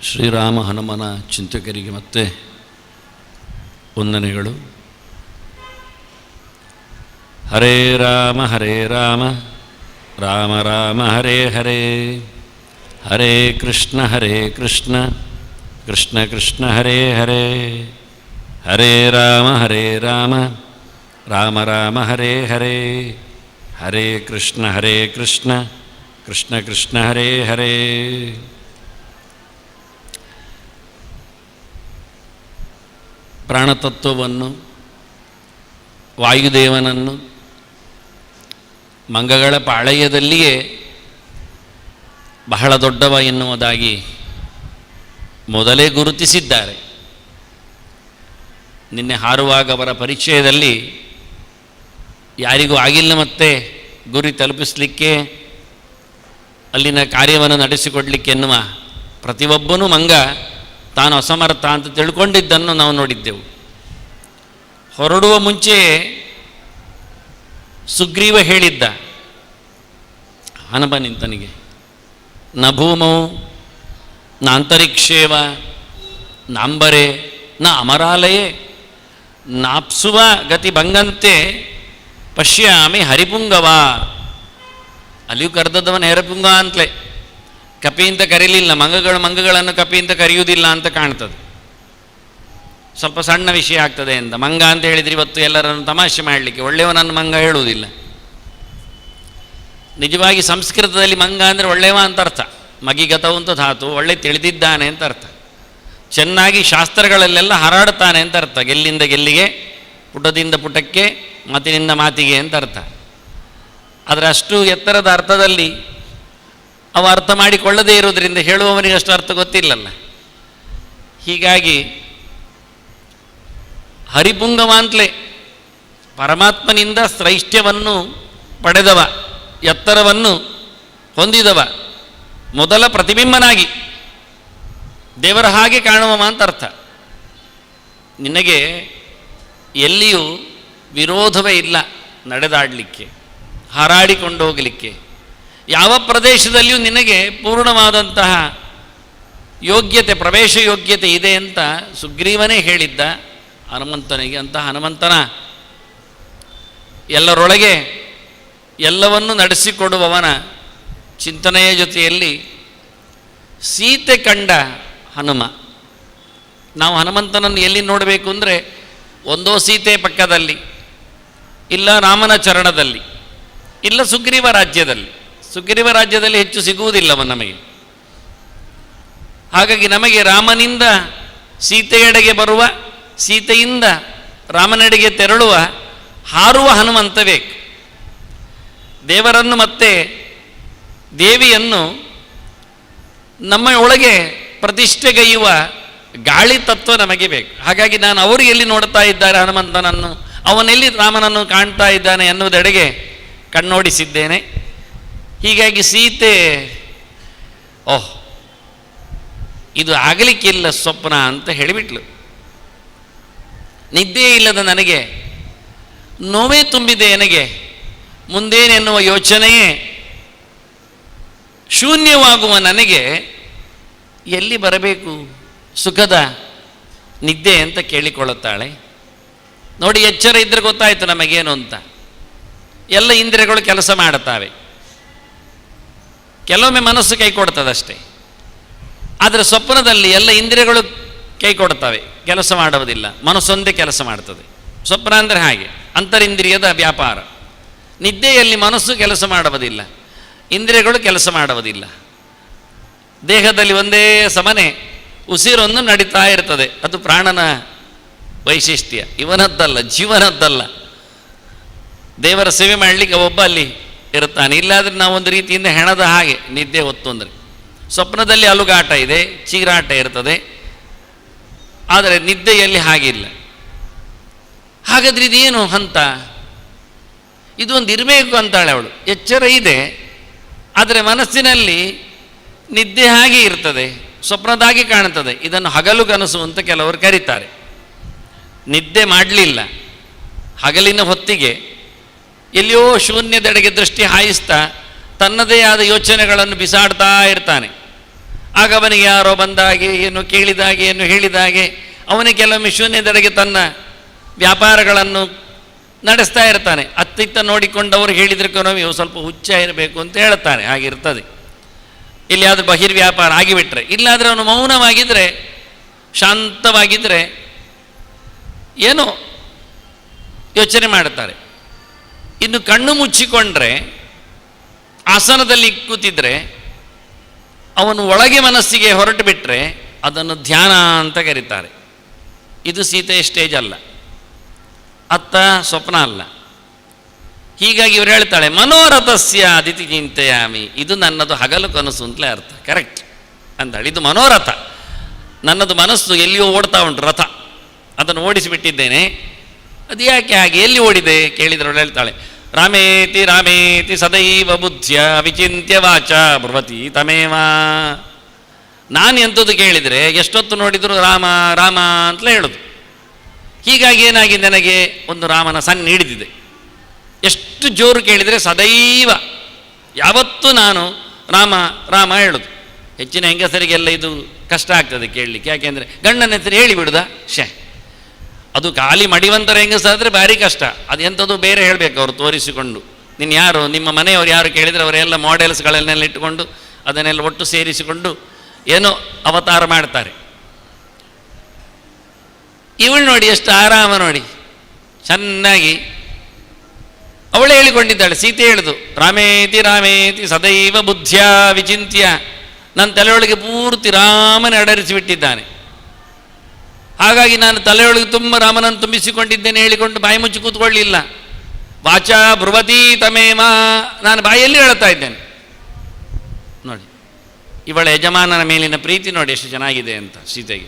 ಶ್ರೀರಾಮ ಹನುಮನ ಚಿಂತಕರಿಗೆ ಮತ್ತೆ ವಂದನೆಗಳು. ಹರೇ ರಾಮ ರಾಮ ರಾಮ ಹರೇ ಹರೇ, ಹರೇ ಕೃಷ್ಣ ಕೃಷ್ಣ ಕೃಷ್ಣ ಹರೇ ಹರೇ, ಹರೇ ರಾಮ ರಾಮ ರಾಮ ಹರೇ ಹರೇ, ಹರೇ ಕೃಷ್ಣ ಕೃಷ್ಣ ಕೃಷ್ಣ ಹರೇ ಹರೇ. ಪ್ರಾಣತತ್ವವನ್ನು, ವಾಯುದೇವನನ್ನು ಮಂಗಗಳ ಪಾಳಯದಲ್ಲಿಯೇ ಬಹಳ ದೊಡ್ಡವ ಎನ್ನುವುದಾಗಿ ಮೊದಲೇ ಗುರುತಿಸಿದ್ದಾರೆ. ನಿನ್ನೆ ಹಾರುವಾಗ ಅವರ ಪರಿಚಯದಲ್ಲಿ ಯಾರಿಗೂ ಆಗಿಲ್ಲ ಮತ್ತೆ ಗುರಿ ತಲುಪಿಸಲಿಕ್ಕೆ, ಅಲ್ಲಿನ ಕಾರ್ಯವನ್ನು ನಡೆಸಿಕೊಡಲಿಕ್ಕೆ ಎನ್ನುವ ಪ್ರತಿಯೊಬ್ಬನೂ ಮಂಗ ತಾನು ಅಸಮರ್ಥ ಅಂತ ತಿಳ್ಕೊಂಡಿದ್ದನ್ನು ನಾವು ನೋಡಿದ್ದೆವು. ಹೊರಡುವ ಮುಂಚೆ ಸುಗ್ರೀವ ಹೇಳಿದ್ದ ಹನುಮ ನಿಂತನಿಗೆ, ನ ಭೂಮೌ ನ ಅಂತರಿಕ್ಷೇವ ನಾಂಬರೆ ನ ಅಮರಾಲಯೇ ನಾಪ್ಸುವ ಗತಿ ಭಂಗಂತೆ ಪಶ್ಯಾಮಿ ಹರಿಪುಂಗವ. ಅಲ್ಲಿಯೂ ಕರೆದದ್ದವನ ಹರಿಪುಂಗ ಅಂತಲೇ, ಕಪಿ ಅಂತ ಕರೀಲಿಲ್ಲ. ಮಂಗಗಳನ್ನು ಕಪಿ ಅಂತ ಕರೆಯುವುದಿಲ್ಲ ಅಂತ ಕಾಣ್ತದೆ. ಸ್ವಲ್ಪ ಸಣ್ಣ ವಿಷಯ ಆಗ್ತದೆ ಅಂತ ಮಂಗ ಅಂತ ಹೇಳಿದರೆ ಇವತ್ತು ಎಲ್ಲರನ್ನು ತಮಾಷೆ ಮಾಡಲಿಕ್ಕೆ ಒಳ್ಳೆಯವನನ್ನು ಮಂಗ ಹೇಳುವುದಿಲ್ಲ. ನಿಜವಾಗಿ ಸಂಸ್ಕೃತದಲ್ಲಿ ಮಂಗ ಅಂದರೆ ಒಳ್ಳೆಯವ ಅಂತ ಅರ್ಥ. ಮಗಿಗತವು ಅಂತ ಧಾತು, ಒಳ್ಳೆ ತಿಳಿದಿದ್ದಾನೆ ಅಂತ ಅರ್ಥ. ಚೆನ್ನಾಗಿ ಶಾಸ್ತ್ರಗಳಲ್ಲೆಲ್ಲ ಹಾರಾಡ್ತಾನೆ ಅಂತ ಅರ್ಥ. ಗೆಲ್ಲಿಂದ ಗೆಲ್ಲಿಗೆ, ಪುಟದಿಂದ ಪುಟಕ್ಕೆ, ಮಾತಿನಿಂದ ಮಾತಿಗೆ ಅಂತ ಅರ್ಥ. ಆದರೆ ಅಷ್ಟು ಎತ್ತರದ ಅರ್ಥದಲ್ಲಿ ಅವ ಅರ್ಥ ಮಾಡಿಕೊಳ್ಳದೇ ಇರೋದ್ರಿಂದ ಹೇಳುವವನಿಗೆ ಅಷ್ಟು ಅರ್ಥ ಗೊತ್ತಿಲ್ಲಲ್ಲ. ಹೀಗಾಗಿ ಹರಿಪುಂಗವ ಅಂತಲೇ ಪರಮಾತ್ಮನಿಂದ ಶ್ರೈಷ್ಠ್ಯವನ್ನು ಪಡೆದವ, ಎತ್ತರವನ್ನು ಹೊಂದಿದವ, ಮೊದಲ ಪ್ರತಿಬಿಂಬನಾಗಿ ದೇವರ ಹಾಗೆ ಕಾಣುವವ ಅಂತ ಅರ್ಥ. ನಿನಗೆ ಎಲ್ಲಿಯೂ ವಿರೋಧವೇ ಇಲ್ಲ ನಡೆದಾಡಲಿಕ್ಕೆ, ಹಾರಾಡಿಕೊಂಡು ಹೋಗಲಿಕ್ಕೆ. ಯಾವ ಪ್ರದೇಶದಲ್ಲಿಯೂ ನಿನಗೆ ಪೂರ್ಣವಾದಂತಹ ಯೋಗ್ಯತೆ, ಪ್ರವೇಶ ಯೋಗ್ಯತೆ ಇದೆ ಅಂತ ಸುಗ್ರೀವನೇ ಹೇಳಿದ್ದ ಹನುಮಂತನಿಗೆ. ಅಂತ ಹನುಮಂತನ ಎಲ್ಲರೊಳಗೆ ಎಲ್ಲವನ್ನು ನಡೆಸಿಕೊಡುವವನ ಚಿಂತನೆಯ ಜೊತೆಯಲ್ಲಿ ಸೀತೆ ಕಂಡ ಹನುಮ. ನಾವು ಹನುಮಂತನನ್ನು ಎಲ್ಲಿ ನೋಡಬೇಕು ಅಂದರೆ, ಒಂದೋ ಸೀತೆ ಪಕ್ಕದಲ್ಲಿ, ಇಲ್ಲ ರಾಮನ ಚರಣದಲ್ಲಿ, ಇಲ್ಲ ಸುಗ್ರೀವ ರಾಜ್ಯದಲ್ಲಿ. ಸುಗ್ರೀವ ರಾಜ್ಯದಲ್ಲಿ ಹೆಚ್ಚು ಸಿಗುವುದಿಲ್ಲವ ನಮಗೆ. ಹಾಗಾಗಿ ನಮಗೆ ರಾಮನಿಂದ ಸೀತೆಯೆಡೆಗೆ ಬರುವ, ಸೀತೆಯಿಂದ ರಾಮನೆಡೆಗೆ ತೆರಳುವ, ಹಾರುವ ಹನುಮಂತ ಬೇಕು. ದೇವರನ್ನು ಮತ್ತೆ ದೇವಿಯನ್ನು ನಮ್ಮ ಒಳಗೆ ಪ್ರತಿಷ್ಠೆಗೈಯುವ ಗಾಳಿ ತತ್ವ ನಮಗೆ ಬೇಕು. ಹಾಗಾಗಿ ನಾನು ಅವರು ಎಲ್ಲಿ ನೋಡ್ತಾ ಇದ್ದಾರೆ ಹನುಮಂತನನ್ನು, ಅವನೆಲ್ಲಿ ರಾಮನನ್ನು ಕಾಣ್ತಾ ಇದ್ದಾನೆ ಎನ್ನುವುದೆಡೆಗೆ ಕಣ್ಣೋಡಿಸಿದ್ದೇನೆ. ಹೀಗಾಗಿ ಸೀತೆ, ಓಹ್ ಇದು ಆಗಲಿಕ್ಕಿಲ್ಲ ಸ್ವಪ್ನ ಅಂತ ಹೇಳಿಬಿಟ್ಲು. ನಿದ್ದೆ ಇಲ್ಲದ ನನಗೆ, ನೋವೇ ತುಂಬಿದೆ ನನಗೆ, ಮುಂದೇನೆನ್ನುವ ಯೋಚನೆಯೇ ಶೂನ್ಯವಾಗುವ ನನಗೆ ಎಲ್ಲಿ ಬರಬೇಕು ಸುಖದ ನಿದ್ದೆ ಅಂತ ಕೇಳಿಕೊಳ್ಳುತ್ತಾಳೆ. ನೋಡಿ, ಎಚ್ಚರ ಇದ್ದರೆ ಗೊತ್ತಾಯಿತು ನಮಗೇನು ಅಂತ. ಎಲ್ಲ ಇಂದ್ರಿಯಗಳು ಕೆಲಸ ಮಾಡುತ್ತವೆ. ಕೆಲವೊಮ್ಮೆ ಮನಸ್ಸು ಕೈ ಕೊಡ್ತದಷ್ಟೇ. ಆದರೆ ಸ್ವಪ್ನದಲ್ಲಿ ಎಲ್ಲ ಇಂದ್ರಿಯಗಳು ಕೈ ಕೊಡ್ತವೆ, ಕೆಲಸ ಮಾಡುವುದಿಲ್ಲ. ಮನಸ್ಸೊಂದೇ ಕೆಲಸ ಮಾಡ್ತದೆ. ಸ್ವಪ್ನ ಅಂದರೆ ಹಾಗೆ, ಅಂತರಿಂದ್ರಿಯದ ವ್ಯಾಪಾರ. ನಿದ್ದೆಯಲ್ಲಿ ಮನಸ್ಸು ಕೆಲಸ ಮಾಡುವುದಿಲ್ಲ, ಇಂದ್ರಿಯಗಳು ಕೆಲಸ ಮಾಡುವುದಿಲ್ಲ. ದೇಹದಲ್ಲಿ ಒಂದೇ ಸಮನೆ ಉಸಿರೊಂದು ನಡೀತಾ ಇರ್ತದೆ. ಅದು ಪ್ರಾಣನ ವೈಶಿಷ್ಟ್ಯ, ಇವನದ್ದಲ್ಲ, ಜೀವನದ್ದಲ್ಲ. ದೇವರ ಸೇವೆ ಮಾಡಲಿಕ್ಕೆ ಒಬ್ಬ ಅಲ್ಲಿ ಇರುತ್ತಾನೆ. ಇಲ್ಲಾದರೆ ನಾವು ಒಂದು ರೀತಿಯಿಂದ ಹೆಣದ ಹಾಗೆ ನಿದ್ದೆ ಹೊತ್ತು ಅಂದರೆ. ಸ್ವಪ್ನದಲ್ಲಿ ಅಲುಗಾಟ ಇದೆ, ಚೀರಾಟ ಇರ್ತದೆ, ಆದರೆ ನಿದ್ದೆಯಲ್ಲಿ ಹಾಗಿಲ್ಲ. ಹಾಗಾದರೆ ಇದೇನು ಹಂತ? ಇದು ಒಂದು ಇರಬೇಕು ಅಂತಾಳೆ ಅವಳು. ಎಚ್ಚರ ಇದೆ, ಆದರೆ ಮನಸ್ಸಿನಲ್ಲಿ ನಿದ್ದೆ ಹಾಗೆ ಇರ್ತದೆ, ಸ್ವಪ್ನದಾಗಿ ಕಾಣುತ್ತದೆ. ಇದನ್ನು ಹಗಲು ಕನಸು ಅಂತ ಕೆಲವರು ಕರೀತಾರೆ. ನಿದ್ದೆ ಮಾಡಲಿಲ್ಲ, ಹಗಲಿನ ಹೊತ್ತಿಗೆ ಎಲ್ಲಿಯೋ ಶೂನ್ಯದೆಡೆಗೆ ದೃಷ್ಟಿ ಹಾಯಿಸ್ತಾ ತನ್ನದೇ ಆದ ಯೋಚನೆಗಳನ್ನು ಬಿಸಾಡ್ತಾ ಇರ್ತಾನೆ. ಆಗ ಅವನಿಗೆ ಯಾರೋ ಬಂದ ಹಾಗೆ, ಏನು ಕೇಳಿದ ಹಾಗೆ, ಏನು ಹೇಳಿದ ಹಾಗೆ, ಅವನಿಗೆ ಕೆಲವೊಮ್ಮೆ ಶೂನ್ಯದೆಡೆಗೆ ತನ್ನ ವ್ಯಾಪಾರಗಳನ್ನು ನಡೆಸ್ತಾ ಇರ್ತಾನೆ. ಅತ್ತಿತ್ತ ನೋಡಿಕೊಂಡವರು ಹೇಳಿದ್ರೆ ನೀವು ಸ್ವಲ್ಪ ಹುಚ್ಚ ಇರಬೇಕು ಅಂತ ಹೇಳ್ತಾನೆ. ಹಾಗಿರ್ತದೆ. ಇಲ್ಲಿಯಾದರೂ ಬಹಿರ್ವ್ಯಾಪಾರ ಆಗಿಬಿಟ್ರೆ, ಇಲ್ಲಾದರೆ ಅವನು ಮೌನವಾಗಿದ್ದರೆ, ಶಾಂತವಾಗಿದ್ದರೆ ಏನೋ ಯೋಚನೆ ಮಾಡುತ್ತಾರೆ. ಇನ್ನು ಕಣ್ಣು ಮುಚ್ಚಿಕೊಂಡ್ರೆ, ಆಸನದಲ್ಲಿ ಕೂತಿದ್ರೆ, ಅವನು ಒಳಗೆ ಮನಸ್ಸಿಗೆ ಹೊರಟು ಬಿಟ್ಟರೆ ಅದನ್ನು ಧ್ಯಾನ ಅಂತ ಕರೀತಾರೆ. ಇದು ಸೀತೆಯ ಸ್ಟೇಜ್ ಅಲ್ಲ, ಅತ್ತ ಸ್ವಪ್ನ ಅಲ್ಲ. ಹೀಗಾಗಿ ಇವರು ಹೇಳ್ತಾಳೆ, ಮನೋರಥಸ್ಯ ಅದಿತಿ ಚಿಂತೆಯಾಮಿ, ಇದು ನನ್ನದು ಹಗಲು ಕನಸು ಅಂತಲೇ ಅರ್ಥ. ಕರೆಕ್ಟ್ ಅಂತಾಳೆ. ಇದು ಮನೋರಥ, ನನ್ನದು ಮನಸ್ಸು ಎಲ್ಲಿಯೋ ಓಡ್ತಾ ಉಂಟು ರಥ, ಅದನ್ನು ಓಡಿಸಿಬಿಟ್ಟಿದ್ದೇನೆ. ಅದು ಯಾಕೆ ಹಾಗೆ, ಎಲ್ಲಿ ಓಡಿದೆ ಕೇಳಿದ್ರೆ ಹೇಳ್ತಾಳೆ, ರಾಮೇತಿ ರಾಮೇತಿ ಸದೈವ ಬುದ್ಧ್ಯ ವಿಚಿಂತ್ಯ ವಾಚ ಬ್ರವತಿ ತಮೇವ. ನಾನು ಎಂಥದ್ದು ಕೇಳಿದರೆ ಎಷ್ಟೊತ್ತು ನೋಡಿದರೂ ರಾಮ ರಾಮ ಅಂತಲೇ ಹೇಳೋದು. ಹೀಗಾಗಿ ಏನಾಗಿದೆ, ನನಗೆ ಒಂದು ರಾಮನ ಸಣ್ಣ ಹಿಡಿದಿದೆ. ಎಷ್ಟು ಜೋರು ಕೇಳಿದರೆ ಸದೈವ, ಯಾವತ್ತೂ ನಾನು ರಾಮ ರಾಮ ಹೇಳೋದು. ಹೆಚ್ಚಿನ ಹೆಂಗಸರಿಗೆಲ್ಲ ಇದು ಕಷ್ಟ ಆಗ್ತದೆ ಕೇಳಲಿಕ್ಕೆ. ಯಾಕೆಂದರೆ ಗಂಡನ ಹೆಸರು ಹೇಳಿಬಿಡುದ, ಅದು ಖಾಲಿ ಮಡಿವಂತರ ಹೆಂಗಸಾದರೆ ಭಾರಿ ಕಷ್ಟ. ಅದು ಎಂಥದ್ದು ಬೇರೆ ಹೇಳಬೇಕು ಅವರು ತೋರಿಸಿಕೊಂಡು. ನೀನು ಯಾರು, ನಿಮ್ಮ ಮನೆಯವರು ಯಾರು ಕೇಳಿದರೆ ಅವರೆಲ್ಲ ಮಾಡೆಲ್ಸ್ಗಳನ್ನೆಲ್ಲ ಇಟ್ಟುಕೊಂಡು ಅದನ್ನೆಲ್ಲ ಒಟ್ಟು ಸೇರಿಸಿಕೊಂಡು ಏನೋ ಅವತಾರ ಮಾಡ್ತಾರೆ. ಇವಳು ನೋಡಿ ಎಷ್ಟು ಆರಾಮ ನೋಡಿ, ಚೆನ್ನಾಗಿ ಅವಳೇ ಹೇಳಿಕೊಂಡಿದ್ದಾಳೆ. ಸೀತೆ ಹೇಳುದು, ರಾಮೇತಿ ರಾಮೇತಿ ಸದೈವ ಬುದ್ಧ್ಯ ವಿಚಿಂತ್ಯ. ನನ್ನ ತಲೆಯೊಳಗೆ ಪೂರ್ತಿ ರಾಮನ ಅಡರಿಸಿಬಿಟ್ಟಿದ್ದಾನೆ. ಹಾಗಾಗಿ ನಾನು ತಲೆಯೊಳಗೆ ತುಂಬ ರಾಮನನ್ನು ತುಂಬಿಸಿಕೊಂಡಿದ್ದೇನೆ ಹೇಳಿಕೊಂಡು ಬಾಯಿ ಮುಚ್ಚಿ ಕೂತ್ಕೊಳ್ಳಿಲ್ಲ. ವಾಚ ಬ್ರುವತಿ ತಮೇಮ, ನಾನು ಬಾಯಲ್ಲಿ ಹೇಳ್ತಾ ಇದ್ದೇನೆ. ನೋಡಿ ಇವಳ ಯಜಮಾನನ ಮೇಲಿನ ಪ್ರೀತಿ ನೋಡಿ ಎಷ್ಟು ಚೆನ್ನಾಗಿದೆ ಅಂತ ಸೀತೆಗೆ.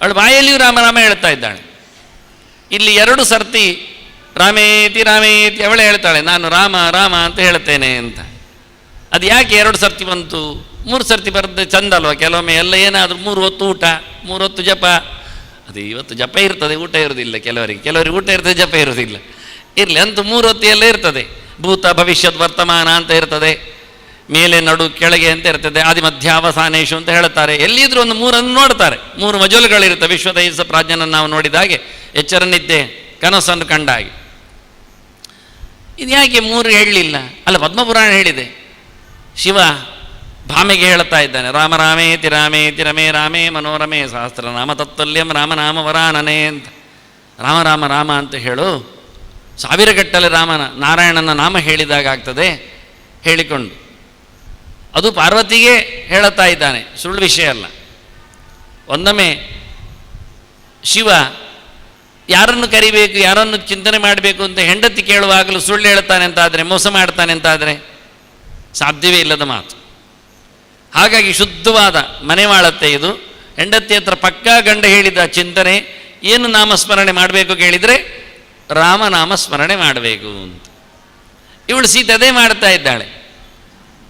ಅವಳು ಬಾಯಲ್ಲಿಯೂ ರಾಮ ರಾಮ ಹೇಳ್ತಾ ಇದ್ದಾಳೆ. ಇಲ್ಲಿ 2 ಸರ್ತಿ ರಾಮೇತಿ ರಾಮೇತಿ ಅವಳೇ ಹೇಳ್ತಾಳೆ, ನಾನು ರಾಮ ರಾಮ ಅಂತ ಹೇಳ್ತೇನೆ ಅಂತ. ಅದು ಯಾಕೆ 2 ಸರ್ತಿ ಬಂತು? 3 ಸರ್ತಿ ಬರೆದು ಚಂದ ಅಲ್ವ? ಕೆಲವೊಮ್ಮೆ ಎಲ್ಲ ಏನಾದರೂ 3 ಹೊತ್ತು ಊಟ, 3 ಹೊತ್ತು ಜಪ. ಅದು ಇವತ್ತು ಜಪ ಇರ್ತದೆ, ಊಟ ಇರೋದಿಲ್ಲ ಕೆಲವರಿಗೆ ಊಟ ಇರ್ತದೆ, ಜಪ ಇರೋದಿಲ್ಲ. ಇರಲಿ ಅಂತೂ 3 ಹೊತ್ತು ಎಲ್ಲ ಇರ್ತದೆ. ಭೂತ ಭವಿಷ್ಯದ ವರ್ತಮಾನ ಅಂತ ಇರ್ತದೆ, ಮೇಲೆ ನಡು ಕೆಳಗೆ ಅಂತ ಇರ್ತದೆ, ಆದಿ ಮಧ್ಯಾವಸಾನೇಶು ಅಂತ ಹೇಳ್ತಾರೆ. ಎಲ್ಲಿದ್ರೂ ಒಂದು 3 ನೋಡ್ತಾರೆ. 3 ಮಜಲುಗಳಿರುತ್ತೆ. ವಿಶ್ವದೈಸ ಪ್ರಾಜ್ಞನನ್ನು ನಾವು ನೋಡಿದ ಹಾಗೆ, ಎಚ್ಚರ ನಿದ್ದೆ ಕನಸನ್ನು ಕಂಡ ಹಾಗೆ. ಇದು ಯಾಕೆ 3 ಹೇಳಲಿಲ್ಲ? ಅಲ್ಲ, ಪದ್ಮಪುರಾಣ ಹೇಳಿದೆ. ಶಿವ ಭಾಮೆಗೆ ಹೇಳ್ತಾ ಇದ್ದಾನೆ, ರಾಮ ರಾಮೇತಿ ರಾಮೇತಿ ರಮೇ ರಾಮೇ ಮನೋರಮೇ ಸಹಸ್ರನಾಮ ತತ್ತಲ್ಯಂ ರಾಮನಾಮ ವರಾನನೇ ಅಂತ. ರಾಮ ರಾಮ ರಾಮ ಅಂತ ಹೇಳು, 1000 ಗಟ್ಟಲೆ ರಾಮನ ನಾರಾಯಣನ ನಾಮ ಹೇಳಿದಾಗ ಆಗ್ತದೆ ಹೇಳಿಕೊಂಡು. ಅದು ಪಾರ್ವತಿಗೆ ಹೇಳುತ್ತಾ ಇದ್ದಾನೆ, ಸುಳ್ಳು ವಿಷಯ ಅಲ್ಲ. ಒಂದೊಮ್ಮೆ ಶಿವ ಯಾರನ್ನು ಕರಿಬೇಕು, ಯಾರನ್ನು ಚಿಂತನೆ ಮಾಡಬೇಕು ಅಂತ ಹೆಂಡತಿ ಕೇಳುವಾಗಲೂ ಸುಳ್ಳು ಹೇಳ್ತಾನೆ ಅಂತಾದರೆ, ಮೋಸ ಮಾಡ್ತಾನೆ ಅಂತಾದರೆ ಸಾಧ್ಯವೇ ಇಲ್ಲದ ಮಾತು. ಹಾಗಾಗಿ ಶುದ್ಧವಾದ ಮನೆವಾಳತ್ತೆ ಇದು. ಹೆಂಡತಿ ಹತ್ರ ಪಕ್ಕಾ ಗಂಡ ಹೇಳಿದ ಚಿಂತನೆ ಏನು ನಾಮಸ್ಮರಣೆ ಮಾಡಬೇಕು ಕೇಳಿದರೆ ರಾಮನಾಮಸ್ಮರಣೆ ಮಾಡಬೇಕು ಅಂತ. ಇವಳು ಸೀತೆ ಅದೇ ಮಾಡ್ತಾ ಇದ್ದಾಳೆ.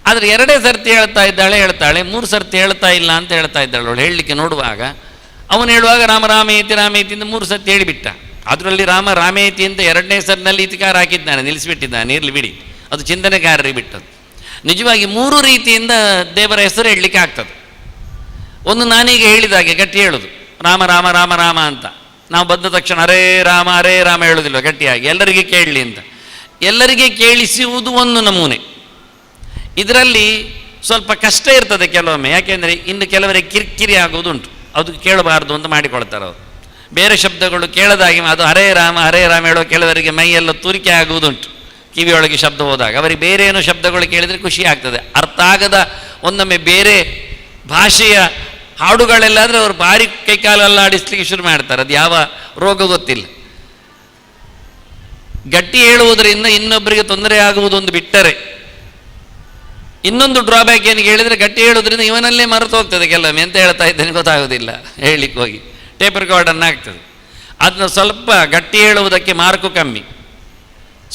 ಆದರೆ 2 ಸರ್ತಿ ಹೇಳ್ತಾಳೆ, 3 ಸರ್ತಿ ಹೇಳ್ತಾ ಇಲ್ಲ ಅಂತ ಹೇಳ್ತಾ ಇದ್ದಾಳೆ. ಅವಳು ಹೇಳಲಿಕ್ಕೆ ನೋಡುವಾಗ, ಅವನು ಹೇಳುವಾಗ ರಾಮ ರಾಮೇತಿ ರಾಮೇತಿ ಅಂತ 3 ಸರ್ತಿ ಹೇಳಿಬಿಟ್ಟ. ಅದರಲ್ಲಿ ರಾಮ ರಾಮೇತಿ ಅಂತ 2ನೇ ಸರ್ತಿನಲ್ಲಿ ಇತಿಕಾರ ಹಾಕಿದ್ದಾನೆ, ನಿಲ್ಲಿಸಿಬಿಟ್ಟಿದ್ದಾನೆ. ಇರಲಿ ಬಿಡಿ, ಅದು ಚಿಂತನೆಗಾರರಿಗೆ ಬಿಟ್ಟದ್ದು. ನಿಜವಾಗಿ 3 ರೀತಿಯಿಂದ ದೇವರ ಹೆಸರು ಹೇಳಲಿಕ್ಕೆ ಆಗ್ತದೆ. ಒಂದು ನಾನೀಗ ಹೇಳಿದಾಗೆ ಗಟ್ಟಿ ಹೇಳೋದು, ರಾಮ ರಾಮ ರಾಮ ರಾಮ ಅಂತ. ನಾವು ಬಂದ ತಕ್ಷಣ ಹರೇ ರಾಮ ಹೇಳೋದಿಲ್ವ ಗಟ್ಟಿಯಾಗಿ, ಎಲ್ಲರಿಗೆ ಕೇಳಲಿ ಅಂತ. ಎಲ್ಲರಿಗೆ ಕೇಳಿಸುವುದು ಒಂದು ನಮೂನೆ. ಇದರಲ್ಲಿ ಸ್ವಲ್ಪ ಕಷ್ಟ ಇರ್ತದೆ ಕೆಲವೊಮ್ಮೆ. ಯಾಕೆಂದರೆ ಇನ್ನು ಕೆಲವರಿಗೆ ಕಿರಿಕಿರಿ ಆಗೋದುಂಟು, ಅದು ಕೇಳಬಾರ್ದು ಅಂತ ಮಾಡಿಕೊಳ್ತಾರೆ ಅವರು. ಬೇರೆ ಶಬ್ದಗಳು ಕೇಳದಾಗಿ ಅದು ಹರೇ ರಾಮ ಹೇಳೋ ಕೆಲವರಿಗೆ ಮೈಯೆಲ್ಲ ತುರಿಕೆ ಆಗುವುದುಂಟು. ಕಿವಿಯೊಳಗೆ ಶಬ್ದ ಹೋದಾಗ ಅವರಿಗೆ ಬೇರೆ ಏನೋ ಶಬ್ದಗಳು ಕೇಳಿದರೆ ಖುಷಿ ಆಗ್ತದೆ. ಅರ್ಥ ಆಗದ ಒಂದೊಮ್ಮೆ ಬೇರೆ ಭಾಷೆಯ ಹಾಡುಗಳೆಲ್ಲಾದರೆ ಅವರು ಭಾರಿ ಕೈಕಾಲೆಲ್ಲ ಆಡಿಸ್ಲಿಕ್ಕೆ ಶುರು ಮಾಡ್ತಾರೆ. ಅದು ಯಾವ ರೋಗ ಗೊತ್ತಿಲ್ಲ. ಗಟ್ಟಿ ಹೇಳುವುದರಿಂದ ಇನ್ನೊಬ್ಬರಿಗೆ ತೊಂದರೆ ಆಗುವುದೊಂದು ಬಿಟ್ಟರೆ, ಇನ್ನೊಂದು ಡ್ರಾಬ್ಯಾಕ್ ಏನು ಹೇಳಿದರೆ, ಗಟ್ಟಿ ಹೇಳೋದ್ರಿಂದ ಇವನಲ್ಲೇ ಮರೆತು ಹೋಗ್ತದೆ ಕೆಲವೊಮ್ಮೆ. ಎಂತ ಹೇಳ್ತಾ ಇದ್ದೇನೆ ಗೊತ್ತಾಗೋದಿಲ್ಲ, ಹೇಳಲಿಕ್ಕೆ ಹೋಗಿ ಟೇಪ್ ರೆಕಾರ್ಡನ್ನು ಆಗ್ತದೆ. ಅದನ್ನು ಸ್ವಲ್ಪ ಗಟ್ಟಿ ಹೇಳುವುದಕ್ಕೆ ಮಾರ್ಕು ಕಮ್ಮಿ,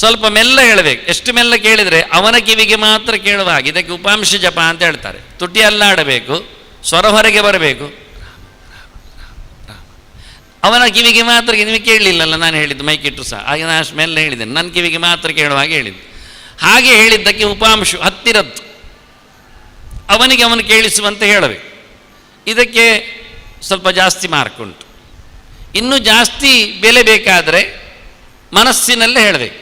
ಸ್ವಲ್ಪ ಮೆಲ್ಲ ಹೇಳಬೇಕು. ಎಷ್ಟು ಮೆಲ್ಲ ಕೇಳಿದರೆ ಅವನ ಕಿವಿಗೆ ಮಾತ್ರ ಕೇಳುವ ಹಾಗೆ. ಇದಕ್ಕೆ ಉಪಾಂಶ ಜಪ ಅಂತ ಹೇಳ್ತಾರೆ. ತುಟಿ ಅಲ್ಲಾಡಬೇಕು, ಸ್ವರ ಹೊರಗೆ ಬರಬೇಕು. ಅವನ ಕಿವಿಗೆ ಮಾತ್ರ, ನಿಮಗೆ ಕೇಳಲಿಲ್ಲಲ್ಲ ನಾನು ಹೇಳಿದ್ದು ಮೈಕಿಟ್ಟು ಸಹ, ಹಾಗೆ ನಾನು ಅಷ್ಟು ಮೆಲ್ಲ ಹೇಳಿದ್ದೇನೆ, ನನ್ನ ಕಿವಿಗೆ ಮಾತ್ರ ಕೇಳುವ ಹಾಗೆ ಹೇಳಿದ್ದು. ಹಾಗೆ ಹೇಳಿದ್ದಕ್ಕೆ ಉಪಾಂಶ ಹತ್ತಿರದ್ದು, ಅವನಿಗೆ ಅವನು ಕೇಳಿಸುವಂತೆ ಹೇಳಬೇಕು. ಇದಕ್ಕೆ ಸ್ವಲ್ಪ ಜಾಸ್ತಿ ಮಾರ್ಕ್ ಉಂಟು. ಇನ್ನೂ ಜಾಸ್ತಿ ಬೆಲೆ ಬೇಕಾದರೆ ಮನಸ್ಸಿನಲ್ಲೇ ಹೇಳಬೇಕು.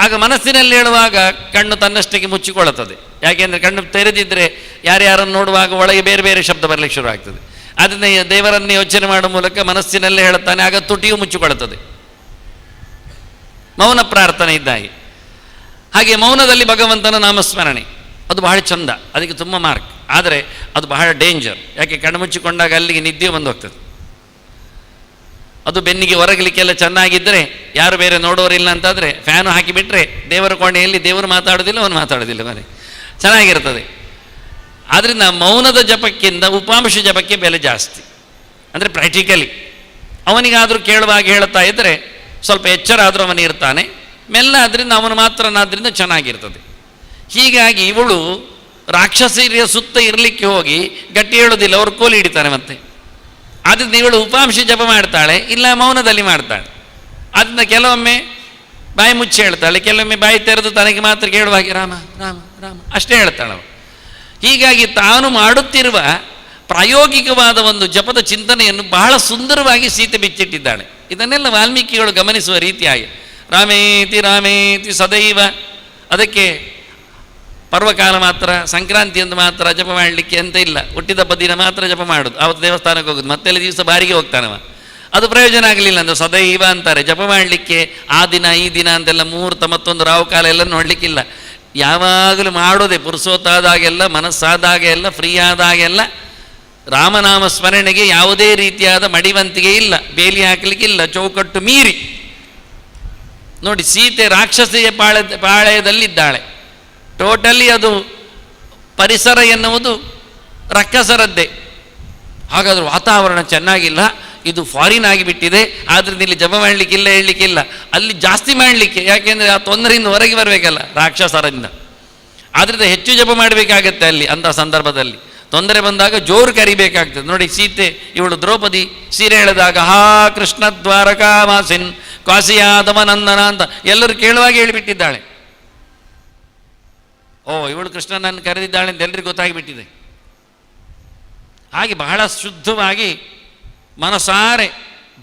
ಆಗ ಮನಸ್ಸಿನಲ್ಲಿ ಹೇಳುವಾಗ ಕಣ್ಣು ತನ್ನಷ್ಟಕ್ಕೆ ಮುಚ್ಚಿಕೊಳ್ಳುತ್ತದೆ. ಯಾಕೆಂದರೆ ಕಣ್ಣು ತೆರೆದಿದ್ದರೆ ಯಾರ್ಯಾರನ್ನು ನೋಡುವಾಗ ಒಳಗೆ ಬೇರೆ ಬೇರೆ ಶಬ್ದ ಬರಲಿಕ್ಕೆ ಶುರು ಆಗ್ತದೆ. ಅದನ್ನೇ ದೇವರನ್ನೇ ಯೋಚನೆ ಮಾಡುವ ಮೂಲಕ ಮನಸ್ಸಿನಲ್ಲೇ ಹೇಳುತ್ತಾನೆ, ಆಗ ತುಟಿಯು ಮುಚ್ಚಿಕೊಳ್ಳುತ್ತದೆ. ಮೌನ ಪ್ರಾರ್ಥನೆ ಇದ್ದಾಗೆ. ಹಾಗೆ ಮೌನದಲ್ಲಿ ಭಗವಂತನ ನಾಮಸ್ಮರಣೆ ಅದು ಬಹಳ ಚಂದ, ಅದಕ್ಕೆ ತುಂಬ ಮಾರ್ಕ್. ಆದರೆ ಅದು ಬಹಳ ಡೇಂಜರ್. ಯಾಕೆ ಕಣ್ಣು ಮುಚ್ಚಿಕೊಂಡಾಗ ಅಲ್ಲಿಗೆ ನಿದ್ದೆಯೂ ಬಂದು ಹೋಗ್ತದೆ. ಅದು ಬೆನ್ನಿಗೆ ಹೊರಗಲಿಕ್ಕೆಲ್ಲ ಚೆನ್ನಾಗಿದ್ದರೆ, ಯಾರು ಬೇರೆ ನೋಡೋರಿಲ್ಲ ಅಂತಾದರೆ ಫ್ಯಾನು ಹಾಕಿಬಿಟ್ರೆ ದೇವರ ಕೋಣೆಯಲ್ಲಿ ದೇವರು ಮಾತಾಡೋದಿಲ್ಲ, ಅವನು ಮಾತಾಡೋದಿಲ್ಲ, ಮನೆ ಚೆನ್ನಾಗಿರ್ತದೆ. ಆದ್ದರಿಂದ ಮೌನದ ಜಪಕ್ಕಿಂತ ಉಪಾಂಶ ಜಪಕ್ಕೆ ಬೆಲೆ ಜಾಸ್ತಿ. ಅಂದರೆ ಪ್ರಾಕ್ಟಿಕಲಿ ಅವನಿಗಾದರೂ ಕೇಳುವಾಗ ಹೇಳ್ತಾ ಇದ್ದರೆ ಸ್ವಲ್ಪ ಎಚ್ಚರ ಆದರೂ ಅವನಿರ್ತಾನೆ, ಮೆಲ್ಲ ಅದರಿಂದ ಅವನು ಮಾತ್ರನಾದ್ರಿಂದ ಚೆನ್ನಾಗಿರ್ತದೆ. ಹೀಗಾಗಿ ಇವಳು ರಾಕ್ಷಸೀರಿಯ ಸುತ್ತ ಇರಲಿಕ್ಕೆ ಹೋಗಿ ಗಟ್ಟಿ ಹೇಳೋದಿಲ್ಲ, ಅವ್ರು ಕೋಲಿ ಹಿಡಿತಾನೆ ಮತ್ತೆ. ಆದ್ದರಿಂದ ಇವಳು ಉಪಾಂಶ ಜಪ ಮಾಡ್ತಾಳೆ, ಇಲ್ಲ ಮೌನದಲ್ಲಿ ಮಾಡ್ತಾಳೆ. ಅದನ್ನ ಕೆಲವೊಮ್ಮೆ ಬಾಯಿ ಮುಚ್ಚಿ ಹೇಳ್ತಾಳೆ, ಕೆಲವೊಮ್ಮೆ ಬಾಯಿ ತೆರೆದು ತನಗೆ ಮಾತ್ರ ಕೇಳುವಾಗೆ ರಾಮ ರಾಮ ರಾಮ ಅಷ್ಟೇ ಹೇಳ್ತಾಳೆ ಅವಳು. ಹೀಗಾಗಿ ತಾನು ಮಾಡುತ್ತಿರುವ ಪ್ರಾಯೋಗಿಕವಾದ ಒಂದು ಜಪದ ಚಿಂತನೆಯನ್ನು ಬಹಳ ಸುಂದರವಾಗಿ ಸೀತೆ ಬಿಚ್ಚಿಟ್ಟಿದ್ದಾಳೆ. ಇದನ್ನೆಲ್ಲ ವಾಲ್ಮೀಕಿಗಳು ಗಮನಿಸುವ ರೀತಿಯಾಗಿ ರಾಮೇತಿ ರಾಮೇತಿ ಸದೈವ. ಅದಕ್ಕೆ ಪರ್ವಕಾಲ ಮಾತ್ರ, ಸಂಕ್ರಾಂತಿಯಂದು ಮಾತ್ರ ಜಪ ಮಾಡಲಿಕ್ಕೆ ಅಂತ ಇಲ್ಲ. ಹುಟ್ಟಿದಬ್ಬ ದಿನ ಮಾತ್ರ ಜಪ ಮಾಡೋದು, ಆವತ್ತು ದೇವಸ್ಥಾನಕ್ಕೆ ಹೋಗೋದು, ಮತ್ತೆಲ್ಲ ದಿವಸ ಬಾರಿಗೆ ಹೋಗ್ತಾನವ. ಅದು ಪ್ರಯೋಜನ ಆಗಲಿಲ್ಲ ಅಂದರೆ ಸದೈವ ಅಂತಾರೆ. ಜಪ ಮಾಡಲಿಕ್ಕೆ ಆ ದಿನ ಈ ದಿನ ಅಂತೆಲ್ಲ ಮುಹೂರ್ತ ಮತ್ತೊಂದು ರಾಹುಕಾಲ ಎಲ್ಲ ನೋಡಲಿಕ್ಕಿಲ್ಲ. ಯಾವಾಗಲೂ ಮಾಡೋದೆ ಪುರುಸೋತಾದಾಗೆಲ್ಲ, ಮನಸ್ಸಾದಾಗೆಲ್ಲ, ಫ್ರೀ ಆದಾಗೆಲ್ಲ ರಾಮನಾಮ ಸ್ಮರಣೆಗೆ ಯಾವುದೇ ರೀತಿಯಾದ ಮಡಿವಂತಿಗೆ ಇಲ್ಲ, ಬೇಲಿ ಹಾಕಲಿಕ್ಕಿಲ್ಲ, ಚೌಕಟ್ಟು ಮೀರಿ. ನೋಡಿ, ಸೀತೆ ರಾಕ್ಷಸಿಯ ಪಾಳಯದಲ್ಲಿದ್ದಾಳೆ. ಟೋಟಲಿ ಅದು ಪರಿಸರ ಎನ್ನುವುದು ರಕ್ಕಸರದ್ದೇ. ಹಾಗಾದರೂ ವಾತಾವರಣ ಚೆನ್ನಾಗಿಲ್ಲ, ಇದು ಫಾರಿನ್ ಆಗಿಬಿಟ್ಟಿದೆ, ಆದ್ದರಿಂದ ಇಲ್ಲಿ ಜಪ ಮಾಡಲಿಕ್ಕಿಲ್ಲ, ಹೇಳಲಿಕ್ಕಿಲ್ಲ. ಅಲ್ಲಿ ಜಾಸ್ತಿ ಮಾಡಲಿಕ್ಕೆ, ಯಾಕೆಂದರೆ ಆ ತೊಂದರೆಯಿಂದ ಹೊರಗೆ ಬರಬೇಕಲ್ಲ ರಾಕ್ಷಸರಿಂದ. ಆದ್ದರಿಂದ ಹೆಚ್ಚು ಜಪ ಮಾಡಬೇಕಾಗತ್ತೆ ಅಲ್ಲಿ. ಅಂಥ ಸಂದರ್ಭದಲ್ಲಿ ತೊಂದರೆ ಬಂದಾಗ ಜೋರು ಕರಿಬೇಕಾಗ್ತದೆ. ನೋಡಿ, ಸೀತೆ ಇವಳು ದ್ರೌಪದಿ ಸೀರೆ ಎಳೆದಾಗ ಹಾ ಕೃಷ್ಣ ದ್ವಾರಕಾವಾಸಿನ್ ಕಾಸಿಯಾದವ ನಂದನ ಅಂತ ಎಲ್ಲರೂ ಕೇಳುವಾಗ ಹೇಳಿಬಿಟ್ಟಿದ್ದಾಳೆ. ಓ, ಇವಳು ಕೃಷ್ಣನನ್ನು ಕರೆದಿದ್ದಾಳೆ ಅಂತ ಎಲ್ಲರಿಗೂ ಗೊತ್ತಾಗಿಬಿಟ್ಟಿದೆ. ಹಾಗೆ ಬಹಳ ಶುದ್ಧವಾಗಿ ಮನಸಾರೆ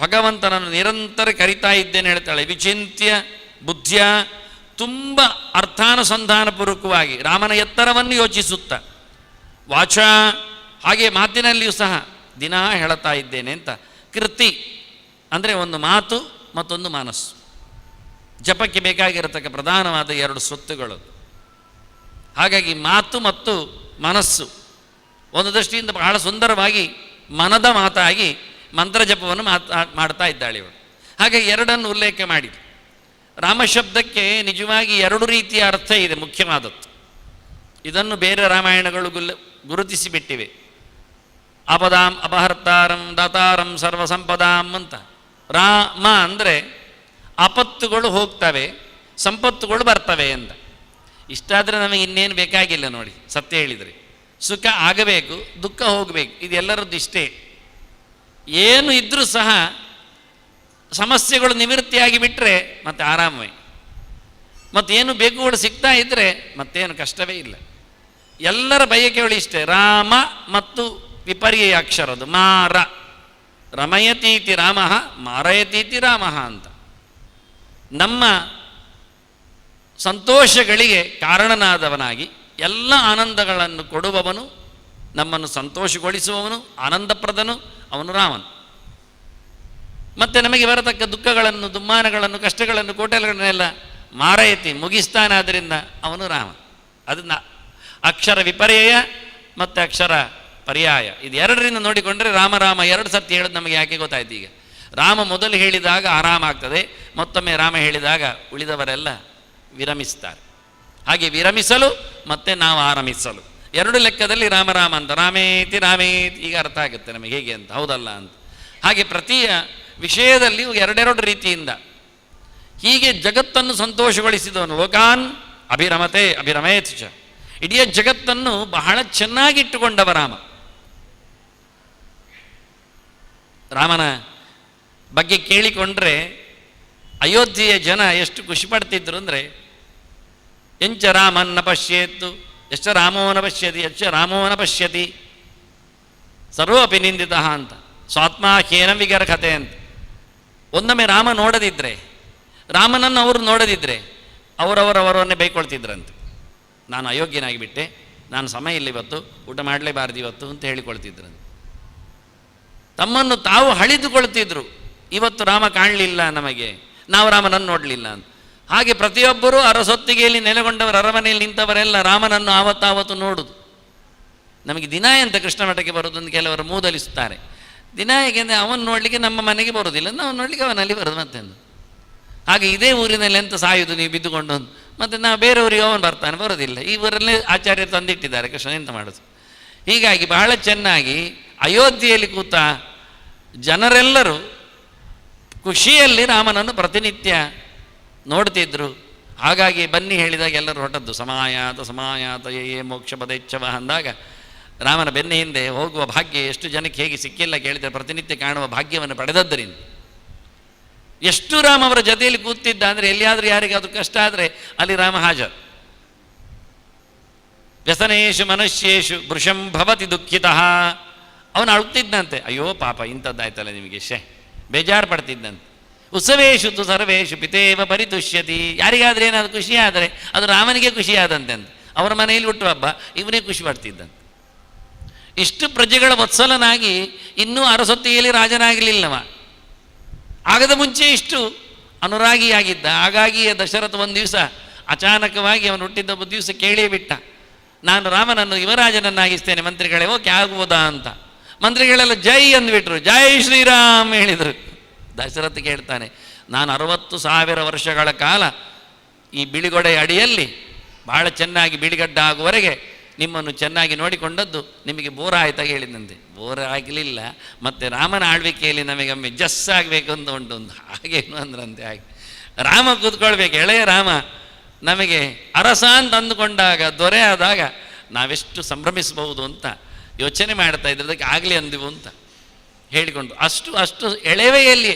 ಭಗವಂತನನ್ನು ನಿರಂತರ ಕರಿತಾ ಇದ್ದೇನೆ ಹೇಳ್ತಾಳೆ. ವಿಚಿಂತ್ಯ ಬುದ್ಧಿಯ, ತುಂಬ ಅರ್ಥಾನುಸಂಧಾನಪೂರ್ವಕವಾಗಿ ರಾಮನ ಎತ್ತರವನ್ನು ಯೋಚಿಸುತ್ತಾ, ವಾಚ ಹಾಗೆ ಮಾತಿನಲ್ಲಿಯೂ ಸಹ ದಿನಾ ಹೇಳ್ತಾ ಇದ್ದೇನೆ ಅಂತ. ಕೃತಿ ಅಂದರೆ ಒಂದು ಮಾತು ಮತ್ತೊಂದು ಮನಸ್ಸು. ಜಪಕ್ಕೆ ಬೇಕಾಗಿರತಕ್ಕ ಪ್ರಧಾನವಾದ ಎರಡು ಸ್ವತ್ತುಗಳು. ಹಾಗಾಗಿ ಮಾತು ಮತ್ತು ಮನಸ್ಸು ಒಂದು ದೃಷ್ಟಿಯಿಂದ ಬಹಳ ಸುಂದರವಾಗಿ ಮನದ ಮಾತಾಗಿ ಮಂತ್ರ ಜಪವನ್ನು ಮಾಡ್ತಾ ಇದ್ದಾಳೆ ಇವಳು. ಹಾಗಾಗಿ ಎರಡನ್ನು ಉಲ್ಲೇಖ ಮಾಡಿ. ರಾಮಶಬ್ದಕ್ಕೆ ನಿಜವಾಗಿ ಎರಡು ರೀತಿಯ ಅರ್ಥ ಇದೆ, ಮುಖ್ಯವಾದದ್ದು. ಇದನ್ನು ಬೇರೆ ರಾಮಾಯಣಗಳು ಗುರುತಿಸಿಬಿಟ್ಟಿವೆ. ಅಪದಾಂ ಅಪಹರ್ತಾರಂ ದಾತಾರಂ ಸರ್ವಸಂಪದಾಂ ಅಂತ. ರಾಮ ಅಂದರೆ ಆಪತ್ತುಗಳು ಹೋಗ್ತವೆ, ಸಂಪತ್ತುಗಳು ಬರ್ತವೆ ಅಂತ. ಇಷ್ಟಾದರೆ ನಮಗೆ ಇನ್ನೇನು ಬೇಕಾಗಿಲ್ಲ ನೋಡಿ. ಸತ್ಯ ಹೇಳಿದರೆ ಸುಖ ಆಗಬೇಕು, ದುಃಖ ಹೋಗಬೇಕು, ಇದೆಲ್ಲರದ್ದು ಇಷ್ಟೇ. ಏನು ಇದ್ದರೂ ಸಹ ಸಮಸ್ಯೆಗಳು ನಿವೃತ್ತಿಯಾಗಿ ಬಿಟ್ಟರೆ ಮತ್ತೆ ಆರಾಮವೇ. ಮತ್ತೇನು ಬೇಕುಗಳು ಸಿಗ್ತಾ ಇದ್ದರೆ ಮತ್ತೇನು ಕಷ್ಟವೇ ಇಲ್ಲ. ಎಲ್ಲರ ಬಯಕೆಗಳು ಇಷ್ಟೇ. ರಾಮ ಮತ್ತು ವಿಪರ್ಯಯ ಅಕ್ಷರದು ಮಾರ. ರಮಯತೀತಿ ರಾಮ, ಮಾರಯತೀತಿ ರಾಮ ಅಂತ. ನಮ್ಮ ಸಂತೋಷಗಳಿಗೆ ಕಾರಣನಾದವನಾಗಿ ಎಲ್ಲ ಆನಂದಗಳನ್ನು ಕೊಡುವವನು, ನಮ್ಮನ್ನು ಸಂತೋಷಗೊಳಿಸುವವನು, ಆನಂದಪ್ರದನು ಅವನು ರಾಮನು. ಮತ್ತು ನಮಗೆ ಬರತಕ್ಕ ದುಃಖಗಳನ್ನು, ದುಮ್ಮಾನಗಳನ್ನು, ಕಷ್ಟಗಳನ್ನು, ಕೋಟೆಗಳನ್ನೆಲ್ಲ ಮಾರಯತಿ ಮುಗಿಸ್ತಾನಾದ್ದರಿಂದ ಅವನು ರಾಮ. ಅದನ್ನು ಅಕ್ಷರ ವಿಪರ್ಯಯ ಮತ್ತು ಅಕ್ಷರ ಪರ್ಯಾಯ ಇದು ಎರಡರಿಂದ ನೋಡಿಕೊಂಡ್ರೆ ರಾಮ ರಾಮ ಎರಡು ಸತಿ ಹೇಳೋದು ನಮಗೆ ಯಾಕೆ ಗೊತ್ತಾಯ್ತು. ಈಗ ರಾಮ ಮೊದಲು ಹೇಳಿದಾಗ ಆರಾಮ ಆಗ್ತದೆ, ಮತ್ತೊಮ್ಮೆ ರಾಮ ಹೇಳಿದಾಗ ಉಳಿದವರೆಲ್ಲ ವಿರಮಿಸ್ತಾರೆ. ಹಾಗೆ ವಿರಮಿಸಲು ಮತ್ತು ನಾವು ಆರಂಭಿಸಲು ಎರಡು ಲೆಕ್ಕದಲ್ಲಿ ರಾಮ ರಾಮ ಅಂತ. ರಾಮೇತಿ ರಾಮೇತಿ ಈಗ ಅರ್ಥ ಆಗುತ್ತೆ ನಮಗೆ ಹೇಗೆ ಅಂತ, ಹೌದಲ್ಲ ಅಂತ. ಹಾಗೆ ಪ್ರತಿಯ ವಿಷಯದಲ್ಲಿಯೂ ಎರಡೆರಡು ರೀತಿಯಿಂದ ಹೀಗೆ ಜಗತ್ತನ್ನು ಸಂತೋಷಗೊಳಿಸಿದವನು. ಲೋಕಾನ್ ಅಭಿರಮತೆ ಅಭಿರಮೇತ್ ಚ. ಇಡೀ ಜಗತ್ತನ್ನು ಬಹಳ ಚೆನ್ನಾಗಿಟ್ಟುಕೊಂಡವ ರಾಮ. ರಾಮನ ಬಗ್ಗೆ ಕೇಳಿಕೊಂಡ್ರೆ ಅಯೋಧ್ಯೆಯ ಜನ ಎಷ್ಟು ಖುಷಿ ಪಡ್ತಿದ್ರು ಅಂದರೆ, ಎಂಚ ರಾಮನ್ನ ಪಶ್ಯೇತ್ತು, ಎಷ್ಟ ರಾಮೋನ ಪಶ್ಯತಿ, ಎಚ್ಚ ರಾಮೋನ ಪಶ್ಯತಿ. ಸರ್ವೋಪಿ ನಿಂದಿತ ಅಂತ, ಸ್ವಾತ್ಮ ಹ್ಯೇನ ವಿಗರ್ಹತೆ ಅಂತ. ಒಂದೊಮ್ಮೆ ರಾಮ ನೋಡದಿದ್ದರೆ, ರಾಮನನ್ನು ಅವರು ನೋಡದಿದ್ದರೆ ಅವರವರವರನ್ನೇ ಬೈಕೊಳ್ತಿದ್ರಂತೆ. ನಾನು ಅಯೋಗ್ಯನಾಗಿಬಿಟ್ಟೆ, ನಾನು ಸಮಯ ಇಲ್ಲ ಇವತ್ತು, ಊಟ ಮಾಡಲೇಬಾರ್ದು ಇವತ್ತು ಅಂತ ಹೇಳಿಕೊಳ್ತಿದ್ರಂತೆ. ತಮ್ಮನ್ನು ತಾವು ಹಳಿದುಕೊಳ್ತಿದ್ರು. ಇವತ್ತು ರಾಮ ಕಾಣಲಿಲ್ಲ ನಮಗೆ, ನಾವು ರಾಮನನ್ನು ನೋಡಲಿಲ್ಲ ಅಂತ. ಹಾಗೆ ಪ್ರತಿಯೊಬ್ಬರೂ ಅರಸೊತ್ತಿಗೆಯಲ್ಲಿ ನೆಲೆಗೊಂಡವರು, ಅರಮನೆಯಲ್ಲಿ ನಿಂತವರೆಲ್ಲ ರಾಮನನ್ನು ಆವತ್ತಾವತ್ತು ನೋಡುದು. ನಮಗೆ ದಿನ ಎಂತ ಕೃಷ್ಣ ಮಠಕ್ಕೆ ಬರೋದು ಅಂತ ಕೆಲವರು ಮೂದಲಿಸುತ್ತಾರೆ. ದಿನ ಹೇಗೆಂದರೆ ಅವನು ನೋಡಲಿಕ್ಕೆ ನಮ್ಮ ಮನೆಗೆ ಬರೋದಿಲ್ಲ, ನಾವು ನೋಡಲಿಕ್ಕೆ ಅವನಲ್ಲಿ ಬರೋದು ಮತ್ತೆಂದು. ಹಾಗೆ ಇದೇ ಊರಿನಲ್ಲಿ ಎಂತ ಸಾಯುವುದು ನೀವು ಬಿದ್ದುಕೊಂಡು, ಮತ್ತು ನಾವು ಬೇರೆಯವರಿಗೆ ಅವನು ಬರ್ತಾನೆ, ಬರೋದಿಲ್ಲ. ಈ ಊರಲ್ಲೇ ಆಚಾರ್ಯರು ತಂದಿಟ್ಟಿದ್ದಾರೆ ಕೃಷ್ಣ, ಎಂತ ಮಾಡೋದು. ಹೀಗಾಗಿ ಬಹಳ ಚೆನ್ನಾಗಿ ಅಯೋಧ್ಯೆಯಲ್ಲಿ ಕೂತ ಜನರೆಲ್ಲರೂ ಖುಷಿಯಲ್ಲಿ ರಾಮನನ್ನು ಪ್ರತಿನಿತ್ಯ ನೋಡ್ತಿದ್ರು. ಹಾಗಾಗಿ ಬನ್ನಿ ಹೇಳಿದಾಗ ಎಲ್ಲರೂ ಹೊರಟದ್ದು. ಸಮಾಯಾತ ಸಮಾಯಾತ ಯೇ ಮೋಕ್ಷ ಪದೇಚ್ಛವ ಅಂದಾಗ ರಾಮನ ಬೆನ್ನ ಹಿಂದೆ ಹೋಗುವ ಭಾಗ್ಯ ಎಷ್ಟು ಜನಕ್ಕೆ ಹೇಗೆ ಸಿಕ್ಕಿಲ್ಲ ಕೇಳಿದರೆ, ಪ್ರತಿನಿತ್ಯ ಕಾಣುವ ಭಾಗ್ಯವನ್ನು ಪಡೆದದ್ದರಿಂದ. ಎಷ್ಟು ರಾಮ ಅವರ ಜೊತೆಯಲ್ಲಿ ಕೂತಿದ್ದ ಅಂದರೆ, ಎಲ್ಲಿಯಾದರೂ ಯಾರಿಗಾದ್ರೂ ಕಷ್ಟ ಆದರೆ ಅಲ್ಲಿ ರಾಮ ಹಾಜರು. ವ್ಯಸನೇಶು ಮನುಷ್ಯೇಶು ವೃಷಂ ಭವತಿ ದುಃಖಿತಃ. ಅವನು ಅಳುತ್ತಿದ್ದಂತೆ, ಅಯ್ಯೋ ಪಾಪ ಇಂಥದ್ದಾಯ್ತಲ್ಲ ನಿಮಗೆ, ಬೇಜಾರು ಪಡ್ತಿದ್ದಂತೆ. ಉತ್ಸವೇಶು ತು ಸರ್ವೇಶು ಪಿತೇವ ಪರಿತುಷ್ಯತಿ. ಯಾರಿಗಾದ್ರೆ ಏನಾದರೂ ಖುಷಿ ಆದರೆ ಅದು ರಾಮನಿಗೆ ಖುಷಿಯಾದಂತೆ ಅಂತ. ಅವರ ಮನೆಯಲ್ಲಿ ಹುಟ್ಟು ಹಬ್ಬ, ಇವನೇ ಖುಷಿ ಪಡ್ತಿದ್ದಂತೆ. ಇಷ್ಟು ಪ್ರಜೆಗಳ ವತ್ಸಲನಾಗಿ ಇನ್ನೂ ಅರಸೊತ್ತಿಗೆಯಲ್ಲಿ ರಾಜನಾಗಲಿಲ್ಲವ. ಆಗದ ಮುಂಚೆ ಇಷ್ಟು ಅನುರಾಗಿಯಾಗಿದ್ದ. ಹಾಗಾಗಿಯೇ ದಶರಥ ಒಂದು ದಿವಸ ಅಚಾನಕವಾಗಿ ಅವನು ಹುಟ್ಟಿದ್ದ ಒಂದು ದಿವಸ ಕೇಳೇ ಬಿಟ್ಟ, ನಾನು ರಾಮನನ್ನು ಯುವರಾಜನನ್ನಾಗಿಸ್ತೇನೆ ಮಂತ್ರಿಗಳೇ, ಓಕೆ ಆಗ್ಬೋದಾ ಅಂತ. ಮಂತ್ರಿಗಳೆಲ್ಲ ಜೈ ಅಂದ್ಬಿಟ್ರು, ಜೈ ಶ್ರೀರಾಮ್ ಹೇಳಿದರು. ದಶರಥ ಕೇಳ್ತಾನೆ, ನಾನು 60,000 ವರ್ಷಗಳ ಕಾಲ ಈ ಬಿಳಿಗೊಡೆಯ ಅಡಿಯಲ್ಲಿ ಭಾಳ ಚೆನ್ನಾಗಿ ಬಿಳಿಗಡ್ಡ ಆಗುವವರೆಗೆ ನಿಮ್ಮನ್ನು ಚೆನ್ನಾಗಿ ನೋಡಿಕೊಂಡದ್ದು ನಿಮಗೆ ಬೋರ ಆಯ್ತಾಗ ಹೇಳಿದಂತೆ. ಬೋರ ಆಗಲಿಲ್ಲ, ಮತ್ತು ರಾಮನ ಆಳ್ವಿಕೆಯಲ್ಲಿ ನಮಗೊಮ್ಮೆ ಜಸ್ಸಾಗಬೇಕು ಅಂತ ಉಂಟು. ಹಾಗೇನು ಅಂದ್ರಂತೆ. ಹಾಗೆ ರಾಮ ಕೂತ್ಕೊಳ್ಬೇಕು, ಎಳೆಯ ರಾಮ ನಮಗೆ ಅರಸ ಅಂತ ಅಂದುಕೊಂಡಾಗ, ದೊರೆ ಆದಾಗ ನಾವೆಷ್ಟು ಸಂಭ್ರಮಿಸಬಹುದು ಅಂತ ಯೋಚನೆ ಮಾಡ್ತಾ ಇದ್ದದಕ್ಕೆ ಆಗಲಿ ಅಂದಿವು ಅಂತ ಹೇಳಿಕೊಂಡು, ಅಷ್ಟು ಎಳೆವೆಯಲ್ಲಿ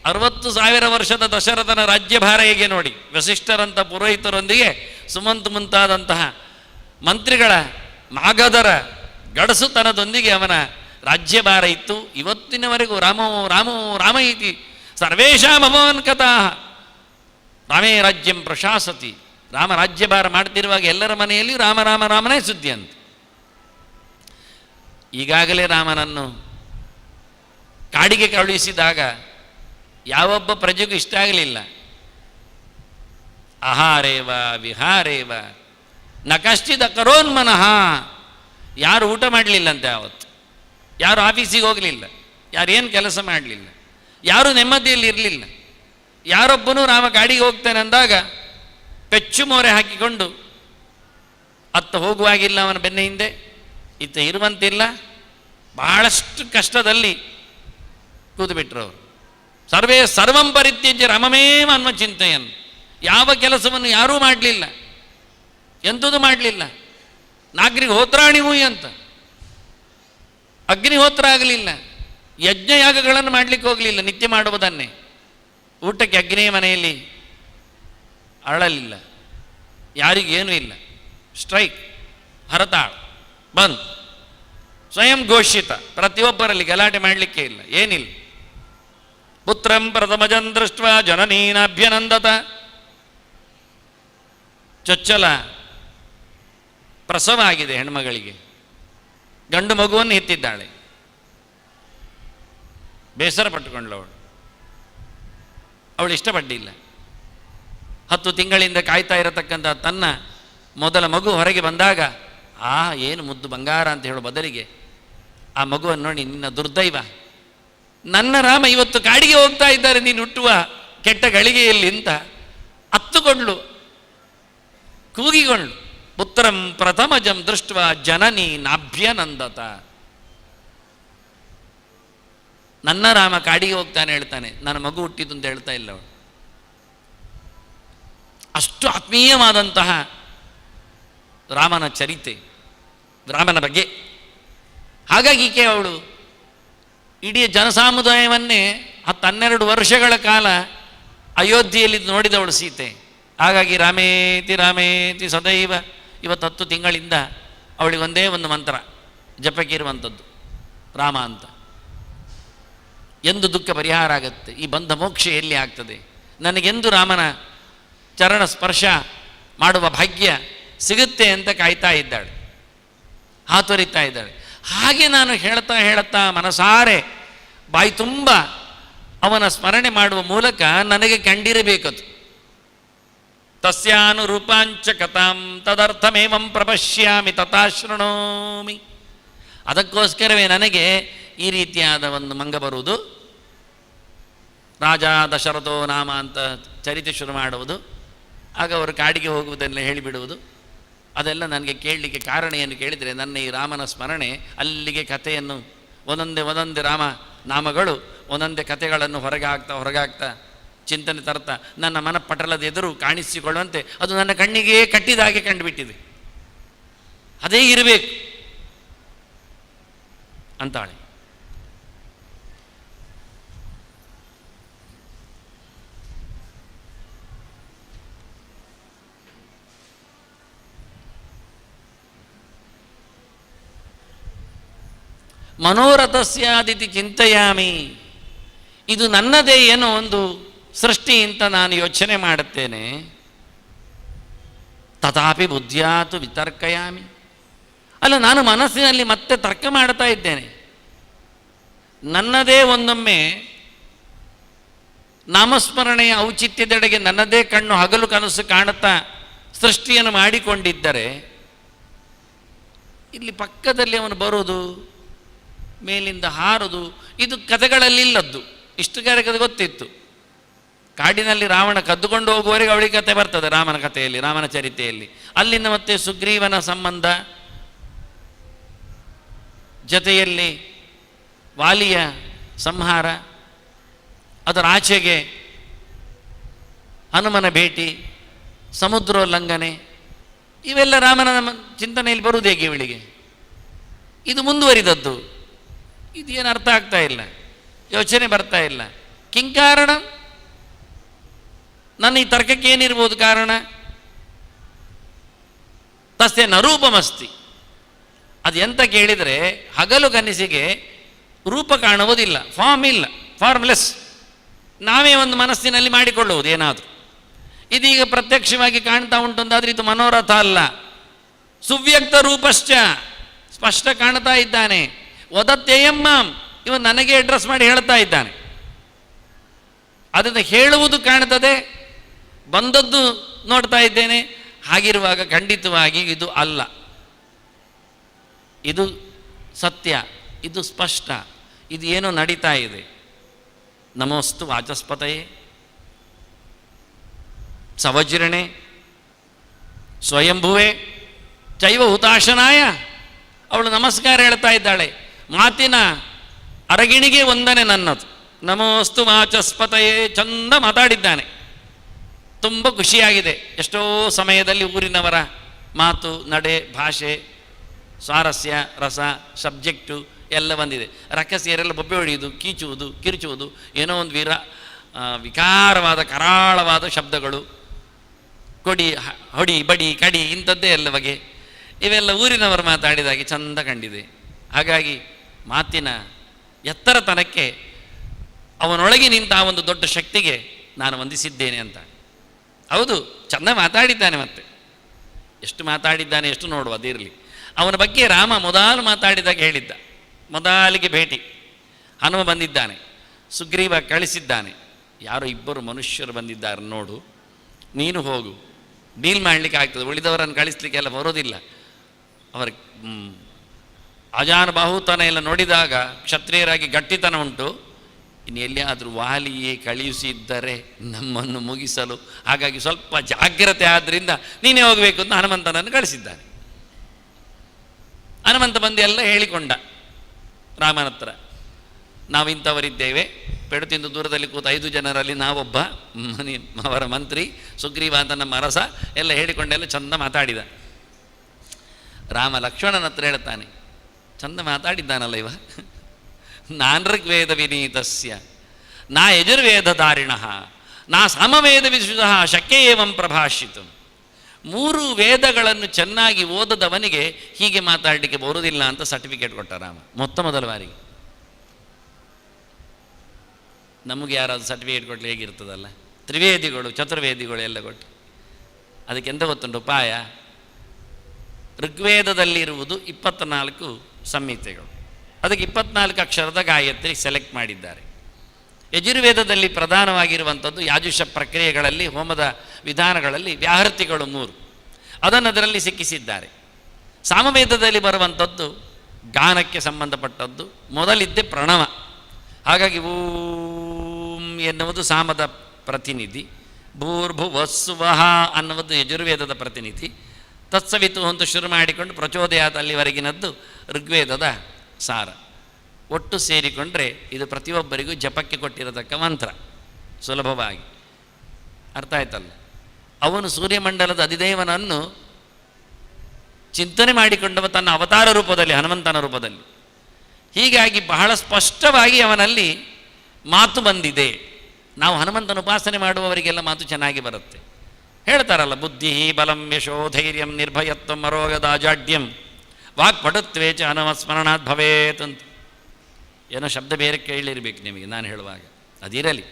60,000 ವರ್ಷದ ದಶರಥನ ರಾಜ್ಯಭಾರ ಹೇಗೆ ನೋಡಿ. ವಸಿಷ್ಠರಂಥ ಪುರೋಹಿತರೊಂದಿಗೆ ಸುಮಂತ್ ಮುಂತಾದಂತಹ ಮಂತ್ರಿಗಳ ಮಾಗಧರ ಗಡಸುತನದೊಂದಿಗೆ ಅವನ ರಾಜ್ಯಭಾರ ಇತ್ತು. ಇವತ್ತಿನವರೆಗೂ ರಾಮೋ ರಾಮೋ ರಾಮ ಇತಿ ಸರ್ವೇಷಾಂ ಅಭವನ್ ಕಥಾ ರಾಮೇ ರಾಜ್ಯಂ ಪ್ರಶಾಸತಿ. ರಾಮ ರಾಜ್ಯಭಾರ ಮಾಡ್ತಿರುವಾಗ ಎಲ್ಲರ ಮನೆಯಲ್ಲಿ ರಾಮ ರಾಮ ರಾಮನೇ ಸುದ್ದಿ ಅಂತ. ಈಗಾಗಲೇ ರಾಮನನ್ನು ಕಾಡಿಗೆ ಕಳುಹಿಸಿದಾಗ ಯಾವೊಬ್ಬ ಪ್ರಜೆಗೂ ಇಷ್ಟ ಆಗಲಿಲ್ಲ. ಆಹಾರೇವ ವಿಹಾರೇವ ನ ಕಶ್ಚಿದ ಕರೋನ್ಮನಃ. ಯಾರು ಊಟ ಮಾಡಲಿಲ್ಲಂತೆ ಆವತ್ತು, ಯಾರು ಆಫೀಸಿಗೆ ಹೋಗಲಿಲ್ಲ, ಯಾರೇನು ಕೆಲಸ ಮಾಡಲಿಲ್ಲ, ಯಾರೂ ನೆಮ್ಮದಿಯಲ್ಲಿ ಇರಲಿಲ್ಲ. ಯಾರೊಬ್ಬನೂ ರಾಮ ಕಾಡಿಗೆ ಹೋಗ್ತಾನೆ ಅಂದಾಗ ಪೆಚ್ಚು ಮೋರೆ ಹಾಕಿಕೊಂಡು ಅತ್ತ ಹೋಗುವಾಗಿಲ್ಲ ಅವನ ಬೆನ್ನ ಹಿಂದೆ, ಇತ್ತ ಇರುವಂತಿಲ್ಲ. ಬಹಳಷ್ಟು ಕಷ್ಟದಲ್ಲಿ ಕೂದುಬಿಟ್ರು ಅವರು. ಸರ್ವಂ ಪರಿತ್ಯಜ್ಯ ರಾಮಮೇವ ಅನ್ವ ಚಿಂತೆಯನ್. ಯಾವ ಕೆಲಸವನ್ನು ಯಾರೂ ಮಾಡಲಿಲ್ಲ, ಎಂಥದ್ದು ಮಾಡಲಿಲ್ಲ. ನಾಗರಿಗೆ ಹೋತ್ರಾಣಿವು ಅಂತ ಅಗ್ನಿಹೋತ್ರ ಆಗಲಿಲ್ಲ, ಯಜ್ಞಯಾಗಗಳನ್ನು ಮಾಡಲಿಕ್ಕೆ ಹೋಗಲಿಲ್ಲ, ನಿತ್ಯ ಮಾಡುವುದನ್ನೇ. ಊಟಕ್ಕೆ ಅಗ್ನಿಯ ಮನೆಯಲ್ಲಿ ಅರಳಲಿಲ್ಲ, ಯಾರಿಗೇನೂ ಇಲ್ಲ. ಸ್ಟ್ರೈಕ್, ಹರತಾಳ ಬಂದ್, ಸ್ವಯಂ ಘೋಷಿತ, ಪ್ರತಿಯೊಬ್ಬರಲ್ಲಿ ಗಲಾಟೆ ಮಾಡಲಿಕ್ಕೆ ಇಲ್ಲ, ಏನಿಲ್ಲ. ಪುತ್ರಂ ಪ್ರಥಮಜಂ ದೃಷ್ಟ ಜನನೀನಾಭ್ಯನಂದತ. ಚೊಚ್ಚಲ ಪ್ರಸವ ಆಗಿದೆ ಹೆಣ್ಮಗಳಿಗೆ, ಗಂಡು ಮಗುವನ್ನು ಹೆತ್ತಿದ್ದಾಳೆ. ಬೇಸರ ಪಟ್ಟುಕೊಂಡ್ಳು ಅವಳು ಇಷ್ಟಪಟ್ಟಿಲ್ಲ. 10 ತಿಂಗಳಿಂದ ಕಾಯ್ತಾ ಇರತಕ್ಕಂಥ ತನ್ನ ಮೊದಲ ಮಗು ಹೊರಗೆ ಬಂದಾಗ, ಏನು ಮುದ್ದು ಬಂಗಾರ ಅಂತ ಹೇಳೋ ಬದಲಿಗೆ ಆ ಮಗುವನ್ನು ನೋಡಿ, ನಿನ್ನ ದುರ್ದೈವ, ನನ್ನ ರಾಮ ಇವತ್ತು ಕಾಡಿಗೆ ಹೋಗ್ತಾ ಇದ್ದಾರೆ, ನೀನು ಹುಟ್ಟುವ ಕೆಟ್ಟ ಗಳಿಗೆಯಲ್ಲಿ ಅಂತ ಅತ್ತುಕೊಂಡ್ಳು, ಕೂಗಿಕೊಂಡ್ಳು. ಪುತ್ರಂ ಪ್ರಥಮಜಂ ದೃಷ್ಟ ಜನನಿ ನಾಭ್ಯನಂದತ. ನನ್ನ ರಾಮ ಕಾಡಿಗೆ ಹೋಗ್ತಾನೆ ಹೇಳ್ತಾನೆ, ನನ್ನ ಮಗು ಹುಟ್ಟಿದ್ದು ಅಂತ ಹೇಳ್ತಾ ಇಲ್ಲ ಅವಳು. ಅಷ್ಟು ಆತ್ಮೀಯವಾದಂತಹ ರಾಮನ ಚರಿತೆ, ರಾಮನ ಬಗ್ಗೆ. ಹಾಗಾಗಿ ಈಕೆ ಅವಳು ಇಡೀ ಜನಸಾಮುದಾಯವನ್ನೇ 10-12 ವರ್ಷಗಳ ಕಾಲ ಅಯೋಧ್ಯೆಯಲ್ಲಿ ನೋಡಿದವಳು ಸೀತೆ. ಹಾಗಾಗಿ ರಾಮೇತಿ ರಾಮೇತಿ ಸದೈವ. ಇವತ್ತು 10 ತಿಂಗಳಿಂದ ಅವಳಿಗೊಂದೇ ಒಂದು ಮಂತ್ರ ಜಪಕ್ಕೆ ಇರುವಂಥದ್ದು, ರಾಮ ಅಂತ. ಎಂದು ದುಃಖ ಪರಿಹಾರ ಆಗುತ್ತೆ? ಈ ಬಂಧ ಮೋಕ್ಷ ಎಲ್ಲಿ ಆಗ್ತದೆ? ನನಗೆಂದು ರಾಮನ ಚರಣ ಸ್ಪರ್ಶ ಮಾಡುವ ಭಾಗ್ಯ ಸಿಗುತ್ತೆ ಅಂತ ಕಾಯ್ತಾ ಇದ್ದಾಳೆ, ಹಾತೊರಿತಾ ಇದ್ದಾಳೆ. ಹಾಗೆ ನಾನು ಹೇಳ್ತಾ ಹೇಳ್ತಾ ಮನಸಾರೆ ಬಾಯಿ ತುಂಬ ಅವನ ಸ್ಮರಣೆ ಮಾಡುವ ಮೂಲಕ ನನಗೆ ಕಂಡಿರಬೇಕದು. ತಸ್ಯಾನುರೂಪಾಂಚ ಕಥಾಂ ತದರ್ಥಮೇವಂ ಪ್ರಪಶ್ಯಾಮಿ ತಥಾ ಶೃಣೋಮಿ. ಅದಕ್ಕೋಸ್ಕರವೇ ನನಗೆ ಈ ರೀತಿಯಾದ ಒಂದು ಮಂಗ ಬರುವುದು, ರಾಜ ದಶರಥೋ ನಾಮ ಅಂತ ಚರಿತೆ ಶುರು ಮಾಡುವುದು, ಆಗ ಅವರು ಕಾಡಿಗೆ ಹೋಗುವುದೆಲ್ಲ ಹೇಳಿಬಿಡುವುದು. ಅದೆಲ್ಲ ನನಗೆ ಕೇಳಲಿಕ್ಕೆ ಕಾರಣ ಏನು ಕೇಳಿದರೆ, ನನ್ನ ಈ ರಾಮನ ಸ್ಮರಣೆ ಅಲ್ಲಿಗೆ ಕಥೆಯನ್ನು ಒಂದೊಂದೇ ರಾಮ ನಾಮಗಳು ಒಂದೊಂದೇ ಕಥೆಗಳನ್ನು ಹೊರಗಾಗ್ತಾ ಚಿಂತನೆ ತರ್ತಾ ನನ್ನ ಮನಪಟಲದ ಎದುರು ಕಾಣಿಸಿಕೊಳ್ಳುವಂತೆ ಅದು ನನ್ನ ಕಣ್ಣಿಗೆ ಕಟ್ಟಿದ ಹಾಗೆ ಕಂಡುಬಿಟ್ಟಿದೆ. ಅದೇ ಇರಬೇಕು ಅಂತಾಳೆ. ಮನೋರಥಸ್ಯಾದಿತಿ ಚಿಂತೆಯಾಮಿ. ಇದು ನನ್ನದೇ ಏನೋ ಒಂದು ಸೃಷ್ಟಿ ಅಂತ ನಾನು ಯೋಚನೆ ಮಾಡುತ್ತೇನೆ. ತಥಾಪಿ ಬುದ್ಧಿಯಾತು ವಿತರ್ಕಯಾಮಿ. ಅಲ್ಲ, ನಾನು ಮನಸ್ಸಿನಲ್ಲಿ ಮತ್ತೆ ತರ್ಕ ಮಾಡ್ತಾ ಇದ್ದೇನೆ. ನನ್ನದೇ ಒಂದೊಮ್ಮೆ ನಾಮಸ್ಮರಣೆಯ ಔಚಿತ್ಯದೆಡೆಗೆ ನನ್ನದೇ ಕಣ್ಣು ಹಗಲು ಕನಸು ಕಾಣುತ್ತಾ ಸೃಷ್ಟಿಯನ್ನು ಮಾಡಿಕೊಂಡಿದ್ದರೆ, ಇಲ್ಲಿ ಪಕ್ಕದಲ್ಲಿ ಅವನು ಬರೋದು, ಮೇಲಿಂದ ಹಾರೋದು, ಇದು ಕಥೆಗಳಲ್ಲಿಲ್ಲದ್ದು. ಇಷ್ಟು ಕಥೆ ಗೊತ್ತಿತ್ತು. ಕಾಡಿನಲ್ಲಿ ರಾವಣ ಕದ್ದುಕೊಂಡು ಹೋಗುವವರೆಗೆ ಅವಳಿಗೆ ಕಥೆ ಬರ್ತದೆ ರಾಮನ ಕಥೆಯಲ್ಲಿ, ರಾಮನ ಚರಿತೆಯಲ್ಲಿ. ಅಲ್ಲಿಂದ ಮತ್ತೆ ಸುಗ್ರೀವನ ಸಂಬಂಧ, ಜೊತೆಯಲ್ಲಿ ವಾಲಿಯ ಸಂಹಾರ, ಅದರ ಆಚೆಗೆ ಹನುಮನ ಭೇಟಿ, ಸಮುದ್ರೋಲ್ಲಂಘನೆ, ಇವೆಲ್ಲ ರಾಮನ ಚಿಂತನೆಯಲ್ಲಿ ಬರುವುದು ಹೇಗೆ ಇವಳಿಗೆ? ಇದು ಮುಂದುವರಿದದ್ದು. ಇದು ಏನು ಅರ್ಥ ಆಗ್ತಾ ಇಲ್ಲ, ಯೋಚನೆ ಬರ್ತಾ ಇಲ್ಲ. ಕಿಂಕಾರಣ? ನನ್ನ ಈ ತರ್ಕಕ್ಕೆ ಏನಿರ್ಬೋದು ಕಾರಣ? ತಸ್ಯ ನರೂಪಮಸ್ತಿ. ಅದು ಎಂತ ಕೇಳಿದರೆ, ಹಗಲು ಕನಸಿಗೆ ರೂಪ ಕಾಣುವುದಿಲ್ಲ, ಫಾರ್ಮ್ ಇಲ್ಲ, ಫಾರ್ಮ್ಲೆಸ್. ನಾವೇ ಒಂದು ಮನಸ್ಸಿನಲ್ಲಿ ಮಾಡಿಕೊಳ್ಳುವುದು ಏನಾದರೂ. ಇದೀಗ ಪ್ರತ್ಯಕ್ಷವಾಗಿ ಕಾಣ್ತಾ ಉಂಟಂತಾದರೆ ಇದು ಮನೋರಥ ಅಲ್ಲ, ಸುವ್ಯಕ್ತ ರೂಪಶ್ಚ, ಸ್ಪಷ್ಟ ಕಾಣ್ತಾ ಇದ್ದಾನೆ. ವದತ್ತೇಯಮ್ಮಾಂ, ಇವನು ನನಗೆ ಅಡ್ರೆಸ್ ಮಾಡಿ ಹೇಳ್ತಾ ಇದ್ದಾನೆ. ಅದನ್ನು ಹೇಳುವುದು ಕಾಣ್ತದೆ, ಬಂದದ್ದು ನೋಡ್ತಾ ಇದ್ದೇನೆ. ಹಾಗಿರುವಾಗ ಖಂಡಿತವಾಗಿ ಇದು ಅಲ್ಲ, ಇದು ಸತ್ಯ, ಇದು ಸ್ಪಷ್ಟ, ಇದು ಏನೋ ನಡೀತಾ ಇದೆ. ನಮೋಸ್ತು ವಾಚಸ್ಪತಯೇ ಸವಜ್ರಣೆ ಸ್ವಯಂಭುವೆ ಚೈವ ಹುತಾಶನಾಯ. ಅವಳು ನಮಸ್ಕಾರ ಹೇಳ್ತಾ ಇದ್ದಾಳೆ. ಮಾತಿನ ಅರಗಿಣಿಗೆ ವಂದನೆ ನನ್ನದು. ನಮೋಸ್ತು ವಾಚಸ್ಪತಯೇ. ಚಂದ ಮಾತಾಡಿದ್ದಾನೆ, ತುಂಬ ಖುಷಿಯಾಗಿದೆ. ಎಷ್ಟೋ ಸಮಯದಲ್ಲಿ ಊರಿನವರ ಮಾತು, ನಡೆ, ಭಾಷೆ, ಸ್ವಾರಸ್ಯ, ರಸ, ಸಬ್ಜೆಕ್ಟು ಎಲ್ಲ ಬಂದಿದೆ. ರಕ್ಕಸಿಯರೆಲ್ಲ ಬೊಬ್ಬೆ ಹೊಡೆಯುವುದು, ಕೀಚುವುದು, ಕಿರುಚುವುದು, ಏನೋ ಒಂದು ವಿಕಾರವಾದ ಕರಾಳವಾದ ಶಬ್ದಗಳು, ಕೊಡಿ, ಹೊಡಿ, ಬಡಿ, ಕಡಿ, ಇಂಥದ್ದೇ ಎಲ್ಲ ಬಗೆ. ಇವೆಲ್ಲ ಊರಿನವರು ಮಾತಾಡಿದಾಗೆ ಚಂದ ಕಂಡಿದೆ. ಹಾಗಾಗಿ ಮಾತಿನ ಎತ್ತರತನಕ್ಕೆ, ಅವನೊಳಗೆ ನಿಂತ ಆ ಒಂದು ದೊಡ್ಡ ಶಕ್ತಿಗೆ ನಾನು ವಂದಿಸಿದ್ದೇನೆ ಅಂತ. ಹೌದು, ಚಂದ ಮಾತಾಡಿದ್ದಾನೆ. ಮತ್ತೆ ಎಷ್ಟು ಮಾತಾಡಿದ್ದಾನೆ, ಎಷ್ಟು ನೋಡುವ, ಅದಿರಲಿ. ಅವನ ಬಗ್ಗೆ ರಾಮ ಮೊದಲು ಮಾತಾಡಿದಾಗ ಹೇಳಿದ್ದ. ಮೊದಲಿಗೆ ಭೇಟಿ, ಹನುಮ ಬಂದಿದ್ದಾನೆ, ಸುಗ್ರೀವ ಕಳಿಸಿದ್ದಾನೆ. ಯಾರೋ ಇಬ್ಬರು ಮನುಷ್ಯರು ಬಂದಿದ್ದಾರೆ ನೋಡು, ನೀನು ಹೋಗು, ಡೀಲ್ ಮಾಡಲಿಕ್ಕೆ ಆಗ್ತದೆ, ಉಳಿದವರನ್ನು ಕಳಿಸ್ಲಿಕ್ಕೆಲ್ಲ ಬರೋದಿಲ್ಲ. ಅವರ ಅಜಾನುಬಾಹುತನ ಎಲ್ಲ ನೋಡಿದಾಗ ಕ್ಷತ್ರಿಯರಾಗಿ ಗಟ್ಟಿತನ ಉಂಟು. ಇನ್ನು ಎಲ್ಲಿಯಾದರೂ ವಾಲಿಯೇ ಕಳುಹಿಸಿದ್ದರೆ ನಮ್ಮನ್ನು ಮುಗಿಸಲು, ಹಾಗಾಗಿ ಸ್ವಲ್ಪ ಜಾಗ್ರತೆ ಆದ್ದರಿಂದ ನೀನೇ ಹೋಗಬೇಕು ಅಂತ ಹನುಮಂತನನ್ನು ಕಳಿಸಿದ್ದಾನೆ. ಹನುಮಂತ ಬಂದು ಎಲ್ಲ ಹೇಳಿಕೊಂಡ ರಾಮನ ಹತ್ರ. ನಾವಿಂಥವರಿದ್ದೇವೆ, ಪೆಡು ತಿಂದು ದೂರದಲ್ಲಿ ಕೂತ 5 ಜನರಲ್ಲಿ ನಾವೊಬ್ಬ, ಅವರ ಮಂತ್ರಿ ಸುಗ್ರೀವ ಅಂತ ನಮ್ಮ ಅರಸ, ಎಲ್ಲ ಹೇಳಿಕೊಂಡೆಲ್ಲ ಚಂದ ಮಾತಾಡಿದ. ರಾಮ ಲಕ್ಷ್ಮಣನ ಹತ್ರ ಹೇಳ್ತಾನೆ, ಚಂದ ಮಾತಾಡಿದ್ದಾನಲ್ಲ ಇವ. ನಾನೃಗ್ವೇದ ವಿನೀತಸ್ಯ ನಾ ಯಜುರ್ವೇದಧಾರಿಣ ನಾ ಸಮವೇದ ವಿಶುಧ ಶಕ್ಯ ಏವಂ ಪ್ರಭಾಷಿತು. 3 ವೇದಗಳನ್ನು ಚೆನ್ನಾಗಿ ಓದದವನಿಗೆ ಹೀಗೆ ಮಾತಾಡಲಿಕ್ಕೆ ಬರುವುದಿಲ್ಲ ಅಂತ ಸರ್ಟಿಫಿಕೇಟ್ ಕೊಟ್ಟ ರಾಮ ಮೊದಲ ಬಾರಿಗೆ. ನಮಗೆ ಯಾರಾದರೂ ಸರ್ಟಿಫಿಕೇಟ್ ಕೊಟ್ಟರೆ ಹೇಗಿರ್ತದಲ್ಲ, ತ್ರಿವೇದಿಗಳು ಚತುರ್ವೇದಿಗಳು ಎಲ್ಲ ಕೊಟ್ಟು. ಅದಕ್ಕೆ ಎಂತ ಗೊತ್ತುಂಟು ಉಪಾಯ? ಋಗ್ವೇದದಲ್ಲಿರುವುದು 24 ಸಂಹಿತೆಗಳು, ಅದಕ್ಕೆ 24 ಅಕ್ಷರದ ಗಾಯತ್ರಿ ಸೆಲೆಕ್ಟ್ ಮಾಡಿದ್ದಾರೆ. ಯಜುರ್ವೇದದಲ್ಲಿ ಪ್ರಧಾನವಾಗಿರುವಂಥದ್ದು ಯಾಜುಷ ಪ್ರಕ್ರಿಯೆಗಳಲ್ಲಿ, ಹೋಮದ ವಿಧಾನಗಳಲ್ಲಿ ವ್ಯಾಹೃತಿಗಳು 3, ಅದನ್ನು ಅದರಲ್ಲಿ ಸಿಕ್ಕಿಸಿದ್ದಾರೆ. ಸಾಮವೇದದಲ್ಲಿ ಬರುವಂಥದ್ದು ಗಾನಕ್ಕೆ ಸಂಬಂಧಪಟ್ಟದ್ದು, ಮೊದಲಿದ್ದೆ ಪ್ರಣವ. ಹಾಗಾಗಿ ಓಂ ಎನ್ನುವುದು ಸಾಮದ ಪ್ರತಿನಿಧಿ, ಭೂರ್ಭುವಸ್ಸುವಹ ಅನ್ನುವುದು ಯಜುರ್ವೇದದ ಪ್ರತಿನಿಧಿ, ತತ್ಸವಿತು ಅಂತ ಶುರು ಮಾಡಿಕೊಂಡು ಪ್ರಚೋದಯಾತ್ ಅಲ್ಲಿವರೆಗಿನದ್ದು ಋಗ್ವೇದದ ಸಾರ. ಒಟ್ಟು ಸೇರಿಕೊಂಡ್ರೆ ಇದು ಪ್ರತಿಯೊಬ್ಬರಿಗೂ ಜಪಕ್ಕೆ ಕೊಟ್ಟಿರತಕ್ಕ ಮಂತ್ರ, ಸುಲಭವಾಗಿ ಅರ್ಥ ಆಯ್ತಲ್ಲ. ಅವನು ಸೂರ್ಯಮಂಡಲದ ಅಧಿದೇವನನ್ನು ಚಿಂತನೆ ಮಾಡಿಕೊಂಡವ ತನ್ನ ಅವತಾರ ರೂಪದಲ್ಲಿ, ಹನುಮಂತನ ರೂಪದಲ್ಲಿ. ಹೀಗಾಗಿ ಬಹಳ ಸ್ಪಷ್ಟವಾಗಿ ಅವನಲ್ಲಿ ಮಾತು ಬಂದಿದೆ. ನಾವು ಹನುಮಂತನ ಉಪಾಸನೆ ಮಾಡುವವರಿಗೆಲ್ಲ ಮಾತು ಚೆನ್ನಾಗಿ ಬರುತ್ತೆ. ಹೇಳ್ತಾರಲ್ಲ, ಬುದ್ಧಿ ಬಲಂ ಯಶೋ ಧೈರ್ಯಂ ನಿರ್ಭಯತ್ವಂ ಅರೋಗದಾಜಾಡ್ಯಂ ವಾಕ್ಪಟುತ್ವೇಚ ಹನುಮಸ್ಮರಣಾತ್ ಭವೇತ್ ಅಂತ. ಏನೋ ಶಬ್ದ ಬೇರೆ ಕೇಳಿರ್ಬೇಕು ನಿಮಗೆ ನಾನು ಹೇಳುವಾಗ, ಅದಿರಲಿ.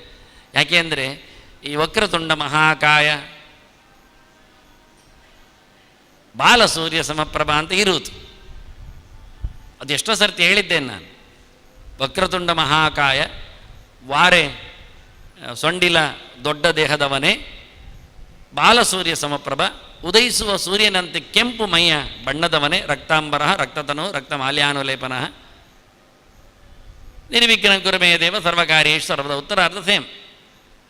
ಯಾಕೆ ಅಂದರೆ ಈ ವಕ್ರತುಂಡ ಮಹಾಕಾಯ, ಬಾಲಸೂರ್ಯ ಸಮಪ್ರಭಾ ಅಂತ ಇರುವುದು. ಅದೆಷ್ಟೋ ಸರ್ತಿ ಹೇಳಿದ್ದೇನೆ ನಾನು. ವಕ್ರತುಂಡ ಮಹಾಕಾಯ, ವಾರೆ ಸೊಂಡಿಲ ದೊಡ್ಡ ದೇಹದವನೇ, ಬಾಲಸೂರ್ಯ ಸಮಪ್ರಭ, ಉದಯಿಸುವ ಸೂರ್ಯನಂತೆ ಕೆಂಪು ಮೈಯ ಬಣ್ಣದವನೇ, ರಕ್ತಾಂಬರ ರಕ್ತತನು ರಕ್ತಮಾಲ್ಯಾನುಲೇಪನ, ನಿರ್ವಿಘ್ನ ಕುರುಮೇ ದೇವ ಸರ್ವಕಾರ್ಯೇಷು ಸರ್ವದ ಉತ್ತರಾರ್ಧ ಸೇಮ್.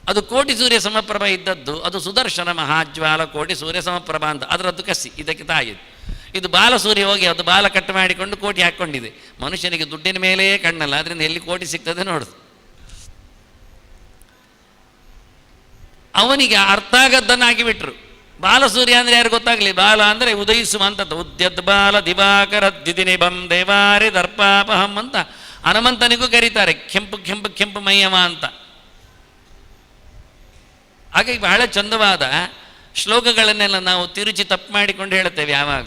ಅದು ಕೋಟಿ ಸೂರ್ಯ ಸಮಪ್ರಭ ಇದ್ದದ್ದು, ಅದು ಸುದರ್ಶನ ಮಹಾಜ್ವಾಲ ಕೋಟಿ ಸೂರ್ಯ ಸಮಪ್ರಭ ಅಂತ ಅದರದ್ದು ಕಸಿ ಇದಕ್ಕೆ ತಾಗಿದೆ. ಇದು ಬಾಲಸೂರ್ಯ ಹೋಗಿ ಅದು ಬಾಲ ಕಟ್ಟು ಮಾಡಿಕೊಂಡು ಕೋಟಿ ಹಾಕ್ಕೊಂಡಿದೆ. ಮನುಷ್ಯನಿಗೆ ದುಡ್ಡಿನ ಮೇಲೇ ಕಣ್ಣಲ್ಲ, ಅದರಿಂದ ಎಲ್ಲಿ ಕೋಟಿ ಸಿಗ್ತದೆ ನೋಡುದು. ಅವನಿಗೆ ಅರ್ಥ ಆಗದ್ದನ್ನಾಗಿ ಬಿಟ್ರು. ಬಾಲಸೂರ್ಯ ಅಂದರೆ ಯಾರು ಗೊತ್ತಾಗಲಿ? ಬಾಲ ಅಂದರೆ ಉದಯಿಸುವಂಥದ್ದು. ಉದ್ಯದ್ ಬಾಲ ದಿವಾಕರ ದಿದಿನಿಬಂ ದೇವಾರಿ ದರ್ಪಾಪಹಂ ಅಂತ ಹನುಮಂತನಿಗೂ ಕರೀತಾರೆ, ಕೆಂಪು ಕೆಂಪು ಕೆಂಪು ಮೈಯವ ಅಂತ. ಹಾಗಾಗಿ ಬಹಳ ಚಂದವಾದ ಶ್ಲೋಕಗಳನ್ನೆಲ್ಲ ನಾವು ತಿರುಚಿ ತಪ್ಪು ಮಾಡಿಕೊಂಡು ಹೇಳುತ್ತೇವೆ ಯಾವಾಗ,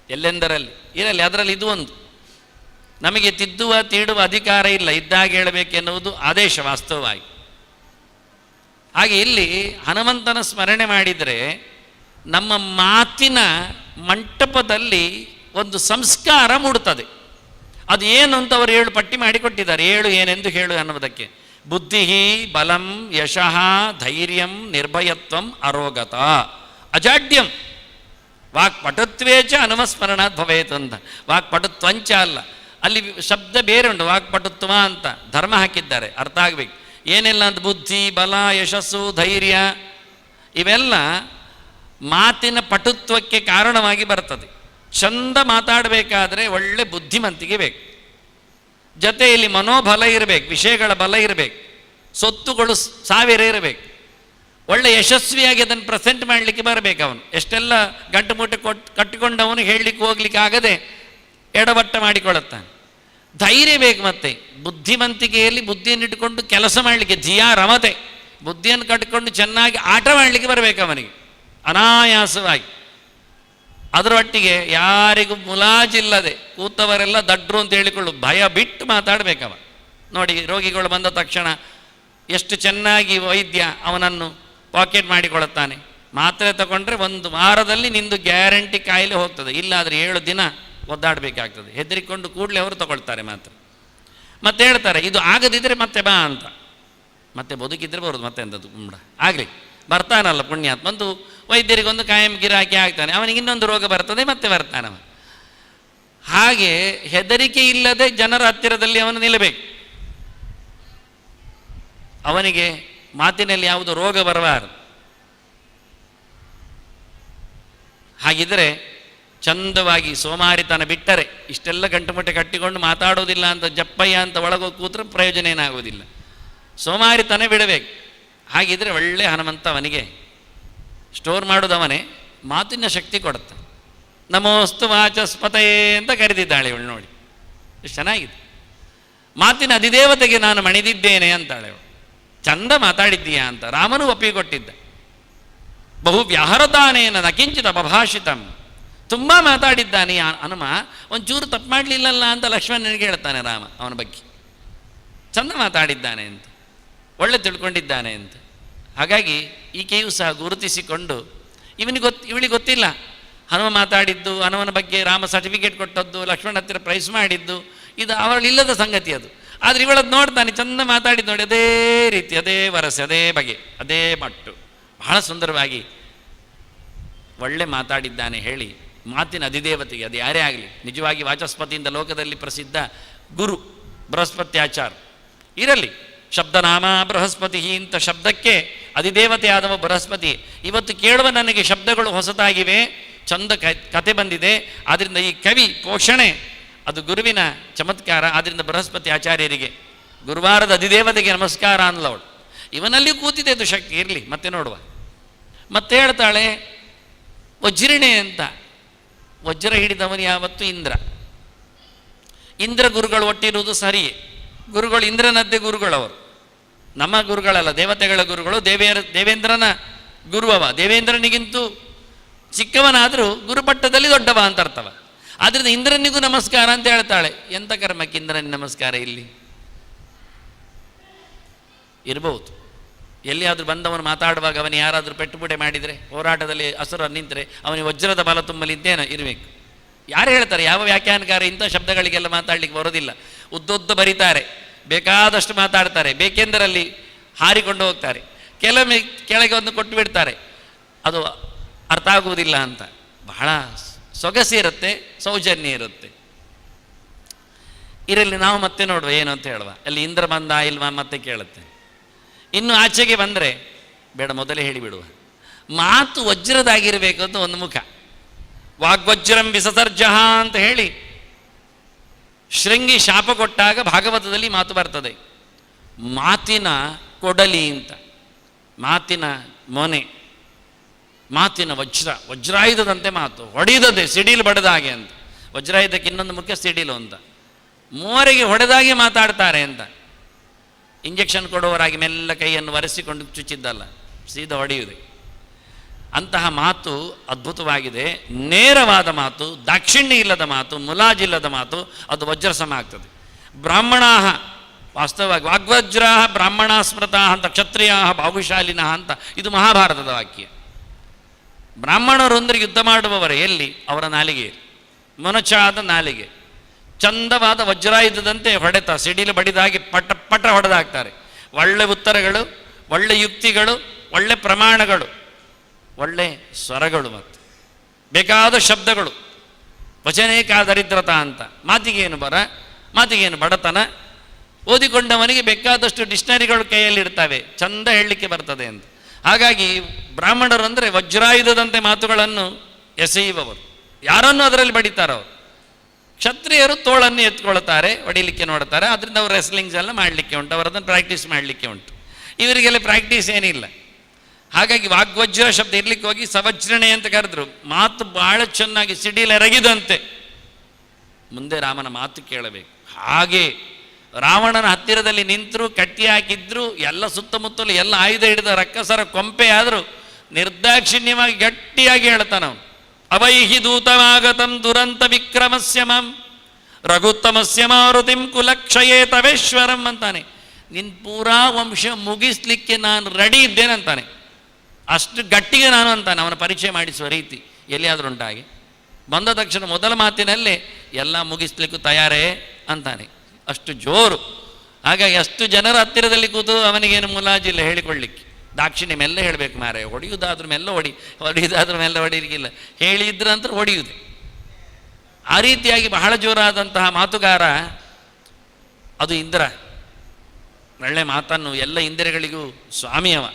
ಎಲ್ಲೆಂದರಲ್ಲಿ ಇರಲಿ. ಅದರಲ್ಲಿ ಇದು ಒಂದು, ನಮಗೆ ತಿದ್ದುವ ತೀಡುವ ಅಧಿಕಾರ ಇಲ್ಲ, ಇದ್ದಾಗ ಹೇಳಬೇಕೆನ್ನುವುದು ಆದೇಶ ವಾಸ್ತವವಾಗಿ. ಹಾಗೆ ಇಲ್ಲಿ ಹನುಮಂತನ ಸ್ಮರಣೆ ಮಾಡಿದರೆ ನಮ್ಮ ಮಾತಿನ ಮಂಟಪದಲ್ಲಿ ಒಂದು ಸಂಸ್ಕಾರ ಮೂಡುತ್ತದೆ. ಅದು ಏನು ಅಂತ ಅವರು 7 ಪಟ್ಟಿ ಮಾಡಿಕೊಟ್ಟಿದ್ದಾರೆ. 7 ಏನೆಂದು ಹೇಳು ಅನ್ನುವುದಕ್ಕೆ: ಬುದ್ಧಿ ಬಲಂ ಯಶಃ ಧೈರ್ಯಂ ನಿರ್ಭಯತ್ವಂ ಅರೋಗತ ಅಜಾಡ್ಯಂ ವಾಕ್ಪಟುತ್ವೇಚ ಹನುಮಸ್ಮರಣಾತ್ ಭವೇತ್ ಅಂತ. ವಾಕ್ಪಟುತ್ವಂಚ ಅಲ್ಲ, ಅಲ್ಲಿ ಶಬ್ದ ಬೇರೆ ಉಂಟು, ವಾಕ್ಪಟುತ್ವ ಅಂತ ಧರ್ಮ ಹಾಕಿದ್ದಾರೆ, ಅರ್ಥ ಆಗಬೇಕು. ಏನೆಲ್ಲ ಅಂತ ಬುದ್ಧಿ ಬಲ ಯಶಸ್ಸು ಧೈರ್ಯ ಇವೆಲ್ಲ ಮಾತಿನ ಪಟುತ್ವಕ್ಕೆ ಕಾರಣವಾಗಿ ಬರ್ತದೆ. ಚಂದ ಮಾತಾಡಬೇಕಾದ್ರೆ ಒಳ್ಳೆ ಬುದ್ಧಿಮಂತಿಗೆ ಬೇಕು, ಜೊತೆಯಲ್ಲಿ ಮನೋಬಲ ಇರಬೇಕು, ವಿಷಯಗಳ ಬಲ ಇರಬೇಕು, ಸೊತ್ತುಗಳು 1000 ಇರಬೇಕು, ಒಳ್ಳೆ ಯಶಸ್ವಿಯಾಗಿ ಅದನ್ನು ಪ್ರೆಸೆಂಟ್ ಮಾಡಲಿಕ್ಕೆ ಬರಬೇಕು. ಅವನು ಎಷ್ಟೆಲ್ಲ ಗಂಟು ಮೂಟೆ ಕಟ್ಟಿಕೊಂಡವನು ಹೇಳಲಿಕ್ಕೆ ಹೋಗ್ಲಿಕ್ಕೆ ಆಗದೆ ಎಡವಟ್ಟ ಮಾಡಿಕೊಳ್ಳುತ್ತಾನೆ. ಧೈರ್ಯ ಬೇಕು. ಮತ್ತೆ ಬುದ್ಧಿವಂತಿಕೆಯಲ್ಲಿ ಬುದ್ಧಿಯನ್ನು ಇಟ್ಟುಕೊಂಡು ಕೆಲಸ ಮಾಡಲಿಕ್ಕೆ ಜಿಯಾ ರಮತೆ, ಬುದ್ಧಿಯನ್ನು ಕಟ್ಟಿಕೊಂಡು ಚೆನ್ನಾಗಿ ಆಟ ಮಾಡಲಿಕ್ಕೆ ಬರಬೇಕು ಅವನಿಗೆ ಅನಾಯಾಸವಾಗಿ. ಅದರೊಟ್ಟಿಗೆ ಯಾರಿಗೂ ಮುಲಾಜಿಲ್ಲದೆ ಕೂತವರೆಲ್ಲ ದಡ್ರು ಅಂತ ಹೇಳಿಕೊಳ್ಳು, ಭಯ ಬಿಟ್ಟು ಮಾತಾಡಬೇಕವ. ನೋಡಿ, ರೋಗಿಗಳು ಬಂದ ತಕ್ಷಣ ಎಷ್ಟು ಚೆನ್ನಾಗಿ ವೈದ್ಯ ಅವನನ್ನು ಪಾಕೆಟ್ ಮಾಡಿಕೊಳ್ಳುತ್ತಾನೆ. ಮಾತ್ರೆ ತಗೊಂಡ್ರೆ 1 ವಾರದಲ್ಲಿ ನಿಂದು ಗ್ಯಾರಂಟಿ ಕಾಯಿಲೆ ಹೋಗ್ತದೆ, ಇಲ್ಲಾದರೆ 7 ದಿನ ಒದ್ದಾಡಬೇಕಾಗ್ತದೆ. ಹೆದರಿಕೊಂಡು ಕೂಡಲೇ ಅವರು ತಗೊಳ್ತಾರೆ ಮಾತ್ರೆ. ಮತ್ತೆ ಹೇಳ್ತಾರೆ ಇದು ಆಗದಿದ್ದರೆ ಮತ್ತೆ ಬಾ ಅಂತ. ಮತ್ತೆ ಬದುಕಿದ್ರೆ ಬರೋದು, ಮತ್ತೆ ಅಂಥದ್ದು ಕುಂಬಳ ಆಗಲಿ, ಬರ್ತಾನಲ್ಲ ಪುಣ್ಯಾತ್ಮ. ಒಂದು ವೈದ್ಯರಿಗೊಂದು ಕಾಯಂ ಗಿರಾಕಿ ಆಗ್ತಾನೆ, ಅವನಿಗೆ ಇನ್ನೊಂದು ರೋಗ ಬರ್ತದೆ, ಮತ್ತೆ ಬರ್ತಾನವ. ಹಾಗೆ ಹೆದರಿಕೆ ಇಲ್ಲದೆ ಜನರ ಹತ್ತಿರದಲ್ಲಿ ಅವನು ನಿಲ್ಲಬೇಕು. ಅವನಿಗೆ ಮಾತಿನಲ್ಲಿ ಯಾವುದು ರೋಗ ಬರಬಾರದು. ಹಾಗಿದ್ದರೆ ಚಂದವಾಗಿ ಸೋಮಾರಿತನ ಬಿಟ್ಟರೆ, ಇಷ್ಟೆಲ್ಲ ಗಂಟುಮುಟ್ಟೆ ಕಟ್ಟಿಕೊಂಡು ಮಾತಾಡೋದಿಲ್ಲ ಅಂತ ಜಪ್ಪಯ್ಯ ಅಂತ ಒಳಗೋಗಿ ಕೂತ್ರೆ ಪ್ರಯೋಜನ ಏನಾಗೋದಿಲ್ಲ. ಸೋಮಾರಿತನ ಬಿಡಬೇಕು. ಹಾಗಿದ್ರೆ ಒಳ್ಳೆ ಹನುಮಂತ ಅವನಿಗೆ ಸ್ಟೋರ್ ಮಾಡೋದವನೇ, ಮಾತಿನ ಶಕ್ತಿ ಕೊಡುತ್ತೆ. ನಮೋಸ್ತು ವಾಚಸ್ಪತಯೇ ಅಂತ ಕರೆದಿದ್ದಾಳೆ ಇವಳು. ನೋಡಿ ಎಷ್ಟು ಚೆನ್ನಾಗಿದೆ. ಮಾತಿನ ಅಧಿದೇವತೆಗೆ ನಾನು ಮಣಿದಿದ್ದೇನೆ ಅಂತಾಳೆ ಅವಳು. ಚಂದ ಮಾತಾಡಿದ್ದೀಯಾ ಅಂತ ರಾಮನು ಒಪ್ಪಿಕೊಟ್ಟಿದ್ದ. ಬಹು ವ್ಯಾಹರದಾನೇನ ನಕಿಂಚಿತ ಅಪಭಾಷಿತಂ. ತುಂಬ ಮಾತಾಡಿದ್ದಾನೆ ಹನುಮ, ಒಂಚೂರು ತಪ್ಪು ಮಾಡಲಿಲ್ಲಲ್ಲ ಅಂತ ಲಕ್ಷ್ಮಣನಿಗೆ ಹೇಳ್ತಾನೆ ರಾಮ ಅವನ ಬಗ್ಗೆ. ಚಂದ ಮಾತಾಡಿದ್ದಾನೆ ಅಂತ, ಒಳ್ಳೆ ತಿಳ್ಕೊಂಡಿದ್ದಾನೆ ಅಂತ. ಹಾಗಾಗಿ ಈಕೆಯೂ ಸಹ ಗುರುತಿಸಿಕೊಂಡು ಇವಳಿಗೆ ಗೊತ್ತಿಲ್ಲ ಹನುಮ ಮಾತಾಡಿದ್ದು, ಹನುಮನ ಬಗ್ಗೆ ರಾಮ ಸರ್ಟಿಫಿಕೇಟ್ ಕೊಟ್ಟದ್ದು, ಲಕ್ಷ್ಮಣ ಹತ್ತಿರ ಪ್ರೈಸ್ ಮಾಡಿದ್ದು, ಇದು ಅವಳಿಲ್ಲದ ಸಂಗತಿ ಅದು. ಆದರೆ ಇವಳದ್ದು ನೋಡ್ತಾನೆ, ಚಂದ ಮಾತಾಡಿದ್ದು ನೋಡಿ, ಅದೇ ರೀತಿ, ಅದೇ ವರಸೆ, ಅದೇ ಬಗೆ, ಅದೇ ಮಟ್ಟು, ಬಹಳ ಸುಂದರವಾಗಿ ಒಳ್ಳೆ ಮಾತಾಡಿದ್ದಾನೆ ಹೇಳಿ ಮಾತಿನ ಅಧಿದೇವತೆಗೆ, ಅದು ಯಾರೇ ಆಗಲಿ, ನಿಜವಾಗಿ ವಾಚಸ್ಪತಿಯಿಂದ ಲೋಕದಲ್ಲಿ ಪ್ರಸಿದ್ಧ ಗುರು ಬೃಹಸ್ಪತ್ಯಾಚಾರ ಇರಲಿ. ಶಬ್ದನಾಮ ಬೃಹಸ್ಪತಿ ಇಂಥ ಶಬ್ದಕ್ಕೆ ಅಧಿದೇವತೆ ಆದವ ಬೃಹಸ್ಪತಿ. ಇವತ್ತು ಕೇಳುವ ನನಗೆ ಶಬ್ದಗಳು ಹೊಸತಾಗಿವೆ, ಚಂದ ಕತೆ ಬಂದಿದೆ. ಆದ್ದರಿಂದ ಈ ಕವಿ ಪೋಷಣೆ ಅದು ಗುರುವಿನ ಚಮತ್ಕಾರ. ಆದ್ದರಿಂದ ಬೃಹಸ್ಪತಿ ಆಚಾರ್ಯರಿಗೆ, ಗುರುವಾರದ ಅಧಿದೇವತೆಗೆ ನಮಸ್ಕಾರ ಅನ್ನಲವಳು. ಇವನಲ್ಲಿ ಕೂತಿದೆ ಅದು ಶಕ್ತಿ, ಇರಲಿ ಮತ್ತೆ ನೋಡುವ. ಮತ್ತೆ ಹೇಳ್ತಾಳೆ ವಜ್ರಿಣೆ ಅಂತ. ವಜ್ರ ಹಿಡಿದವನು ಯಾವತ್ತು ಇಂದ್ರ. ಇಂದ್ರ ಗುರುಗಳು ಒಟ್ಟಿರುವುದು ಸರಿಯೇ, ಗುರುಗಳು ಇಂದ್ರನದ್ದೇ ಗುರುಗಳವರು, ನಮ್ಮ ಗುರುಗಳಲ್ಲ, ದೇವತೆಗಳ ಗುರುಗಳು. ದೇವೇಂದ್ರನ ಗುರುವವ, ದೇವೇಂದ್ರನಿಗಿಂತೂ ಚಿಕ್ಕವನಾದರೂ ಗುರುಪಟ್ಟದಲ್ಲಿ ದೊಡ್ಡವ ಅಂತ ಅರ್ಥವ. ಆದ್ದರಿಂದ ಇಂದ್ರನಿಗೂ ನಮಸ್ಕಾರ ಅಂತ ಹೇಳ್ತಾಳೆ. ಎಂಥ ಕರ್ಮಕ್ಕೆ ಇಂದ್ರನಿಗೆ ನಮಸ್ಕಾರ ಇಲ್ಲಿ ಇರಬಹುದು. ಎಲ್ಲಿಯಾದರೂ ಬಂದವನು ಮಾತಾಡುವಾಗ ಅವನು ಯಾರಾದರೂ ಪೆಟ್ಟುಪುಡೆ ಮಾಡಿದರೆ, ಹೋರಾಟದಲ್ಲಿ ಹಸುರ ನಿಂತರೆ ಅವನಿಗೆ ವಜ್ರದ ಬಲ ತುಂಬಲಿ ಅಂತೇನೋ ಇರಬೇಕು. ಯಾರು ಹೇಳ್ತಾರೆ? ಯಾವ ವ್ಯಾಖ್ಯಾನಕಾರ ಇಂಥ ಶಬ್ದಗಳಿಗೆಲ್ಲ ಮಾತಾಡಲಿಕ್ಕೆ ಬರೋದಿಲ್ಲ. ಉದ್ದುದ್ದ ಬರೀತಾರೆ, ಬೇಕಾದಷ್ಟು ಮಾತಾಡ್ತಾರೆ, ಬೇಕೆಂದರಲ್ಲಿ ಹಾರಿಕೊಂಡು ಹೋಗ್ತಾರೆ. ಕೆಲವೊಮ್ಮೆ ಕೆಳಗೆ ಒಂದು ಕೊಟ್ಟು ಬಿಡ್ತಾರೆ, ಅದು ಅರ್ಥ ಆಗುವುದಿಲ್ಲ ಅಂತ. ಬಹಳ ಸೊಗಸಿ ಇರುತ್ತೆ, ಸೌಜನ್ಯ ಇರುತ್ತೆ. ಇದರಲ್ಲಿ ನಾವು ಮತ್ತೆ ನೋಡುವ ಏನು ಅಂತ ಹೇಳುವ. ಅಲ್ಲಿ ಇಂದ್ರ ಬಂದ ಇಲ್ವಾ ಮತ್ತೆ ಕೇಳುತ್ತೆ. ಇನ್ನು ಆಚೆಗೆ ಬಂದರೆ ಬೇಡ, ಮೊದಲೇ ಹೇಳಿಬಿಡುವ. ಮಾತು ವಜ್ರದಾಗಿರಬೇಕು ಅಂತ ಒಂದು ಮುಖ. ವಾಗ್ವಜ್ರಂ ವಿಸಸರ್ಜಃ ಅಂತ ಹೇಳಿ ಶೃಂಗಿ ಶಾಪ ಕೊಟ್ಟಾಗ ಭಾಗವತದಲ್ಲಿ ಮಾತು ಬರ್ತದೆ. ಮಾತಿನ ಕೊಡಲಿ ಅಂತ, ಮಾತಿನ ಮೊನೆ, ಮಾತಿನ ವಜ್ರ, ವಜ್ರಾಯುಧದಂತೆ ಮಾತು, ಹೊಡೆಯದೇ ಸಿಡಿಲು ಬಡದ ಹಾಗೆ ಅಂತ. ವಜ್ರಾಯುಧಕ್ಕೆ ಇನ್ನೊಂದು ಮುಖ್ಯ ಸಿಡಿಲು ಅಂತ. ಮೂವರಿಗೆ ಹೊಡೆದಾಗೆ ಮಾತಾಡ್ತಾರೆ ಅಂತ. ಇಂಜೆಕ್ಷನ್ ಕೊಡುವವರಾಗಿ ಮೆಲ್ಲ ಕೈಯನ್ನು ಒರೆಸಿಕೊಂಡು ಚುಚ್ಚಿದ್ದಲ್ಲ, ಸೀದಾ ಹೊಡೆಯುವುದೇ. ಅಂತಹ ಮಾತು ಅದ್ಭುತವಾಗಿದೆ. ನೇರವಾದ ಮಾತು, ದಾಕ್ಷಿಣ್ಯ ಇಲ್ಲದ ಮಾತು, ಮುಲಾಜಿಲ್ಲದ ಮಾತು, ಅದು ವಜ್ರ ಸಮ ಆಗ್ತದೆ. ಬ್ರಾಹ್ಮಣಾ ವಾಸ್ತವವಾಗಿ ವಾಗ್ವಜ್ರಾ ಬ್ರಾಹ್ಮಣಾ ಸ್ಮೃತಾ ಅಂತ, ಕ್ಷತ್ರಿಯಾ ಬಾಹುಶಾಲಿನಃ ಅಂತ, ಇದು ಮಹಾಭಾರತದ ವಾಕ್ಯ. ಬ್ರಾಹ್ಮಣರು ಅಂದರೆ ಯುದ್ಧ ಮಾಡುವವರೇ ಎಲ್ಲಿ? ಅವರ ನಾಲಿಗೆ, ಮೊನಚಾದ ನಾಲಿಗೆ, ಚಂದವಾದ ವಜ್ರಾಯುಧದಂತೆ ಹೊಡೆತ, ಸಿಡಿಲು ಬಡಿದಾಗಿ ಪಟ ಪಟ ಹೊಡೆದಾಕ್ತಾರೆ. ಒಳ್ಳೆ ಉತ್ತರಗಳು, ಒಳ್ಳೆ ಯುಕ್ತಿಗಳು, ಒಳ್ಳೆ ಪ್ರಮಾಣಗಳು, ಒಳ್ಳೆ ಸ್ವರಗಳು, ಮತ್ತು ಬೇಕಾದ ಶಬ್ದಗಳು. ವಚನೇಕಾ ದರಿದ್ರತಾ ಅಂತ. ಮಾತಿಗೇನು ಬರ, ಮಾತಿಗೇನು ಬಡತನ. ಓದಿಕೊಂಡವನಿಗೆ ಬೇಕಾದಷ್ಟು ಡಿಕ್ಷನರಿಗಳು ಕೈಯಲ್ಲಿರ್ತವೆ, ಚಂದ ಹೇಳಲಿಕ್ಕೆ ಬರ್ತದೆ ಅಂತ. ಹಾಗಾಗಿ ಬ್ರಾಹ್ಮಣರು ಅಂದರೆ ವಜ್ರಾಯುಧದಂತೆ ಮಾತುಗಳನ್ನು ಎಸೆಯುವವರು, ಯಾರನ್ನು ಅದರಲ್ಲಿ ಬಡಿತಾರವರು. ಕ್ಷತ್ರಿಯರು ತೋಳನ್ನು ಎತ್ಕೊಳ್ತಾರೆ, ಹೊಡಿಲಿಕ್ಕೆ ನೋಡ್ತಾರೆ. ಅದರಿಂದ ಅವರು ರೆಸ್ಲಿಂಗ್ಸ್ ಎಲ್ಲ ಮಾಡಲಿಕ್ಕೆ ಉಂಟು, ಅವರದನ್ನು ಪ್ರಾಕ್ಟೀಸ್ ಮಾಡಲಿಕ್ಕೆ ಉಂಟು. ಇವರಿಗೆಲ್ಲ ಪ್ರಾಕ್ಟೀಸ್ ಏನಿಲ್ಲ. ಹಾಗಾಗಿ ವಾಗ್ವಜ್ರ ಶಬ್ದ ಇರ್ಲಿಕ್ಕೆ ಹೋಗಿ ಸವಜ್ರಣೆ ಅಂತ ಕರೆದ್ರು. ಮಾತು ಬಹಳ ಚೆನ್ನಾಗಿ ಸಿಡಿಲೆರಗಿದಂತೆ ಮುಂದೆ ರಾಮನ ಮಾತು ಕೇಳಬೇಕು. ಹಾಗೆ ರಾವಣನ ಹತ್ತಿರದಲ್ಲಿ ನಿಂತರು, ಕಟ್ಟಿ ಹಾಕಿದ್ರು, ಎಲ್ಲ ಸುತ್ತಮುತ್ತಲು ಎಲ್ಲ ಆಯುಧ ಹಿಡಿದ ರಕ್ಕಸರ ಕೊಂಪೆ ಆದರೂ ನಿರ್ದಾಕ್ಷಿಣ್ಯವಾಗಿ ಗಟ್ಟಿಯಾಗಿ ಹೇಳ್ತಾನವನು. ಅವೈಹಿ ದೂತಮಾಗತಂ ದುರಂತ ವಿಕ್ರಮಸ್ಯ ಮಾಂ ರಘುತ್ತಮಸ್ಯ ಮಾರುತಿಂ ಕುಲಕ್ಷಯೇ ತವೇಶ್ವರಂ ಅಂತಾನೆ. ನಿನ್ನ ಪೂರಾ ವಂಶ ಮುಗಿಸ್ಲಿಕ್ಕೆ ನಾನು ರೆಡಿ ಇದ್ದೇನಂತಾನೆ. ಅಷ್ಟು ಗಟ್ಟಿಗೆ ನಾನು ಅಂತಾನೆ. ಅವನ ಪರಿಚಯ ಮಾಡಿಸುವ ರೀತಿ ಎಲ್ಲಿಯಾದರೂ ಉಂಟಾಗಿ ಬಂದ ತಕ್ಷಣ ಮೊದಲ ಮಾತಿನಲ್ಲೇ ಎಲ್ಲ ಮುಗಿಸ್ಲಿಕ್ಕೂ ತಯಾರೇ ಅಂತಾನೆ. ಅಷ್ಟು ಜೋರು. ಹಾಗಾಗಿ ಅಷ್ಟು ಜನರ ಹತ್ತಿರದಲ್ಲಿ ಕೂತು ಅವನಿಗೇನು ಮುಲಾಜಿಲ್ಲ ಹೇಳಿಕೊಳ್ಳಿಕ್ಕೆ. ದಾಕ್ಷಿಣ್ಯ ಮೆಲ್ಲ ಹೇಳಬೇಕು, ಮಾರೆ ಹೊಡೆಯುವುದಾದ್ರೂ ಮೆಲ್ಲ ಹೊಡೆಯುವುದಾದ್ರೂ ಮೆಲ್ಲ ಹೊಡೆಯಲಿಕ್ಕಿಲ್ಲ, ಹೇಳಿದ್ರಂತ ಹೊಡೆಯುವುದು. ಆ ರೀತಿಯಾಗಿ ಬಹಳ ಜೋರಾದಂತಹ ಮಾತುಗಾರ ಅದು ಇಂದ್ರ. ಒಳ್ಳೆ ಮಾತನ್ನು ಎಲ್ಲ ಇಂದ್ರಿಯಗಳಿಗೂ ಸ್ವಾಮಿಯವ.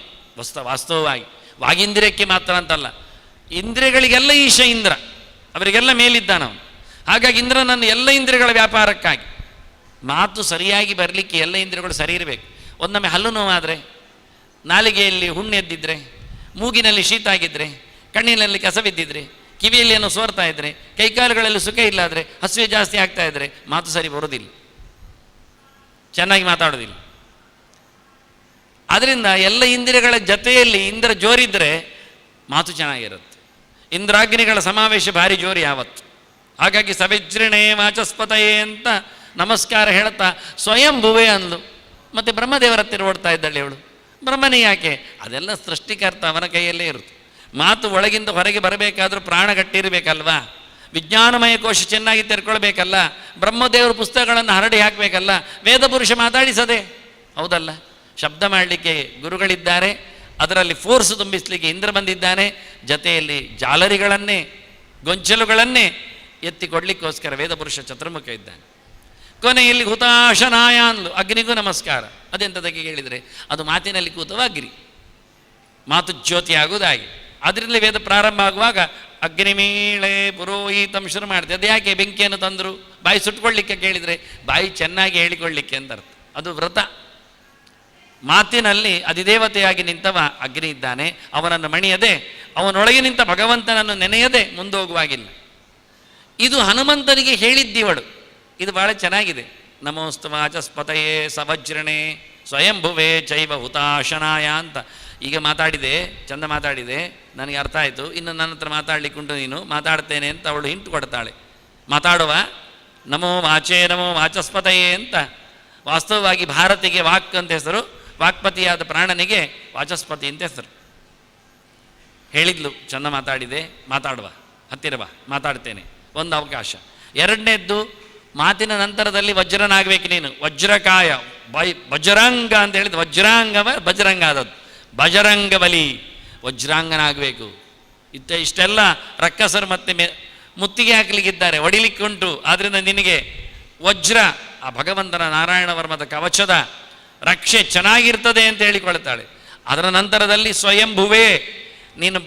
ವಾಸ್ತವವಾಗಿ ವಾಗಿಂದ್ರಿಯಕ್ಕೆ ಮಾತ್ರ ಅಂತಲ್ಲ, ಇಂದ್ರಿಯಗಳಿಗೆಲ್ಲ ಈಶ ಇಂದ್ರ, ಅವರಿಗೆಲ್ಲ ಮೇಲಿದ್ದಾನವನು. ಹಾಗಾಗಿ ಇಂದ್ರನನ್ನು ಎಲ್ಲ ಇಂದ್ರಿಯಗಳ ವ್ಯಾಪಾರಕ್ಕಾಗಿ ಮಾತು ಸರಿಯಾಗಿ ಬರಲಿಕ್ಕೆ ಎಲ್ಲ ಇಂದ್ರಿಯಗಳು ಸರಿ ಇರಬೇಕು. ಒಂದೊಮ್ಮೆ ಹಲ್ಲು ನೋವಾದರೆ, ನಾಲಿಗೆಯಲ್ಲಿ ಹುಣ್ಣು ಎದ್ದಿದ್ರೆ, ಮೂಗಿನಲ್ಲಿ ಶೀತ ಆಗಿದ್ದರೆ, ಕಣ್ಣಿನಲ್ಲಿ ಕಸ ಬಿದ್ದಿದ್ರೆ, ಕಿವಿಯಲ್ಲಿ ಏನೋ ಸೋರ್ತಾ ಇದ್ದರೆ, ಕೈಕಾಲುಗಳಲ್ಲಿ ಸುಖ ಇಲ್ಲಾದರೆ, ಹಸಿವೆ ಜಾಸ್ತಿ ಆಗ್ತಾ ಇದ್ದರೆ ಮಾತು ಸರಿ ಬರೋದಿಲ್ಲ, ಚೆನ್ನಾಗಿ ಮಾತಾಡೋದಿಲ್ಲ. ಆದ್ದರಿಂದ ಎಲ್ಲ ಇಂದ್ರಿಯಗಳ ಜೊತೆಯಲ್ಲಿ ಇಂದ್ರ ಜೋರಿದ್ದರೆ ಮಾತು ಚೆನ್ನಾಗಿರುತ್ತೆ. ಇಂದ್ರಾಗ್ನಿಗಳ ಸಮಾವೇಶ ಭಾರಿ ಜೋರು ಯಾವತ್ತು. ಹಾಗಾಗಿ ಸವಿಜೃಣೇ ವಾಚಸ್ಪತಯೇ ಅಂತ ನಮಸ್ಕಾರ ಹೇಳ್ತಾ ಸ್ವಯಂಭುವೆ ಅಂದ್ಲು. ಮತ್ತು ಬ್ರಹ್ಮದೇವರ ಹತ್ತಿರ ಓಡ್ತಾ ಇದ್ದಾಳೆ ಅವಳು. ಬ್ರಹ್ಮನೇ ಯಾಕೆ? ಅದೆಲ್ಲ ಸೃಷ್ಟಿಕರ್ತ ಅವನ ಕೈಯಲ್ಲೇ ಇರುತ್ತೆ. ಮಾತು ಒಳಗಿಂದ ಹೊರಗೆ ಬರಬೇಕಾದ್ರೂ ಪ್ರಾಣ ಗಟ್ಟಿರಬೇಕಲ್ವಾ? ವಿಜ್ಞಾನಮಯ ಕೋಶ ಚೆನ್ನಾಗಿ ತೆರ್ಕೊಳ್ಬೇಕಲ್ಲ. ಬ್ರಹ್ಮದೇವರ ಪುಸ್ತಕಗಳನ್ನು ಹರಡಿ ಹಾಕಬೇಕಲ್ಲ. ವೇದಪುರುಷ ಮಾತಾಡಿಸದೆ ಹೌದಲ್ಲ? ಶಬ್ದ ಮಾಡಲಿಕ್ಕೆ ಗುರುಗಳಿದ್ದಾರೆ, ಅದರಲ್ಲಿ ಫೋರ್ಸ್ ತುಂಬಿಸಲಿಕ್ಕೆ ಇಂದ್ರ ಬಂದಿದ್ದಾನೆ, ಜೊತೆಯಲ್ಲಿ ಜಾಲರಿಗಳನ್ನೇ ಗೊಂಚಲುಗಳನ್ನೇ ಎತ್ತಿ ಕೊಡಲಿಕ್ಕೋಸ್ಕರ ವೇದಪುರುಷ ಚತುರ್ಮುಖ ಇದ್ದಾನೆ. ಕೊನೆಯಲ್ಲಿ ಹುತಾಶನಾಯ ಅಂದ್ಲು. ಅಗ್ನಿಗೂ ನಮಸ್ಕಾರ. ಅದೆಂಥದಕ್ಕೆ ಹೇಳಿದರೆ ಅದು ಮಾತಿನಲ್ಲಿ ಕೂತವ ಅಗ್ನಿ, ಮಾತು ಜ್ಯೋತಿ ಆಗುವುದಾಗಿ. ಅದರಲ್ಲಿ ವೇದ ಪ್ರಾರಂಭ ಆಗುವಾಗ ಅಗ್ನಿಮೀಳೆ ಪುರೋಹಿತಂ ಶುರು ಮಾಡ್ತದೆ. ಅದು ಯಾಕೆ ಬೆಂಕಿಯನ್ನು ತಂದರು? ಬಾಯಿ ಸುಟ್ಕೊಳ್ಳಿಕ್ಕೆ ಕೇಳಿದರೆ ಬಾಯಿ ಚೆನ್ನಾಗಿ ಹೇಳಿಕೊಳ್ಳಿಕ್ಕೆ ಅಂತ ಅರ್ಥ. ಅದು ವ್ರತ. ಮಾತಿನಲ್ಲಿ ಅಧಿದೇವತೆಯಾಗಿ ನಿಂತವ ಅಗ್ನಿ ಇದ್ದಾನೆ. ಅವನನ್ನು ಮಣಿಯದೆ, ಅವನೊಳಗೆ ನಿಂತ ಭಗವಂತನನ್ನು ನೆನೆಯದೆ ಮುಂದೋಗುವಾಗಿಲ್ಲ. ಇದು ಹನುಮಂತನಿಗೆ ಹೇಳಿದ್ದೀವಳು. ಇದು ಭಾಳ ಚೆನ್ನಾಗಿದೆ. ನಮೋಸ್ತು ವಾಚಸ್ಪತಯೇ ಸವಜ್ರಣೆ ಸ್ವಯಂಭುವೆ ಚೈವ ಹುತಾಶನಾಯ ಅಂತ ಈಗ ಮಾತಾಡಿದೆ, ಚಂದ ಮಾತಾಡಿದೆ, ನನಗೆ ಅರ್ಥ ಆಯಿತು. ಇನ್ನು ನನ್ನ ಹತ್ರ ಮಾತಾಡಲಿಕ್ಕುಂಟು, ನೀನು ಮಾತಾಡ್ತೇನೆ ಅಂತ ಅವಳು ಹಿಂಟು ಕೊಡ್ತಾಳೆ. ಮಾತಾಡುವ ನಮೋ ವಾಚೇ ನಮೋ ವಾಚಸ್ಪತಯೇ ಅಂತ. ವಾಸ್ತವವಾಗಿ ಭಾರತಿಗೆ ವಾಕ್ ಅಂತ ಹೆಸರು, ವಾಕ್ಪತಿಯಾದ ಪ್ರಾಣನಿಗೆ ವಾಚಸ್ಪತಿ ಅಂತ ಹೆಸರು. ಹೇಳಿದ್ಲು, ಚಂದ ಮಾತಾಡಿದೆ, ಮಾತಾಡುವ, ಹತ್ತಿರ ಬಾ, ಮಾತಾಡ್ತೇನೆ, ಒಂದು ಅವಕಾಶ. ಎರಡನೇದ್ದು, ಮಾತಿನ ನಂತರದಲ್ಲಿ ವಜ್ರನಾಗಬೇಕು ನೀನು. ವಜ್ರಕಾಯ ವಜ್ರಾಂಗ ಅಂತ ಹೇಳಿದ ವಜ್ರಾಂಗವ ಬಜರಂಗ ಆದದ್ದು. ಬಜರಂಗ ಬಲಿ, ವಜ್ರಾಂಗನಾಗಬೇಕು. ಇಷ್ಟೆಲ್ಲ ರಕ್ಕಸರು ಮತ್ತೆ ಮುತ್ತಿಗೆ ಹಾಕಲಿಕ್ಕಿದ್ದಾರೆ, ಹೊಡಿಲಿಕ್ಕುಂಟು. ಆದ್ದರಿಂದ ನಿನಗೆ ವಜ್ರ, ಆ ಭಗವಂತನ ನಾರಾಯಣ ವರ್ಮದ ಕವಚದ ರಕ್ಷೆ ಚೆನ್ನಾಗಿರ್ತದೆ ಅಂತ ಹೇಳಿಕೊಳ್ತಾಳೆ. ಅದರ ನಂತರದಲ್ಲಿ ಸ್ವಯಂಭುವೇ, ನೀನು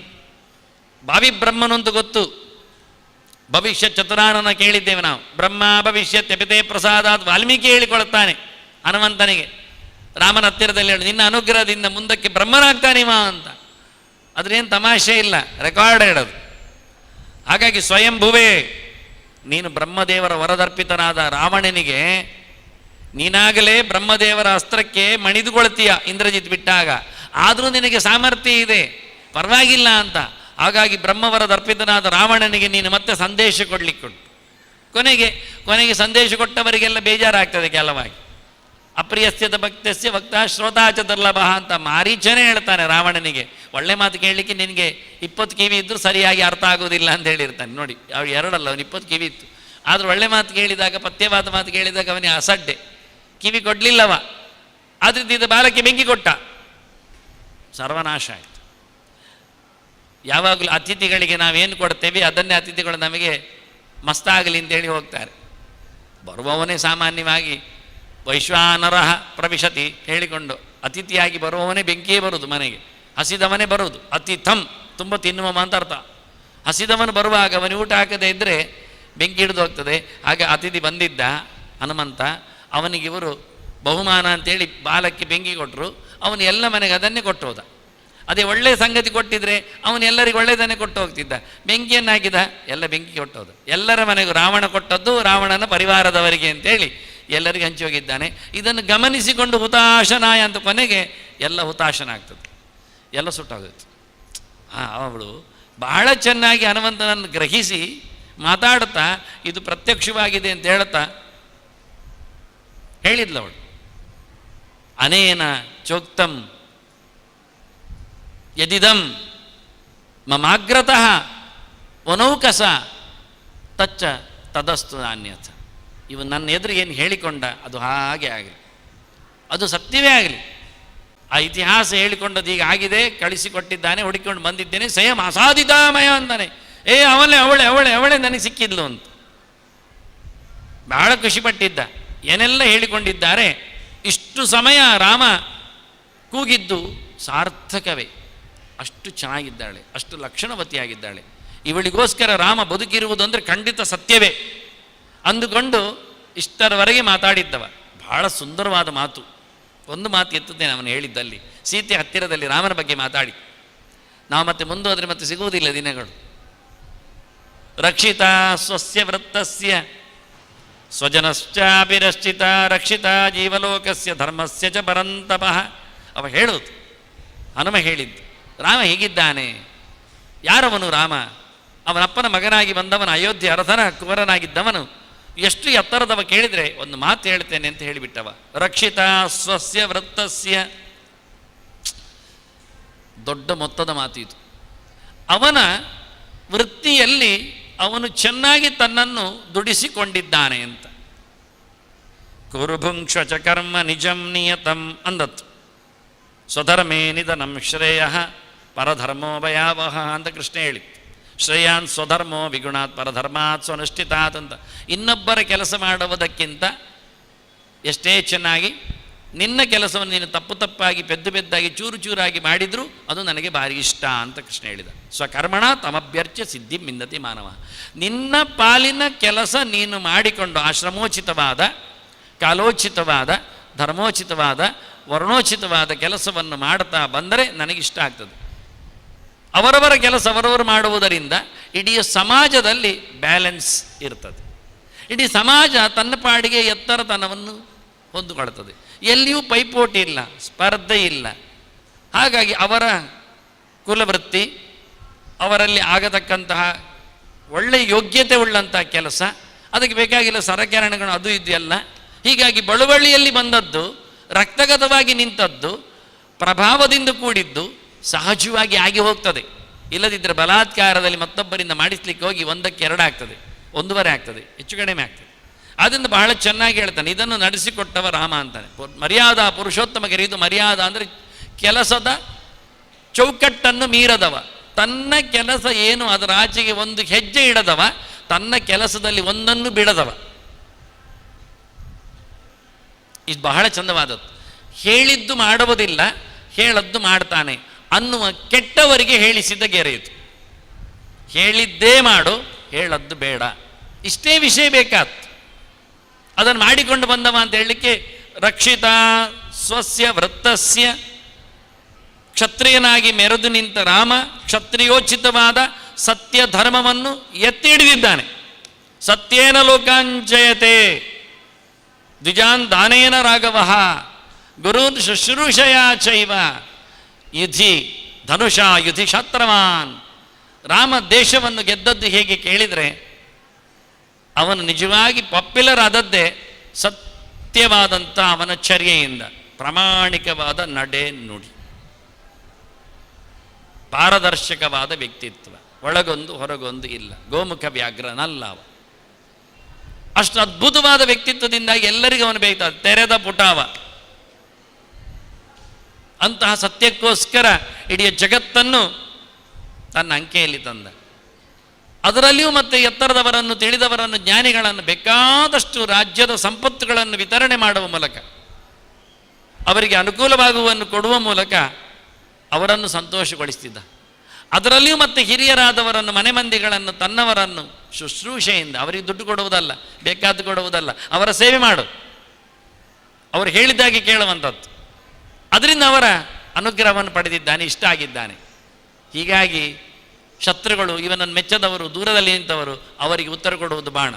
ಭಾವಿಬ್ರಹ್ಮನು ಅಂತ ಗೊತ್ತು. ಭವಿಷ್ಯ ಚತುರಾನನ ಕೇಳಿದ್ದೇವೆ ನಾವು. ಬ್ರಹ್ಮ ಭವಿಷ್ಯತ್ ಅಪಿತೇ ಪ್ರಸಾದಾತ್ ವಾಲ್ಮೀಕಿ ಹೇಳಿಕೊಳ್ತಾನೆ ಹನುಮಂತನಿಗೆ. ರಾಮನ ಹತ್ತಿರದಲ್ಲಿ ಹೇಳಿ, ನಿನ್ನ ಅನುಗ್ರಹದಿಂದ ಮುಂದಕ್ಕೆ ಬ್ರಹ್ಮನಾಗ್ತಾನಿವ ಅಂತ. ಅದ್ರೇನು ತಮಾಷೆ ಇಲ್ಲ, ರೆಕಾರ್ಡ್ ಹೇಳೋದು. ಹಾಗಾಗಿ ಸ್ವಯಂಭುವೇ, ನೀನು ಬ್ರಹ್ಮದೇವರ ವರದರ್ಪಿತನಾದ ರಾವಣನಿಗೆ ನೀನಾಗಲೇ ಬ್ರಹ್ಮದೇವರ ಅಸ್ತ್ರಕ್ಕೆ ಮಣಿದುಕೊಳ್ತೀಯ ಇಂದ್ರಜಿತ್ ಬಿಟ್ಟಾಗ. ಆದರೂ ನಿನಗೆ ಸಾಮರ್ಥ್ಯ ಇದೆ, ಪರವಾಗಿಲ್ಲ ಅಂತ. ಹಾಗಾಗಿ ಬ್ರಹ್ಮವರದರ್ಪಿತನಾದ ರಾವಣನಿಗೆ ನೀನು ಮತ್ತೆ ಸಂದೇಶ ಕೊಡಲಿಕ್ಕುಂಟು. ಕೊನೆಗೆ ಸಂದೇಶ ಕೊಟ್ಟವರಿಗೆಲ್ಲ ಬೇಜಾರಾಗ್ತದೆ ಕೆಲವಾಗಿ. ಅಪ್ರಿಯಸ್ಯದ ಭಕ್ತಸ್ಯ ಭಕ್ತ ಶ್ರೋತಾಚ ದುರ್ಲಭ ಅಂತ ಮಾರೀಚನೇ ಹೇಳ್ತಾನೆ ರಾವಣನಿಗೆ. ಒಳ್ಳೆ ಮಾತು ಕೇಳಲಿಕ್ಕೆ ನಿನಗೆ 20 ಕಿವಿ ಇದ್ದರೂ ಸರಿಯಾಗಿ ಅರ್ಥ ಆಗೋದಿಲ್ಲ ಅಂತ ಹೇಳಿರ್ತಾನೆ. ನೋಡಿ, ಅವ್ರು ಎರಡಲ್ಲ, ಅವನು 20 ಕಿವಿ ಇತ್ತು. ಆದರೂ ಒಳ್ಳೆ ಮಾತು ಕೇಳಿದಾಗ, ಪಥ್ಯವಾದ ಮಾತು ಕೇಳಿದಾಗ ಅವನಿಗೆ ಅಸಡ್ಡೆ, ಕಿವಿ ಕೊಡಲಿಲ್ಲವ. ಆದ್ದರಿಂದ ಬಾಲಕ್ಕೆ ಬೆಂಕಿ ಕೊಟ್ಟ, ಸರ್ವನಾಶ ಆಯಿತು. ಯಾವಾಗಲೂ ಅತಿಥಿಗಳಿಗೆ ನಾವೇನು ಕೊಡ್ತೇವೆ ಅದನ್ನೇ ಅತಿಥಿಗಳು ನಮಗೆ ಮಸ್ತಾಗಲಿ ಅಂತೇಳಿ ಹೋಗ್ತಾರೆ. ಬರುವವನೇ ಸಾಮಾನ್ಯವಾಗಿ ವೈಶ್ವಾನರಃ ಪ್ರವಿಶತಿ ಹೇಳಿಕೊಂಡು, ಅತಿಥಿಯಾಗಿ ಬರುವವನೇ ಬೆಂಕಿಯೇ ಬರುವುದು ಮನೆಗೆ, ಹಸಿದವನೇ ಬರುವುದು. ಅತಿಥಂ ತುಂಬ ತಿನ್ನುವ ಅಂತ ಅರ್ಥ. ಹಸಿದವನು ಬರುವಾಗ ಅವನಿಗೆ ಊಟ ಹಾಕದೇ ಇದ್ದರೆ ಬೆಂಕಿ ಹಿಡಿದು ಹೋಗ್ತದೆ. ಹಾಗೆ ಅತಿಥಿ ಬಂದಿದ್ದ ಹನುಮಂತ, ಅವನಿಗೆ ಇವರು ಬಹುಮಾನ ಅಂತೇಳಿ ಬಾಲಕ್ಕೆ ಬೆಂಕಿ ಕೊಟ್ಟರು. ಅವನು ಎಲ್ಲ ಮನೆಗೆ ಅದನ್ನೇ ಕೊಟ್ಟು ಹೋದ. ಅದೇ ಒಳ್ಳೆಯ ಸಂಗತಿ ಕೊಟ್ಟಿದ್ರೆ ಅವನು ಎಲ್ಲರಿಗೂ ಒಳ್ಳೆಯದನ್ನೇ ಕೊಟ್ಟು ಹೋಗ್ತಿದ್ದ. ಬೆಂಕಿಯನ್ನು ಹಾಕಿದ, ಎಲ್ಲ ಬೆಂಕಿ ಕೊಟ್ಟೋದು. ಎಲ್ಲರ ಮನೆಗೂ ರಾವಣ ಕೊಟ್ಟದ್ದು ರಾವಣನ ಪರಿವಾರದವರಿಗೆ ಅಂತೇಳಿ ಎಲ್ಲರಿಗೂ ಹಂಚಿ ಹೋಗಿದ್ದಾನೆ. ಇದನ್ನು ಗಮನಿಸಿಕೊಂಡು ಹುತಾಶನಾಯ ಅಂತ ಕೊನೆಗೆ ಎಲ್ಲ ಹುತಾಶನಾಗ್ತದೆ, ಎಲ್ಲ ಸುಟ್ಟಾಗುತ್ತೆ. ಅವಳು ಬಹಳ ಚೆನ್ನಾಗಿ ಹನುಮಂತನನ್ನು ಗ್ರಹಿಸಿ ಮಾತಾಡ್ತಾ ಇದು ಪ್ರತ್ಯಕ್ಷವಾಗಿದೆ ಅಂತ ಹೇಳ್ತಾ ಹೇಳಿದ್ಲವಳು. ಅನೇನ ಚೋಕ್ತಂ ಯದಿದಂ ಮಮಾಗ್ರತಃ ವನೌಕಸ ತಚ್ಚ ತದಸ್ತು ನಾಣ್ಯಥ. ಇವು ನನ್ನ ಎದುರು ಏನು ಹೇಳಿಕೊಂಡ ಅದು ಹಾಗೆ ಆಗಲಿ, ಅದು ಸತ್ಯವೇ ಆಗಲಿ. ಆ ಇತಿಹಾಸ ಹೇಳಿಕೊಂಡದ್ದು ಈಗ ಆಗಿದೆ, ಕಳಿಸಿಕೊಟ್ಟಿದ್ದಾನೆ, ಹುಡುಕಿಕೊಂಡು ಬಂದಿದ್ದೇನೆ, ಸ್ವಯಂ ಅಸಾಧಿತಾಮಯ ಅಂತಾನೆ. ಅವಳೆ ಅವಳೆ ಅವಳೆ ಅವಳೆ ನನಗೆ ಸಿಕ್ಕಿದ್ಲು ಅಂತ ಬಹಳ ಖುಷಿಪಟ್ಟಿದ್ದ. ಏನೆಲ್ಲ ಹೇಳಿಕೊಂಡಿದ್ದಾರೆ. ಇಷ್ಟು ಸಮಯ ರಾಮ ಕೂಗಿದ್ದು ಸಾರ್ಥಕವೇ. ಅಷ್ಟು ಚೆನ್ನಾಗಿದ್ದಾಳೆ, ಅಷ್ಟು ಲಕ್ಷಣವತಿಯಾಗಿದ್ದಾಳೆ. ಇವಳಿಗೋಸ್ಕರ ರಾಮ ಬದುಕಿರುವುದು ಅಂದರೆ ಖಂಡಿತ ಸತ್ಯವೇ ಅಂದುಕೊಂಡು ಇಷ್ಟರವರೆಗೆ ಮಾತಾಡಿದ್ದವ. ಬಹಳ ಸುಂದರವಾದ ಮಾತು. ಒಂದು ಮಾತು ಎತ್ತುತ್ತೇನೆ ಅವನು ಹೇಳಿದ್ದಲ್ಲಿ, ಸೀತೆ ಹತ್ತಿರದಲ್ಲಿ ರಾಮನ ಬಗ್ಗೆ ಮಾತಾಡಿ. ನಾವು ಮತ್ತೆ ಮುಂದೋದ್ರೆ ಮತ್ತೆ ಸಿಗುವುದಿಲ್ಲ ದಿನಗಳು. ರಕ್ಷಿತ ಸ್ವಸ್ಯ ವೃತ್ತಸ್ಯ ಸ್ವಜನಶ್ಚಾಭಿರಕ್ಷಿತ ರಕ್ಷಿತ ಜೀವಲೋಕಸ್ಯ ಧರ್ಮಸ್ಯ ಚ ಪರಂತಪಃ. ಅವ ಹೇಳೋದು, ಹನುಮ ಹೇಳಿದ್ದು. ರಾಮ ಹೇಗಿದ್ದಾನೆ? ಯಾರವನು ರಾಮ? ಅವನಪ್ಪನ ಮಗನಾಗಿ ಬಂದವನು, ಅಯೋಧ್ಯೆ ಅರಸನ ಕುವರನಾಗಿದ್ದವನು. ಎಷ್ಟು ಎತ್ತರದವ ಕೇಳಿದರೆ ಒಂದು ಮಾತು ಹೇಳ್ತೇನೆ ಅಂತ ಹೇಳಿಬಿಟ್ಟವ. ರಕ್ಷಿತ ಸ್ವಸ್ಯ ವೃತ್ತಸ್ಯ. ದೊಡ್ಡ ಮೊತ್ತದ ಮಾತು ಇದು. ಅವನ ವೃತ್ತಿಯಲ್ಲಿ ಅವನು ಚೆನ್ನಾಗಿ ತನ್ನನ್ನು ದುಡಿಸಿಕೊಂಡಿದ್ದಾನೆ ಅಂತ. ಕುರುಭುಂಕ್ಷ ಚ ಕರ್ಮ ನಿಜಂ ನಿಯತಂ ಅಂದತ್ತು. ಸ್ವಧರ್ಮೇ ನಿಧನಂ ಶ್ರೇಯ ಪರಧರ್ಮೋ ಭಯಾವಹ ಅಂತ ಕೃಷ್ಣ ಹೇಳಿತ್ತು. ಶ್ರೇಯಾನ್ ಸ್ವಧರ್ಮೋ ವಿಗುಣಾತ್ ಪರಧರ್ಮಾತ್ ಸ್ವನುಷ್ಠಿತಾತ್ ಅಂತ. ಇನ್ನೊಬ್ಬರ ಕೆಲಸ ಮಾಡುವುದಕ್ಕಿಂತ ಎಷ್ಟೇ ಚೆನ್ನಾಗಿ ನಿನ್ನ ಕೆಲಸವನ್ನು ನೀನು ತಪ್ಪು ತಪ್ಪಾಗಿ ಪೆದ್ದು ಪೆದ್ದಾಗಿ ಚೂರು ಚೂರಾಗಿ ಮಾಡಿದರೂ ಅದು ನನಗೆ ಭಾರಿ ಇಷ್ಟ ಅಂತ ಕೃಷ್ಣ ಹೇಳಿದ. ಸ್ವಕರ್ಮಣ ತಮಭ್ಯರ್ಚ್ಯ ಸಿದ್ಧಿ ಮಿಂದತಿ ಮಾನವ. ನಿನ್ನ ಪಾಲಿನ ಕೆಲಸ ನೀನು ಮಾಡಿಕೊಂಡು ಆಶ್ರಮೋಚಿತವಾದ, ಕಾಲೋಚಿತವಾದ, ಧರ್ಮೋಚಿತವಾದ, ವರ್ಣೋಚಿತವಾದ ಕೆಲಸವನ್ನು ಮಾಡ್ತಾ ಬಂದರೆ ನನಗಿಷ್ಟ ಆಗ್ತದೆ. ಅವರವರ ಕೆಲಸ ಅವರವರು ಮಾಡುವುದರಿಂದ ಇಡೀ ಸಮಾಜದಲ್ಲಿ ಬ್ಯಾಲೆನ್ಸ್ ಇರ್ತದೆ. ಇಡೀ ಸಮಾಜ ತನ್ನ ಪಾಡಿಗೆ ಎತ್ತರತನವನ್ನು ಹೊಂದಿಕೊಳ್ತದೆ. ಎಲ್ಲಿಯೂ ಪೈಪೋಟಿ ಇಲ್ಲ, ಸ್ಪರ್ಧೆ ಇಲ್ಲ. ಹಾಗಾಗಿ ಅವರ ಕುಲವೃತ್ತಿ, ಅವರಲ್ಲಿ ಆಗತಕ್ಕಂತಹ ಒಳ್ಳೆಯ ಯೋಗ್ಯತೆ ಉಳ್ಳಂತಹ ಕೆಲಸ, ಅದಕ್ಕೆ ಬೇಕಾಗಿಲ್ಲ ಸರಕಾರಣಗಳು ಅದು ಇದು ಎಲ್ಲ. ಹೀಗಾಗಿ ಬಳುವಳಿಯಲ್ಲಿ ಬಂದದ್ದು, ರಕ್ತಗತವಾಗಿ ನಿಂತದ್ದು, ಪ್ರಭಾವದಿಂದ ಕೂಡಿದ್ದು ಸಹಜವಾಗಿ ಆಗಿ ಹೋಗ್ತದೆ. ಇಲ್ಲದಿದ್ದರೆ ಬಲಾತ್ಕಾರದಲ್ಲಿ ಮತ್ತೊಬ್ಬರಿಂದ ಮಾಡಿಸ್ಲಿಕ್ಕೆ ಹೋಗಿ 1ಕ್ಕೆ 2 ಆಗ್ತದೆ, 1.5 ಆಗ್ತದೆ, ಹೆಚ್ಚು ಕಡಿಮೆ ಆಗ್ತದೆ. ಅದರಿಂದ ಬಹಳ ಚೆನ್ನಾಗಿ ಹೇಳ್ತಾನೆ, ಇದನ್ನು ನಡೆಸಿಕೊಟ್ಟವ ರಾಮ ಅಂತಾನೆ. ಮರ್ಯಾದಾ ಪುರುಷೋತ್ತಮಗೆ. ಇದು ಮರ್ಯಾದ ಅಂದರೆ ಕೆಲಸದ ಚೌಕಟ್ಟನ್ನು ಮೀರದವ, ತನ್ನ ಕೆಲಸ ಏನು ಅದರ ಆಚೆಗೆ ಒಂದು ಹೆಜ್ಜೆ ಇಡದವ, ತನ್ನ ಕೆಲಸದಲ್ಲಿ ಒಂದನ್ನು ಬಿಡದವ. ಇದು ಬಹಳ ಚಂದವಾದದ್ದು. ಹೇಳಿದ್ದು ಮಾಡುವುದಿಲ್ಲ, ಹೇಳದ್ದು ಮಾಡ್ತಾನೆ ಅನ್ನುವ ಕೆಟ್ಟವರಿಗೆ ಹೇಳಿಸಿದ ಗೆರೆ ಇದು. ಹೇಳಿದ್ದೇ ಮಾಡು, ಹೇಳದ್ದು ಬೇಡ, ಇಷ್ಟೇ ವಿಷಯ ಬೇಕಾತ್. ಅದನ್ನು ಮಾಡಿಕೊಂಡು ಬಂದವ ಅಂತ ಹೇಳಲಿಕ್ಕೆ ರಕ್ಷಿತ ಸ್ವಸ್ಯ ವೃತ್ತಸ್ಯ. ಕ್ಷತ್ರಿಯನಾಗಿ ಮೆರೆದು ನಿಂತ ರಾಮ ಕ್ಷತ್ರಿಯೋಚಿತವಾದ ಸತ್ಯ ಧರ್ಮವನ್ನು ಎತ್ತಿ ಹಿಡಿದಿದ್ದಾನೆ. ಸತ್ಯೇನ ಲೋಕಾಂಜಯತೆ ದ್ವಿಜಾನ್ ದಾನೇನ ರಾಘವಃ ಗುರುನ್ ಶುಶ್ರೂಷಯಾ ಚೈವ ಯುಧಿ ಧನುಷಾ ಯುಧಿ ಶಾಸ್ತ್ರವಾನ್. ರಾಮ ದೇಶವನ್ನು ಗೆದ್ದದ್ದು ಹೇಗೆ ಕೇಳಿದರೆ, ಅವನು ನಿಜವಾಗಿ ಪಾಪ್ಯುಲರ್ ಆದದ್ದೇ ಸತ್ಯವಾದಂಥ ಅವನ ಚರ್ಯೆಯಿಂದ. ಪ್ರಾಮಾಣಿಕವಾದ ನಡೆ ನುಡಿ, ಪಾರದರ್ಶಕವಾದ ವ್ಯಕ್ತಿತ್ವ, ಒಳಗೊಂದು ಹೊರಗೊಂದು ಇಲ್ಲ, ಗೋಮುಖ ವ್ಯಾಘ್ರನಲ್ಲ ಅವ. ಅಷ್ಟು ಅದ್ಭುತವಾದ ವ್ಯಕ್ತಿತ್ವದಿಂದಾಗಿ ಎಲ್ಲರಿಗೂ ಅವನು ಬೇಕಾದ ತೆರೆದ ಪುಟಾವ. ಅಂತಹ ಸತ್ಯಕ್ಕೋಸ್ಕರ ಇಡೀ ಜಗತ್ತನ್ನು ತನ್ನ ಅಂಕೆಯಲ್ಲಿ ತಂದ. ಅದರಲ್ಲಿಯೂ ಮತ್ತೆ ಎತ್ತರದವರನ್ನು, ತಿಳಿದವರನ್ನು, ಜ್ಞಾನಿಗಳನ್ನು ಬೇಕಾದಷ್ಟು ರಾಜ್ಯದ ಸಂಪತ್ತುಗಳನ್ನು ವಿತರಣೆ ಮಾಡುವ ಮೂಲಕ, ಅವರಿಗೆ ಅನುಕೂಲವಾಗುವನ್ನು ಕೊಡುವ ಮೂಲಕ ಅವರನ್ನು ಸಂತೋಷಗೊಳಿಸ್ತಿದ್ದ. ಅದರಲ್ಲಿಯೂ ಮತ್ತೆ ಹಿರಿಯರಾದವರನ್ನು, ಮನೆ ಮಂದಿಗಳನ್ನು, ತನ್ನವರನ್ನು ಶುಶ್ರೂಷೆಯಿಂದ, ಅವರಿಗೆ ದುಡ್ಡು ಕೊಡುವುದಲ್ಲ, ಬೇಕಾದ್ದು ಕೊಡುವುದಲ್ಲ, ಅವರ ಸೇವೆ ಮಾಡು, ಅವರು ಹೇಳಿದ್ದಾಗೆ ಕೇಳುವಂಥದ್ದು. ಅದರಿಂದ ಅವರ ಅನುಗ್ರಹವನ್ನು ಪಡೆದಿದ್ದಾನೆ, ಇಷ್ಟ ಆಗಿದ್ದಾನೆ. ಹೀಗಾಗಿ ಶತ್ರುಗಳು, ಇವನನ್ನು ಮೆಚ್ಚದವರು, ದೂರದಲ್ಲಿ ನಿಂತವರು, ಅವರಿಗೆ ಉತ್ತರ ಕೊಡುವುದು ಬಾಣ,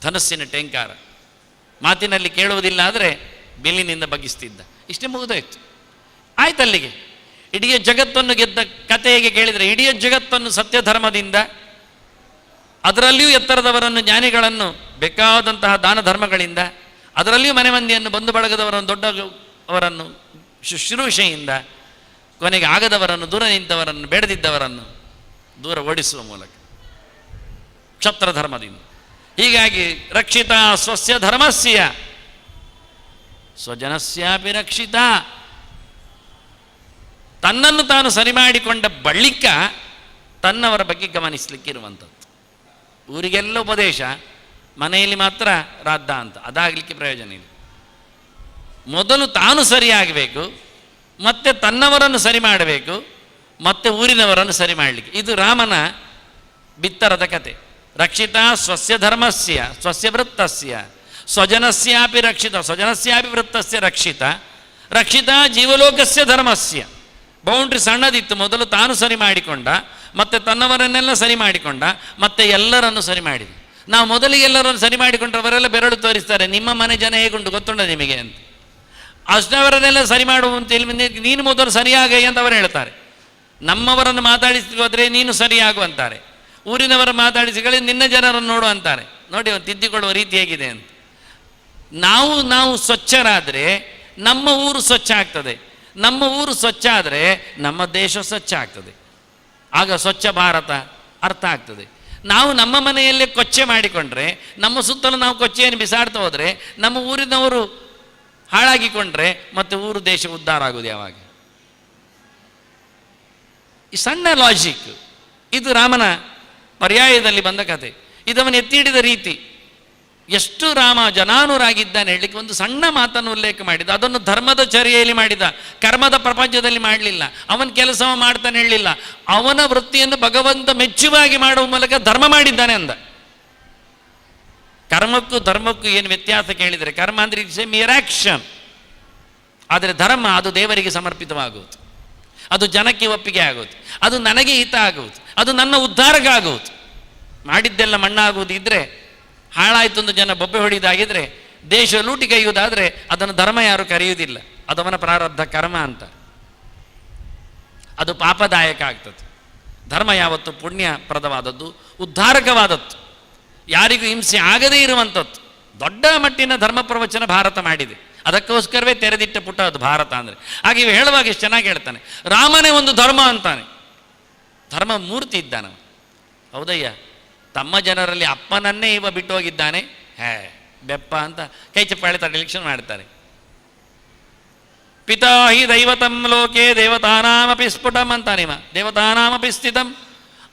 ಧನಸ್ಸಿನ ಟೆಂಕಾರ. ಮಾತಿನಲ್ಲಿ ಕೇಳುವುದಿಲ್ಲ ಆದರೆ ಬಿಲ್ಲಿನಿಂದ ಬಗ್ಗಿಸ್ತಿದ್ದ. ಇಷ್ಟೇ ಮುಗಿದೋಯ್ತು, ಆಯ್ತು ಅಲ್ಲಿಗೆ. ಇಡೀ ಜಗತ್ತನ್ನು ಗೆದ್ದ ಕಥೆ ಹೇಗೆ ಕೇಳಿದರೆ, ಇಡೀ ಜಗತ್ತನ್ನು ಸತ್ಯ ಧರ್ಮದಿಂದ, ಅದರಲ್ಲಿಯೂ ಎತ್ತರದವರನ್ನು, ಜ್ಞಾನಿಗಳನ್ನು ಬೇಕಾದಂತಹ ದಾನ ಧರ್ಮಗಳಿಂದ, ಅದರಲ್ಲಿಯೂ ಮನೆ ಮಂದಿಯನ್ನು, ಬಂಧು ಬಳಗದವರನ್ನು, ದೊಡ್ಡವರನ್ನು ಶುಶ್ರೂಷೆಯಿಂದ, ಕೊನೆಗೆ ಆಗದವರನ್ನು, ದೂರ ನಿಂತವರನ್ನು, ಬೇಡದಿದ್ದವರನ್ನು ದೂರ ಓಡಿಸುವ ಮೂಲಕ ಕ್ಷತ್ರ ಧರ್ಮದಿಂದ. ಹೀಗಾಗಿ ರಕ್ಷಿತ ಸ್ವಸ್ಯ ಧರ್ಮಸ್ಯ ಸ್ವಜನಸ್ಯಾಪಿ ರಕ್ಷಿತ. ತನ್ನನ್ನು ತಾನು ಸರಿ ಮಾಡಿಕೊಂಡ ಬಳಿಕ ತನ್ನವರ ಬಗ್ಗೆ ಗಮನಿಸಲಿಕ್ಕಿರುವಂಥದ್ದು. ಊರಿಗೆಲ್ಲ ಉಪದೇಶ, ಮನೆಯಲ್ಲಿ ಮಾತ್ರ ರಾದ್ದ ಅಂತ. ಅದಾಗಲಿಕ್ಕೆ ಪ್ರಯೋಜನ ಇಲ್ಲ. ಮೊದಲು ತಾನು ಸರಿಯಾಗಬೇಕು, ಮತ್ತೆ ತನ್ನವರನ್ನು ಸರಿ ಮಾಡಬೇಕು, ಮತ್ತೆ ಊರಿನವರನ್ನು ಸರಿ ಮಾಡಲಿಕ್ಕೆ. ಇದು ರಾಮನ ಬಿತ್ತರದ ಕತೆ. ರಕ್ಷಿತ ಸ್ವಸ್ಯ ಧರ್ಮಸ್ಯ ಸ್ವಸ್ಯ ವೃತ್ತಸ್ಯ ಸ್ವಜನಸ್ಯಾಪಿ ರಕ್ಷಿತ ಸ್ವಜನಸ್ಯಾಪಿ ವೃತ್ತಸ್ಯ ರಕ್ಷಿತ ರಕ್ಷಿತ ಜೀವಲೋಕಸ್ಯ ಧರ್ಮಸ್ಯ. ಬೌಂಡ್ರಿ ಸಣ್ಣದಿತ್ತು, ಮೊದಲು ತಾನು ಸರಿ ಮಾಡಿಕೊಂಡ, ಮತ್ತೆ ತನ್ನವರನ್ನೆಲ್ಲ ಸರಿ ಮಾಡಿಕೊಂಡ, ಮತ್ತೆ ಎಲ್ಲರನ್ನು ಸರಿ ಮಾಡಿದ. ನಾವು ಮೊದಲಿಗೆ ಎಲ್ಲರನ್ನು ಸರಿ ಮಾಡಿಕೊಂಡ್ರವರೆಲ್ಲ ಬೆರಳು ತೋರಿಸ್ತಾರೆ, ನಿಮ್ಮ ಮನೆ ಜನ ಹೇಗುಂಟು ಗೊತ್ತುಂಟ ನಿಮಗೆ ಅಂತ. ಅಷ್ಟವರನ್ನೆಲ್ಲ ಸರಿ ಮಾಡುವಂತ ನೀನು ಮೊದಲು ಸರಿಯಾಗಿ ಅಂತ ಅವರು ಹೇಳ್ತಾರೆ. ನಮ್ಮವರನ್ನು ಮಾತಾಡಿಸಿ ಹೋದರೆ ನೀನು ಸರಿಯಾಗು ಅಂತಾರೆ, ಊರಿನವರ ಮಾತಾಡಿಸಿಗಳೇ ನಿನ್ನ ಜನರನ್ನು ನೋಡು ಅಂತಾರೆ. ನೋಡಿ ಅವನು ತಿದ್ದಿಕೊಳ್ಳುವ ರೀತಿ ಹೇಗಿದೆ ಅಂತ. ನಾವು ಸ್ವಚ್ಛರಾದರೆ ನಮ್ಮ ಊರು ಸ್ವಚ್ಛ ಆಗ್ತದೆ, ನಮ್ಮ ಊರು ಸ್ವಚ್ಛ ಆದರೆ ನಮ್ಮ ದೇಶ ಸ್ವಚ್ಛ ಆಗ್ತದೆ. ಆಗ ಸ್ವಚ್ಛ ಭಾರತ ಅರ್ಥ ಆಗ್ತದೆ. ನಾವು ನಮ್ಮ ಮನೆಯಲ್ಲೇ ಕೊಚ್ಚೆ ಮಾಡಿಕೊಂಡ್ರೆ, ನಮ್ಮ ಸುತ್ತಲೂ ನಾವು ಕೊಚ್ಚೆಯನ್ನು ಬಿಸಾಡ್ತಾ ಹೋದರೆ, ನಮ್ಮ ಊರಿನವರು ಹಾಳಾಗಿಕೊಂಡ್ರೆ ಮತ್ತೆ ಊರು ದೇಶ ಉದ್ಧಾರ ಆಗೋದು ಯಾವಾಗ? ಈ ಸಣ್ಣ ಲಾಜಿಕ್, ಇದು ರಾಮನ ಪರ್ಯಾಯದಲ್ಲಿ ಬಂದ ಕಥೆ. ಇದವನು ಎತ್ತಿ ಹಿಡಿದ ರೀತಿ. ಎಷ್ಟು ರಾಮ ಜನಾನುರಾಗಿದ್ದಾನೆ ಹೇಳಲಿಕ್ಕೆ ಒಂದು ಸಣ್ಣ ಮಾತನ್ನು ಉಲ್ಲೇಖ ಮಾಡಿದ. ಅದನ್ನು ಧರ್ಮದ ಚರ್ಯೆಯಲ್ಲಿ ಮಾಡಿದ, ಕರ್ಮದ ಪ್ರಪಂಚದಲ್ಲಿ ಮಾಡಲಿಲ್ಲ. ಅವನ ಕೆಲಸವ ಮಾಡ್ತಾನೆ ಹೇಳಲಿಲ್ಲ, ಅವನ ವೃತ್ತಿಯನ್ನು ಭಗವಂತ ಮೆಚ್ಚುವಾಗಿ ಮಾಡುವ ಮೂಲಕ ಧರ್ಮ ಮಾಡಿದ್ದಾನೆ ಅಂದ. ಕರ್ಮಕ್ಕೂ ಧರ್ಮಕ್ಕೂ ಏನು ವ್ಯತ್ಯಾಸ ಕೇಳಿದರೆ, ಕರ್ಮ ಅಂದರೆ ಇಟ್ಸ್ ಎ ಮಿಯರ್ ಆಕ್ಷನ್, ಆದರೆ ಧರ್ಮ ಅದು ದೇವರಿಗೆ ಸಮರ್ಪಿತವಾಗುವುದು, ಅದು ಜನಕ್ಕೆ ಒಪ್ಪಿಗೆ ಆಗುವುದು, ಅದು ನನಗೆ ಹಿತ ಆಗುವುದು, ಅದು ನನ್ನ ಉದ್ಧಾರಕ್ಕೆ ಆಗುವುದು. ಮಾಡಿದ್ದೆಲ್ಲ ಮಣ್ಣಾಗುವುದು ಇದ್ದರೆ, ಹಾಳಾಯಿತು ಒಂದು ಜನ ಬೊಬ್ಬೆ ಹೊಡೆದಾಗಿದ್ರೆ, ದೇಶ ಲೂಟಿ ಕೈಯುವುದಾದರೆ ಅದನ್ನು ಧರ್ಮ ಯಾರು ಕರೆಯುವುದಿಲ್ಲ, ಅದವನ ಪ್ರಾರಬ್ಧ ಕರ್ಮ ಅಂತ. ಅದು ಪಾಪದಾಯಕ ಆಗ್ತದೆ. ಧರ್ಮ ಯಾವತ್ತು ಪುಣ್ಯಪ್ರದವಾದದ್ದು, ಉದ್ಧಾರಕವಾದದ್ದು, ಯಾರಿಗೂ ಹಿಂಸೆ ಆಗದೇ ಇರುವಂಥದ್ದು. ದೊಡ್ಡ ಮಟ್ಟಿನ ಧರ್ಮ ಪ್ರವಚನ ಭಾರತ ಮಾಡಿದೆ. ಅದಕ್ಕೋಸ್ಕರವೇ ತೆರೆದಿಟ್ಟ ಪುಟ ಅದು ಭಾರತ ಅಂದರೆ. ಹಾಗೆ ಇವು ಹೇಳುವಾಗ ಎಷ್ಟು ಚೆನ್ನಾಗಿ ಹೇಳ್ತಾನೆ, ರಾಮನೇ ಒಂದು ಧರ್ಮ ಅಂತಾನೆ. ಧರ್ಮ ಮೂರ್ತಿ ಇದ್ದಾನ. ಹೌದಯ್ಯ, ತಮ್ಮ ಜನರಲ್ಲಿ ಅಪ್ಪನನ್ನೇ ಇವ ಬಿಟ್ಟು ಹೋಗಿದ್ದಾನೆ, ಬೆಪ್ಪ ಅಂತ ಕೈ ಚಪ್ಪಾಳೆ ತಡೆಲಿಕ್ಷನ್ ಮಾಡ್ತಾರೆ. ಪಿತಾ ಹಿ ದೈವತಂ ಲೋಕೆ ದೇವತಾನಾಮಪಿ ಸ್ಫುಟಂ ಅಂತಾನಿವ, ದೇವತಾನಾಮಪಿ ಸ್ಥಿತಂ.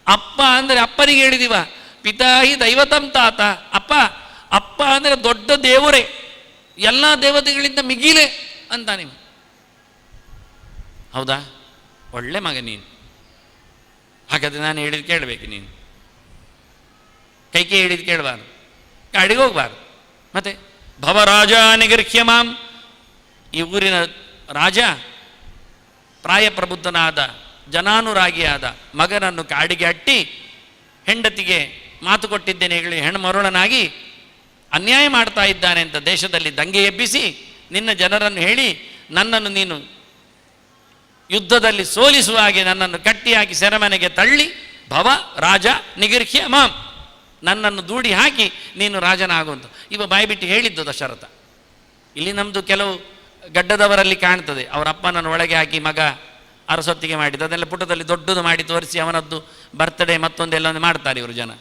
ಅಪ್ಪ ಅಂದರೆ ಅಪ್ಪನಿಗೆ ಹೇಳಿದಿವ, ಪಿತಾ ಹಿ ದೈವತಂ ತಾತ, ಅಪ್ಪ ಅಪ್ಪ ಅಂದರೆ ದೊಡ್ಡ ದೇವರೇ, ಎಲ್ಲ ದೇವತೆಗಳಿಂದ ಮಿಗಿಲೆ ಅಂತಾನಿವ. ಹೌದಾ? ಒಳ್ಳೆ ಮಗ ನೀನು. ಹಾಗಾದರೆ ನಾನು ಹೇಳಿದ್ದು ಕೇಳಬೇಕು ನೀನು. ಕೈಕೆ ಹಿಡಿದು ಕೇಳಬಾರ್ದು, ಕಾಡಿಗೆ ಹೋಗಬಾರ್ದು. ಮತ್ತೆ ಭವರಾಜ ನಿಗರ್ಹ್ಯ ಮಾಂ, ಈ ಊರಿನ ರಾಜ ಪ್ರಾಯಪ್ರಬುದ್ಧನಾದ ಜನಾನುರಾಗಿಯಾದ ಮಗನನ್ನು ಕಾಡಿಗೆ ಅಟ್ಟಿ ಹೆಂಡತಿಗೆ ಮಾತು ಕೊಟ್ಟಿದ್ದೇನೆ ಹೇಳಿ ಹೆಣ್ಮರುಳನಾಗಿ ಅನ್ಯಾಯ ಮಾಡ್ತಾ ಇದ್ದಾನೆ ಅಂತ ದೇಶದಲ್ಲಿ ದಂಗೆ ಎಬ್ಬಿಸಿ ನಿನ್ನ ಜನರನ್ನು ಹೇಳಿ ನನ್ನನ್ನು ನೀನು ಯುದ್ಧದಲ್ಲಿ ಸೋಲಿಸುವ ಹಾಗೆ ನನ್ನನ್ನು ಕಟ್ಟಿಯಾಗಿ ಸೆರೆಮನೆಗೆ ತಳ್ಳಿ ಭವ ರಾಜ ನಿಗರ್ಹ್ಯ ಮಾಂ, ನನ್ನನ್ನು ದೂಡಿ ಹಾಕಿ ನೀನು ರಾಜನಾಗುವಂತ ಇವ ಬಾಯ್ಬಿಟ್ಟು ಹೇಳಿದ್ದು ದಶರಥ. ಇಲ್ಲಿ ನಮ್ಮದು ಕೆಲವು ಗಡ್ಡದವರಲ್ಲಿ ಕಾಣ್ತದೆ, ಅವರ ಅಪ್ಪನನ್ನು ಒಳಗೆ ಹಾಕಿ ಮಗ ಅರಸೊತ್ತಿಗೆ ಮಾಡಿದ್ದು, ಅದೆಲ್ಲ ಪುಟದಲ್ಲಿ ದೊಡ್ಡದು ಮಾಡಿ ತೋರಿಸಿ ಅವನದ್ದು ಬರ್ತ್ಡೇ ಮತ್ತೊಂದೆಲ್ಲ ಮಾಡ್ತಾರೆ ಇವರು ಜನ.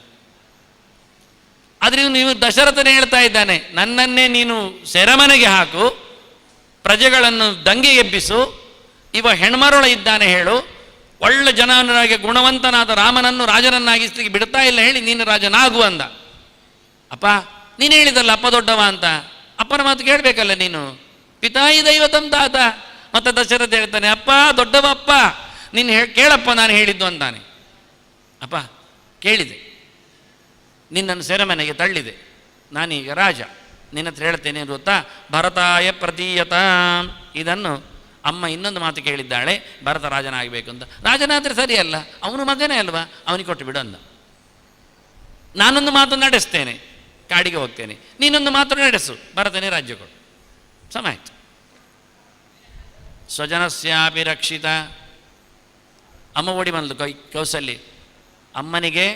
ಆದರೆ ನೀವು ದಶರಥನೇ ಹೇಳ್ತಾ ಇದ್ದಾನೆ, ನನ್ನನ್ನೇ ನೀನು ಸೆರೆಮನೆಗೆ ಹಾಕು, ಪ್ರಜೆಗಳನ್ನು ದಂಗೆ ಎಬ್ಬಿಸು, ಇವ ಹೆಣ್ಮರುಳ ಇದ್ದಾನೆ ಹೇಳು, ಒಳ್ಳೆ ಜನಾನುರಾಗಿ ಗುಣವಂತನಾದ ರಾಮನನ್ನು ರಾಜನನ್ನಾಗಿಸ್ಲಿಕ್ಕೆ ಬಿಡ್ತಾ ಇಲ್ಲ ಹೇಳಿ ನೀನು ರಾಜನಾಗು ಅಂದ. ಅಪ್ಪ ನೀನು ಹೇಳಿದಲ್ಲ ಅಪ್ಪ ದೊಡ್ಡವ ಅಂತ, ಅಪ್ಪನ ಮಾತು ಕೇಳಬೇಕಲ್ಲ ನೀನು. ಪಿತಾಯಿ ದೈವತಂ ತಾತ. ಮತ್ತೆ ದಶರಥ ಹೇಳ್ತಾನೆ, ಅಪ್ಪ ದೊಡ್ಡವ ಅಪ್ಪ, ನೀನು ಕೇಳಪ್ಪ ನಾನು ಹೇಳಿದ್ದು ಅಂತಾನೆ. ಅಪ್ಪ ಕೇಳಿದೆ, ನಿನ್ನನ್ನು ಸೆರೆಮನೆಗೆ ತಳ್ಳಿದೆ, ನಾನೀಗ ರಾಜ, ನಿನ್ನ ಹತ್ರ ಹೇಳ್ತೇನೆ ಗೊತ್ತಾ, ಭರತಾಯ ಪ್ರತೀಯತ. ಇದನ್ನು ಅಮ್ಮ ಇನ್ನೊಂದು ಮಾತು ಕೇಳಿದ್ದಾಳೆ, ಭರತ ರಾಜನಾಗಬೇಕು ಅಂತ. ರಾಜನಾದರೆ ಸರಿಯಲ್ಲ, ಅವನು ಮಗನೇ ಅಲ್ವಾ, ಅವನಿಗೆ ಕೊಟ್ಟು ಬಿಡು ಅಂದ. ನಾನೊಂದು ಮಾತು ನಡೆಸ್ತೇನೆ, ಕಾಡಿಗೆ ಹೋಗ್ತೇನೆ, ನೀನೊಂದು ಮಾತು ನಡೆಸು, ಭರತನೇ ರಾಜ್ಯ ಕೊಡು. ಸಮಾಯ್ತು. ಸ್ವಜನಸ್ಯಾಪಿ ರಕ್ಷಿತ. ಅಮ್ಮ ಓಡಿ ಬಂದ್ಲು ಕೌಸಲ್ಯ. ಅಮ್ಮನಿಗೆ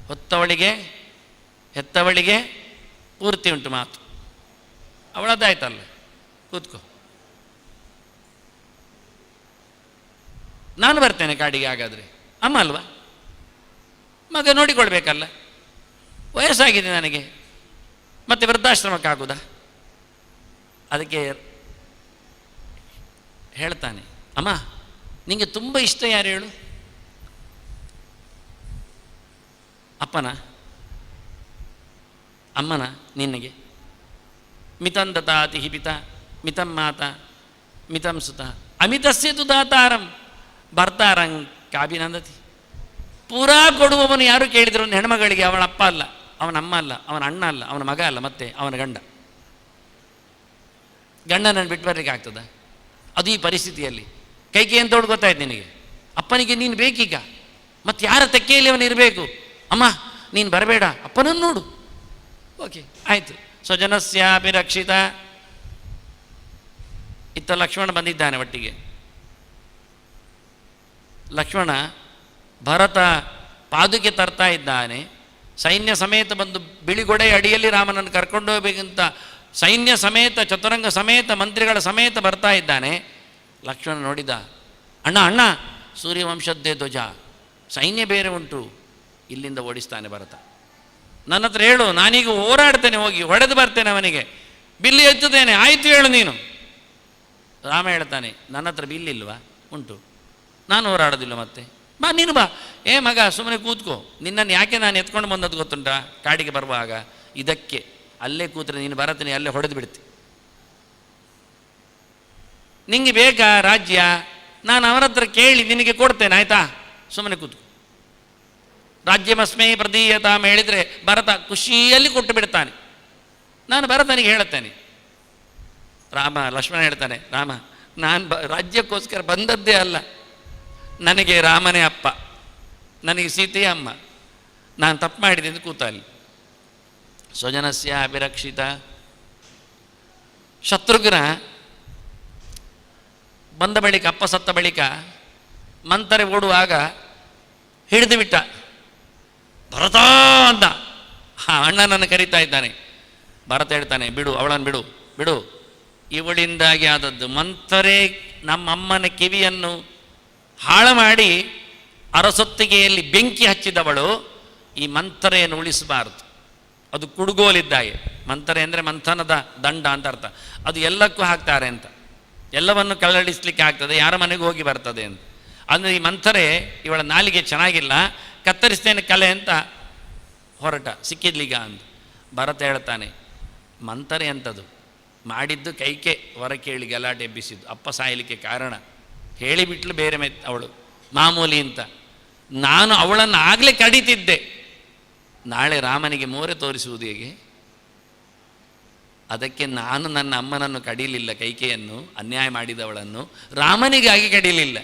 ಹೊತ್ತವಳಿಗೆ ಹೆತ್ತವಳಿಗೆ ಪೂರ್ತಿ ಉಂಟು ಮಾತು. ಅವಳದ್ದಾಯ್ತಲ್ಲ, ಕೂತ್ಕೋ, ನಾನು ಬರ್ತೇನೆ ಕಾಡಿಗೆ. ಹಾಗಾದರೆ ಅಮ್ಮ ಅಲ್ವಾ, ಮಗ ನೋಡಿಕೊಳ್ಬೇಕಲ್ಲ, ವಯಸ್ಸಾಗಿದೆ ನನಗೆ, ಮತ್ತೆ ವೃದ್ಧಾಶ್ರಮಕ್ಕಾಗುವುದಾ? ಅದಕ್ಕೆ ಹೇಳ್ತಾನೆ, ಅಮ್ಮ ನಿಮಗೆ ತುಂಬ ಇಷ್ಟ ಯಾರು ಹೇಳು? ಅಪ್ಪನ ಅಮ್ಮನ ನಿನಗೆ? ಮಿತಂ ದತಾತಿ ಹಿ ಪಿತ ಮಿತಂ ಮಾತ ಮಿತಂ ಸುತ ಅಮಿತಸ್ಯ ತು ದಾತಾರಂ ಬರ್ತಾರಂ ಕಾಭಿನಂದತಿ. ಪೂರಾ ಕೊಡುವವನು ಯಾರು ಕೇಳಿದ್ರು ಒಂದು ಹೆಣ್ಮಗಳಿಗೆ ಅವಳ ಅಪ್ಪ ಅಲ್ಲ, ಅವನ ಅಮ್ಮ ಅಲ್ಲ, ಅವನ ಅಣ್ಣ ಅಲ್ಲ, ಅವನ ಮಗ ಅಲ್ಲ, ಮತ್ತೆ ಅವನ ಗಂಡನನ್ನು ಬಿಟ್ಟು ಬರಲಿಕ್ಕೆ ಆಗ್ತದ? ಅದು ಈ ಪರಿಸ್ಥಿತಿಯಲ್ಲಿ ಕೈಗೆ ಅಂತೋಳು ಗೊತ್ತಾಯ್ತು ನಿನಗೆ, ಅಪ್ಪನಿಗೆ ನೀನು ಬೇಕೀಗ, ಮತ್ತು ಯಾರ ತೆಕ್ಕೆಯಲ್ಲಿ ಅವನು ಇರಬೇಕು. ಅಮ್ಮ ನೀನು ಬರಬೇಡ, ಅಪ್ಪನನ್ನು ನೋಡು. ಓಕೆ ಆಯಿತು. ಸ್ವಜನಸ್ಯಾಪಿ ರಕ್ಷಿತ. ಇತ್ತ ಲಕ್ಷ್ಮಣ ಬಂದಿದ್ದಾನೆ ಒಟ್ಟಿಗೆ. ಲಕ್ಷ್ಮಣ ಭರತ ಪಾದುಕೆ ತರ್ತಾ ಇದ್ದಾನೆ, ಸೈನ್ಯ ಸಮೇತ ಬಂದು ಬಿಳಿಗೊಡೆ ಅಡಿಯಲ್ಲಿ ರಾಮನನ್ನು ಕರ್ಕೊಂಡು ಹೋಗ್ಬೇಕಂತ ಸೈನ್ಯ ಸಮೇತ ಚತುರಂಗ ಸಮೇತ ಮಂತ್ರಿಗಳ ಸಮೇತ ಬರ್ತಾ ಇದ್ದಾನೆ. ಲಕ್ಷ್ಮಣ ನೋಡಿದ, ಅಣ್ಣ ಅಣ್ಣ ಸೂರ್ಯವಂಶದ್ದೇ ಧ್ವಜ, ಸೈನ್ಯ ಬೇರೆ ಉಂಟು, ಇಲ್ಲಿಂದ ಓಡಿಸ್ತಾನೆ ಭರತ. ನನ್ನ ಹತ್ರ ಹೇಳು, ನಾನೀಗ ಹೋರಾಡ್ತೇನೆ, ಹೋಗಿ ಹೊಡೆದು ಬರ್ತೇನೆ ಅವನಿಗೆ, ಬಿಲ್ಲು ಎತ್ತುತ್ತೇನೆ, ಆಯಿತು ಹೇಳು ನೀನು. ರಾಮ ಹೇಳ್ತಾನೆ, ನನ್ನ ಹತ್ರ ಬಿಲ್ಲಿಲ್ವಾ? ಉಂಟು, ನಾನು ಹೋರಾಡೋದಿಲ್ಲ. ಮತ್ತೆ ಬಾ ನೀನು ಬಾ. ಏ ಮಗ ಸುಮ್ಮನೆ ಕೂತ್ಕೋ, ನಿನ್ನನ್ನು ಯಾಕೆ ನಾನು ಎತ್ಕೊಂಡು ಬಂದದ್ದು ಗೊತ್ತುಂಟಾ? ಕಾಡಿಗೆ ಬರುವಾಗ ಇದಕ್ಕೆ ಅಲ್ಲೇ ಕೂತ್ರೆ ನೀನು ಬರತ್ತೀನಿ, ಅಲ್ಲೇ ಹೊಡೆದು ಬಿಡ್ತಿ. ನಿಂಗೆ ಬೇಕಾ ರಾಜ್ಯ? ನಾನು ಅವರ ಹತ್ರ ಕೇಳಿ ನಿನಗೆ ಕೊಡ್ತೇನೆ, ಆಯಿತಾ? ಸುಮ್ಮನೆ ಕೂತು. ರಾಜ್ಯಮಸ್ಮೈ ಪ್ರದೀಯತಾಮ ಹೇಳಿದರೆ ಭರತ ಖುಷಿಯಲ್ಲಿ ಕೊಟ್ಟು ಬಿಡ್ತಾನೆ. ನಾನು ಭರತನಿಗೆ ಹೇಳುತ್ತೇನೆ. ಲಕ್ಷ್ಮಣ ಹೇಳ್ತಾನೆ, ರಾಮ ನಾನು ರಾಜ್ಯಕ್ಕೋಸ್ಕರ ಬಂದದ್ದೇ ಅಲ್ಲ, ನನಗೆ ರಾಮನೇ ಅಪ್ಪ, ನನಗೆ ಸೀತೆಯೇ ಅಮ್ಮ, ನಾನು ತಪ್ಪು ಮಾಡಿದೆ ಎಂದು ಕೂತ ಅಲ್ಲಿ. ಸ್ವಜನಸ್ಯ ಅಭಿರಕ್ಷಿತ. ಶತ್ರುಘ್ನ ಬಂದ ಬಳಿಕ, ಅಪ್ಪ ಸತ್ತ ಬಳಿಕ ಮಂತರೆ ಓಡುವಾಗ ಹಿಡಿದು ಬಿಟ್ಟ. ಭರತ ಅಂತ ಅಣ್ಣನನ್ನು ಕರೀತಾ ಇದ್ದಾನೆ. ಭರತ ಹೇಳ್ತಾನೆ, ಬಿಡು ಅವಳನ್ನು, ಬಿಡು ಬಿಡು, ಇವಳಿಂದಾಗಿ ಆದದ್ದು. ಮಂತರೆ ನಮ್ಮಮ್ಮನ ಕಿವಿಯನ್ನು ಹಾಳು ಮಾಡಿ ಅರಸೊತ್ತಿಗೆಯಲ್ಲಿ ಬೆಂಕಿ ಹಚ್ಚಿದವಳು, ಈ ಮಂಥರೆಯನ್ನು ಉಳಿಸಬಾರದು. ಅದು ಕುಡುಗೋಲಿದ್ದಾಗೆ. ಮಂಥರೆ ಅಂದರೆ ಮಂಥನದ ದಂಡ ಅಂತ ಅರ್ಥ. ಅದು ಎಲ್ಲಕ್ಕೂ ಹಾಕ್ತಾರೆ ಅಂತ, ಎಲ್ಲವನ್ನು ಕಳ್ಳಡಿಸ್ಲಿಕ್ಕೆ ಆಗ್ತದೆ, ಯಾರ ಮನೆಗೂ ಹೋಗಿ ಬರ್ತದೆ ಅಂತ. ಅಂದರೆ ಈ ಮಂಥರೆ ಇವಳ ನಾಲಿಗೆ ಚೆನ್ನಾಗಿಲ್ಲ, ಕತ್ತರಿಸ್ತೇನೆ ಕಲೆ ಅಂತ ಹೊರಟ, ಸಿಕ್ಕಿದ್ಲೀಗ ಅಂತ. ಭರತ ಹೇಳ್ತಾನೆ, ಮಂಥರೆ ಅಂಥದ್ದು ಮಾಡಿದ್ದು ಕೈಕೆ ಹೊರ ಕೇಳಿ ಗಲಾಟೆ ಎಬ್ಬಿಸಿದ್ದು, ಅಪ್ಪ ಸಾಯಲಿಕ್ಕೆ ಕಾರಣ. ಹೇಳಿಬಿಟ್ಲು ಬೇರೆ ಅವಳು ಮಾಮೂಲಿ ಅಂತ. ನಾನು ಅವಳನ್ನು ಆಗಲೇ ಕಡಿತಿದ್ದೆ, ನಾಳೆ ರಾಮನಿಗೆ ಮೋರೆ ತೋರಿಸುವುದು ಹೇಗೆ? ಅದಕ್ಕೆ ನಾನು ನನ್ನ ಅಮ್ಮನನ್ನು ಕಡಿಲಿಲ್ಲ, ಕೈಕೆಯನ್ನು, ಅನ್ಯಾಯ ಮಾಡಿದವಳನ್ನು ರಾಮನಿಗಾಗಿ ಕಡಿಲಿಲ್ಲ.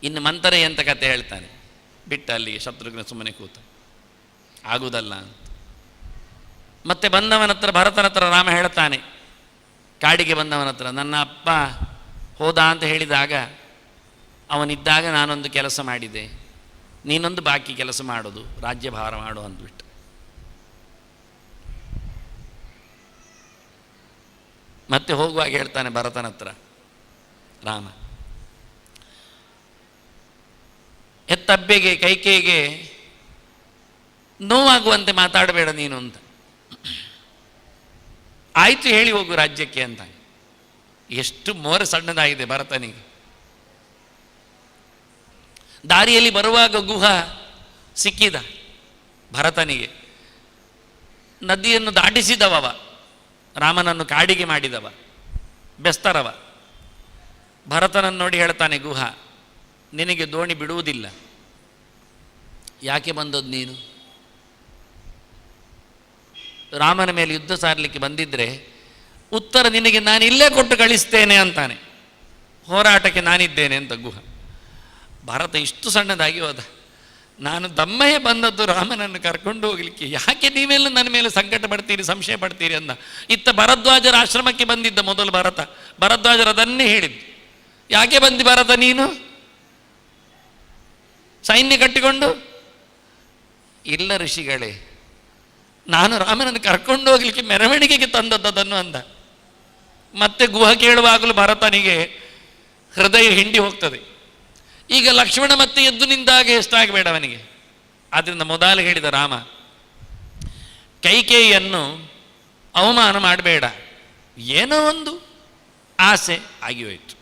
ಇನ್ನು ಮಂಥರೆ ಅಂತ ಕತೆ ಹೇಳ್ತಾನೆ. ಬಿಟ್ಟ ಅಲ್ಲಿಗೆ ಶತ್ರುಘ್ನ ಸುಮ್ಮನೆ ಕೂತ, ಆಗುವುದಲ್ಲ ಅಂತ. ಮತ್ತೆ ಬಂದವನ ಹತ್ರ, ಭರತನ ಹತ್ರ ರಾಮ ಹೇಳ್ತಾನೆ, ಕಾಡಿಗೆ ಬಂದವನ ಹತ್ರ, ನನ್ನ ಅಪ್ಪ ಹೋದ ಅಂತ ಹೇಳಿದಾಗ ಅವನಿದ್ದಾಗ ನಾನೊಂದು ಕೆಲಸ ಮಾಡಿದೆ, ನೀನೊಂದು ಬಾಕಿ ಕೆಲಸ ಮಾಡೋದು, ರಾಜ್ಯಭಾರ ಮಾಡು ಅಂದ್ಬಿಟ್ಟು. ಮತ್ತೆ ಹೋಗುವಾಗ ಹೇಳ್ತಾನೆ ಭರತನ ಹತ್ರ ರಾಮ, ಹೆತ್ತಬ್ಬೆಗೆ ಕೈಕೇಯಿಗೆ ನೋವಾಗುವಂತೆ ಮಾತಾಡಬೇಡ ನೀನು ಅಂತ. ಆಯಿತು ಹೇಳಿ ಹೋಗು ರಾಜ್ಯಕ್ಕೆ ಅಂತ. ಎಷ್ಟು ಮೋರೆ ಸಣ್ಣದಾಗಿದೆ ಭರತನಿಗೆ. ದಾರಿಯಲ್ಲಿ ಬರುವಾಗ ಗುಹ ಸಿಕ್ಕಿದ ಭರತನಿಗೆ. ನದಿಯನ್ನು ದಾಟಿಸಿದವ, ರಾಮನನ್ನು ಕಾಡಿಗೆ ಮಾಡಿದವ, ಬೆಸ್ತರವ. ಭರತನನ್ನು ನೋಡಿ ಹೇಳ್ತಾನೆ ಗುಹ, ನಿನಗೆ ದೋಣಿ ಬಿಡುವುದಿಲ್ಲ, ಯಾಕೆ ಬಂದದ್ದು ನೀನು? ರಾಮನ ಮೇಲೆ ಯುದ್ಧ ಸಾರಲಿಕ್ಕೆ ಬಂದಿದ್ದರೆ ಉತ್ತರ ನಿನಗೆ ನಾನು ಇಲ್ಲೇ ಕೊಟ್ಟು ಕಳಿಸ್ತೇನೆ ಅಂತಾನೆ. ಹೋರಾಟಕ್ಕೆ ನಾನಿದ್ದೇನೆ ಅಂತ ಗುಹ. ಭರತ ಇಷ್ಟು ಸಣ್ಣದಾಗಿ ಹೋದ. ನಾನು ದಮ್ಮಯ್ಯ ಬಂದದ್ದು ರಾಮನನ್ನು ಕರ್ಕೊಂಡು ಹೋಗಲಿಕ್ಕೆ, ಯಾಕೆ ನೀವೆಲ್ಲ ನನ್ನ ಮೇಲೆ ಸಂಕಟ ಪಡ್ತೀರಿ, ಸಂಶಯ ಪಡ್ತೀರಿ ಅಂದ. ಇತ್ತ ಭರದ್ವಾಜರ ಆಶ್ರಮಕ್ಕೆ ಬಂದಿದ್ದ ಮೊದಲು ಭರತ. ಭರದ್ವಾಜರು ಅದನ್ನೇ ಹೇಳಿದ್ದು, ಯಾಕೆ ಬಂದಿ ಭರತ ನೀನು ಸೈನ್ಯ ಕಟ್ಟಿಕೊಂಡು? ಇಲ್ಲ ಋಷಿಗಳೇ, ನಾನು ರಾಮನನ್ನು ಕರ್ಕೊಂಡು ಹೋಗಲಿಕ್ಕೆ ಮೆರವಣಿಗೆಗೆ ತಂದದ್ದನ್ನು ಅಂದ. ಮತ್ತೆ ಗುಹ ಕೇಳುವಾಗಲೂ ಭರತನಿಗೆ ಹೃದಯ ಹಿಂಡಿ ಹೋಗ್ತದೆ. ಈಗ ಲಕ್ಷ್ಮಣ ಮತ್ತೆ ಎದ್ದು ನಿಂತಾಗ ಎಷ್ಟಾಗಬೇಡ ಅವನಿಗೆ. ಆದ್ದರಿಂದ ಮೊದಲು ಹೇಳಿದ ರಾಮ, ಕೈಕೇಯಿಯನ್ನು ಅವಮಾನ ಮಾಡಬೇಡ, ಏನೋ ಒಂದು ಆಸೆ ಆಗಿ ಹೋಯಿತು.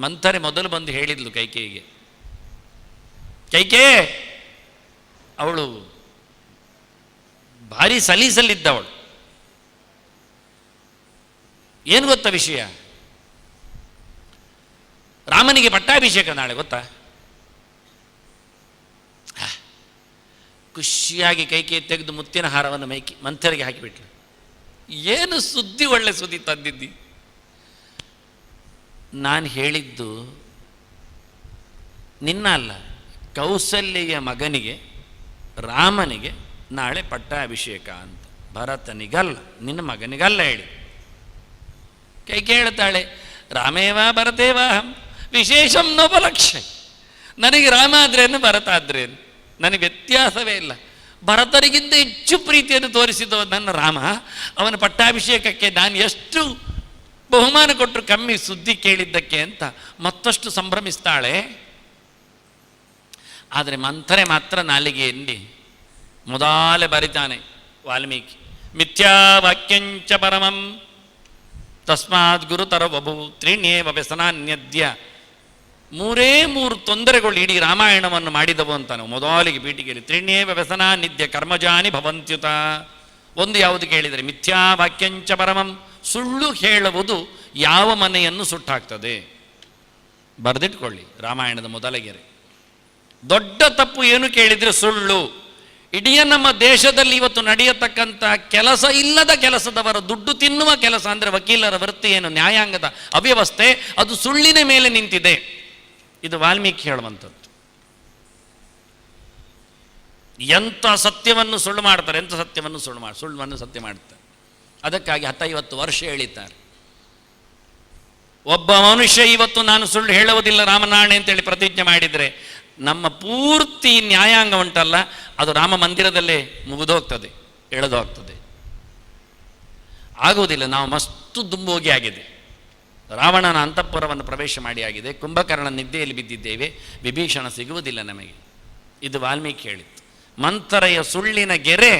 ಮಂಥರೆ ಮೊದಲು ಬಂದು ಹೇಳಿದ್ಲು ಕೈಕೇಯಿಗೆ, ಕೈಕೆ ಅವಳು ಭಾರಿ ಸಲೀಸಲ್ಲಿದ್ದವಳು. ಏನು ಗೊತ್ತಾ ವಿಷಯ? ರಾಮನಿಗೆ ಪಟ್ಟಾಭಿಷೇಕ ನಾಳೆ, ಗೊತ್ತಾ? ಖುಷಿಯಾಗಿ ಕೈಕೇಯಿ ತೆಗೆದು ಮುತ್ತಿನ ಹಾರವನ್ನು ಮಂಥರಿಗೆ ಹಾಕಿಬಿಟ್ಲು. ಏನು ಸುದ್ದಿ, ಒಳ್ಳೆ ಸುದ್ದಿ ತಂದಿದ್ದಿ. ನಾನು ಹೇಳಿದ್ದು ನಿನ್ನ ಅಲ್ಲ, ಕೌಸಲ್ಯ ಮಗನಿಗೆ ರಾಮನಿಗೆ ನಾಳೆ ಪಟ್ಟಾಭಿಷೇಕ ಅಂತ. ಭರತನಿಗಲ್ಲ, ನಿನ್ನ ಮಗನಿಗಲ್ಲ ಹೇಳಿ. ಕೈಕೆ ಹೇಳ್ತಾಳೆ, ರಾಮೇವ ಭರತೇವಾಹಂ ವಿಶೇಷಂ ನೋಪಲಕ್ಷ್ಯ. ನನಗೆ ರಾಮ ಆದ್ರೇನು ಭರತ ಆದ್ರೇನು ನನಗೆ ವ್ಯತ್ಯಾಸವೇ ಇಲ್ಲ. ಭರತರಿಗಿಂತ ಹೆಚ್ಚು ಪ್ರೀತಿಯನ್ನು ತೋರಿಸಿದ ನನ್ನ ರಾಮ, ಅವನ ಪಟ್ಟಾಭಿಷೇಕಕ್ಕೆ ನಾನು ಎಷ್ಟು ಬಹುಮಾನ ಕೊಟ್ಟರು ಕಮ್ಮಿ ಸುದ್ದಿ ಕೇಳಿದ್ದಕ್ಕೆ ಅಂತ ಮತ್ತಷ್ಟು ಸಂಭ್ರಮಿಸ್ತಾಳೆ. ಆದರೆ ಮಂಥರೆ ಮಾತ್ರ ನಾಲಿಗೆಯಲ್ಲಿ ಮೊದಲೇ ಬರಿತಾನೆ ವಾಲ್ಮೀಕಿ, ಮಿಥ್ಯಾ ವಾಕ್ಯಂಚ ಪರಮಂ ತಸ್ಮಾತ್ ಗುರುತರ ಬಭು ತ್ರೀಣ್ಯೇವ ವ್ಯಸನಾನ್ಯದ್ಯ. ಮೂರು ತೊಂದರೆಗಳು ಇಡೀ ರಾಮಾಯಣವನ್ನು ಮಾಡಿದವು ಅಂತಾನೆ ಮೊದಲಿಗೆ ಪೀಠಿಕೆಯಲ್ಲಿ. ತ್ರೀಣ್ಯೇವ ವ್ಯಸನಾನ್ಯದ್ಯ ಕರ್ಮಜಾನಿ ಭವಂತ್ಯುತ. ಒಂದು ಯಾವುದು ಕೇಳಿದರೆ ಮಿಥ್ಯಾ ವಾಕ್ಯಂಚ ಪರಮಂ, ಸುಳ್ಳು ಹೇಳುವುದು ಯಾವ ಮನೆಯನ್ನು ಸುಟ್ಟಾಕ್ತದೆ. ಬರೆದಿಟ್ಕೊಳ್ಳಿ, ರಾಮಾಯಣದ ಮೊದಲಗೆರೆ. ದೊಡ್ಡ ತಪ್ಪು ಏನು ಕೇಳಿದರೆ ಸುಳ್ಳು. ಇಡೀ ನಮ್ಮ ದೇಶದಲ್ಲಿ ಇವತ್ತು ನಡೆಯತಕ್ಕಂಥ ಕೆಲಸ ಇಲ್ಲದ ಕೆಲಸದವರ ದುಡ್ಡು ತಿನ್ನುವ ಕೆಲಸ ಅಂದರೆ ವಕೀಲರ ವೃತ್ತಿ ಏನು, ನ್ಯಾಯಾಂಗದ ಅವ್ಯವಸ್ಥೆ, ಅದು ಸುಳ್ಳಿನ ಮೇಲೆ ನಿಂತಿದೆ. ಇದು ವಾಲ್ಮೀಕಿ ಹೇಳುವಂಥದ್ದು. ಎಂಥ ಸತ್ಯವನ್ನು ಸುಳ್ಳು ಮಾಡ್ತಾರೆ, ಎಂಥ ಸತ್ಯವನ್ನು ಸುಳ್ಳನ್ನು ಸತ್ಯ ಮಾಡ್ತಾರೆ. ಅದಕ್ಕಾಗಿ 10-50 ವರ್ಷ ಹೇಳಿದ್ದಾರೆ. ಒಬ್ಬ ಮನುಷ್ಯ ಇವತ್ತು ನಾನು ಸುಳ್ಳು ಹೇಳುವುದಿಲ್ಲ ರಾಮನಾಣೆ ಅಂತೇಳಿ ಪ್ರತಿಜ್ಞೆ ಮಾಡಿದರೆ ನಮ್ಮ ಪೂರ್ತಿ ನ್ಯಾಯಾಂಗ ಉಂಟಲ್ಲ, ಅದು ರಾಮ ಮಂದಿರದಲ್ಲೇ ಮುಗಿದೋಗ್ತದೆ, ಎಳೆದೋಗ್ತದೆ. ಆಗುವುದಿಲ್ಲ. ನಾವು ಮಸ್ತು ದುಂಬೋಗಿ ಆಗಿದೆ. ರಾವಣನ ಅಂತಃಪುರವನ್ನು ಪ್ರವೇಶ ಮಾಡಿ ಆಗಿದೆ. ಕುಂಭಕರ್ಣ ನಿದ್ದೆಯಲ್ಲಿ ಬಿದ್ದಿದ್ದೇವೆ. ವಿಭೀಷಣ ಸಿಗುವುದಿಲ್ಲ ನಮಗೆ. ಇದು ವಾಲ್ಮೀಕಿ ಹೇಳಿತ್ತು. ಮಂಥರೆಯ ಸುಳ್ಳಿನ ಗೆರೆ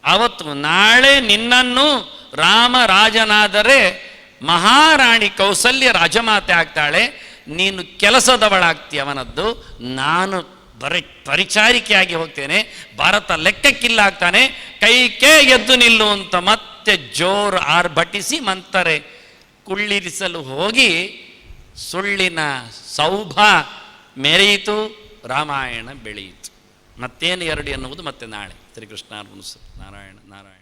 ಅವತ್ತು ನಾಳೆ ನಿನ್ನನ್ನು ರಾಮ ರಾಜನಾದರೆ ಮಹಾರಾಣಿ ಕೌಸಲ್ಯ ರಾಜಮಾತೆ ಆಗ್ತಾಳೆ, ನೀನು ಕೆಲಸದವಳಾಗ್ತಿ ಅವನದ್ದು, ನಾನು ಪರಿಚಾರಿಕೆಯಾಗಿ ಹೋಗ್ತೇನೆ, ಭಾರತ ಲೆಕ್ಕಕ್ಕಿಲ್ಲ ಆಗ್ತಾನೆ, ಕೈಕೇ ಎದ್ದು ನಿಲ್ಲು ಅಂತ ಮತ್ತೆ ಜೋರು ಆರ್ಭಟಿಸಿ ಮಂಥರೆ ಕುಳ್ಳಿರಿಸಲು ಹೋಗಿ ಸುಳ್ಳಿನ ಸೌಭ ಮೆರೆಯಿತು, ರಾಮಾಯಣ ಬೆಳೆಯಿತು. ಮತ್ತೇನು ಎರಡು ಎನ್ನುವುದು ಮತ್ತೆ ನಾಳೆ. ಶ್ರೀಕೃಷ್ಣ ನಾರಾಯಣ ನಾರಾಯಣ.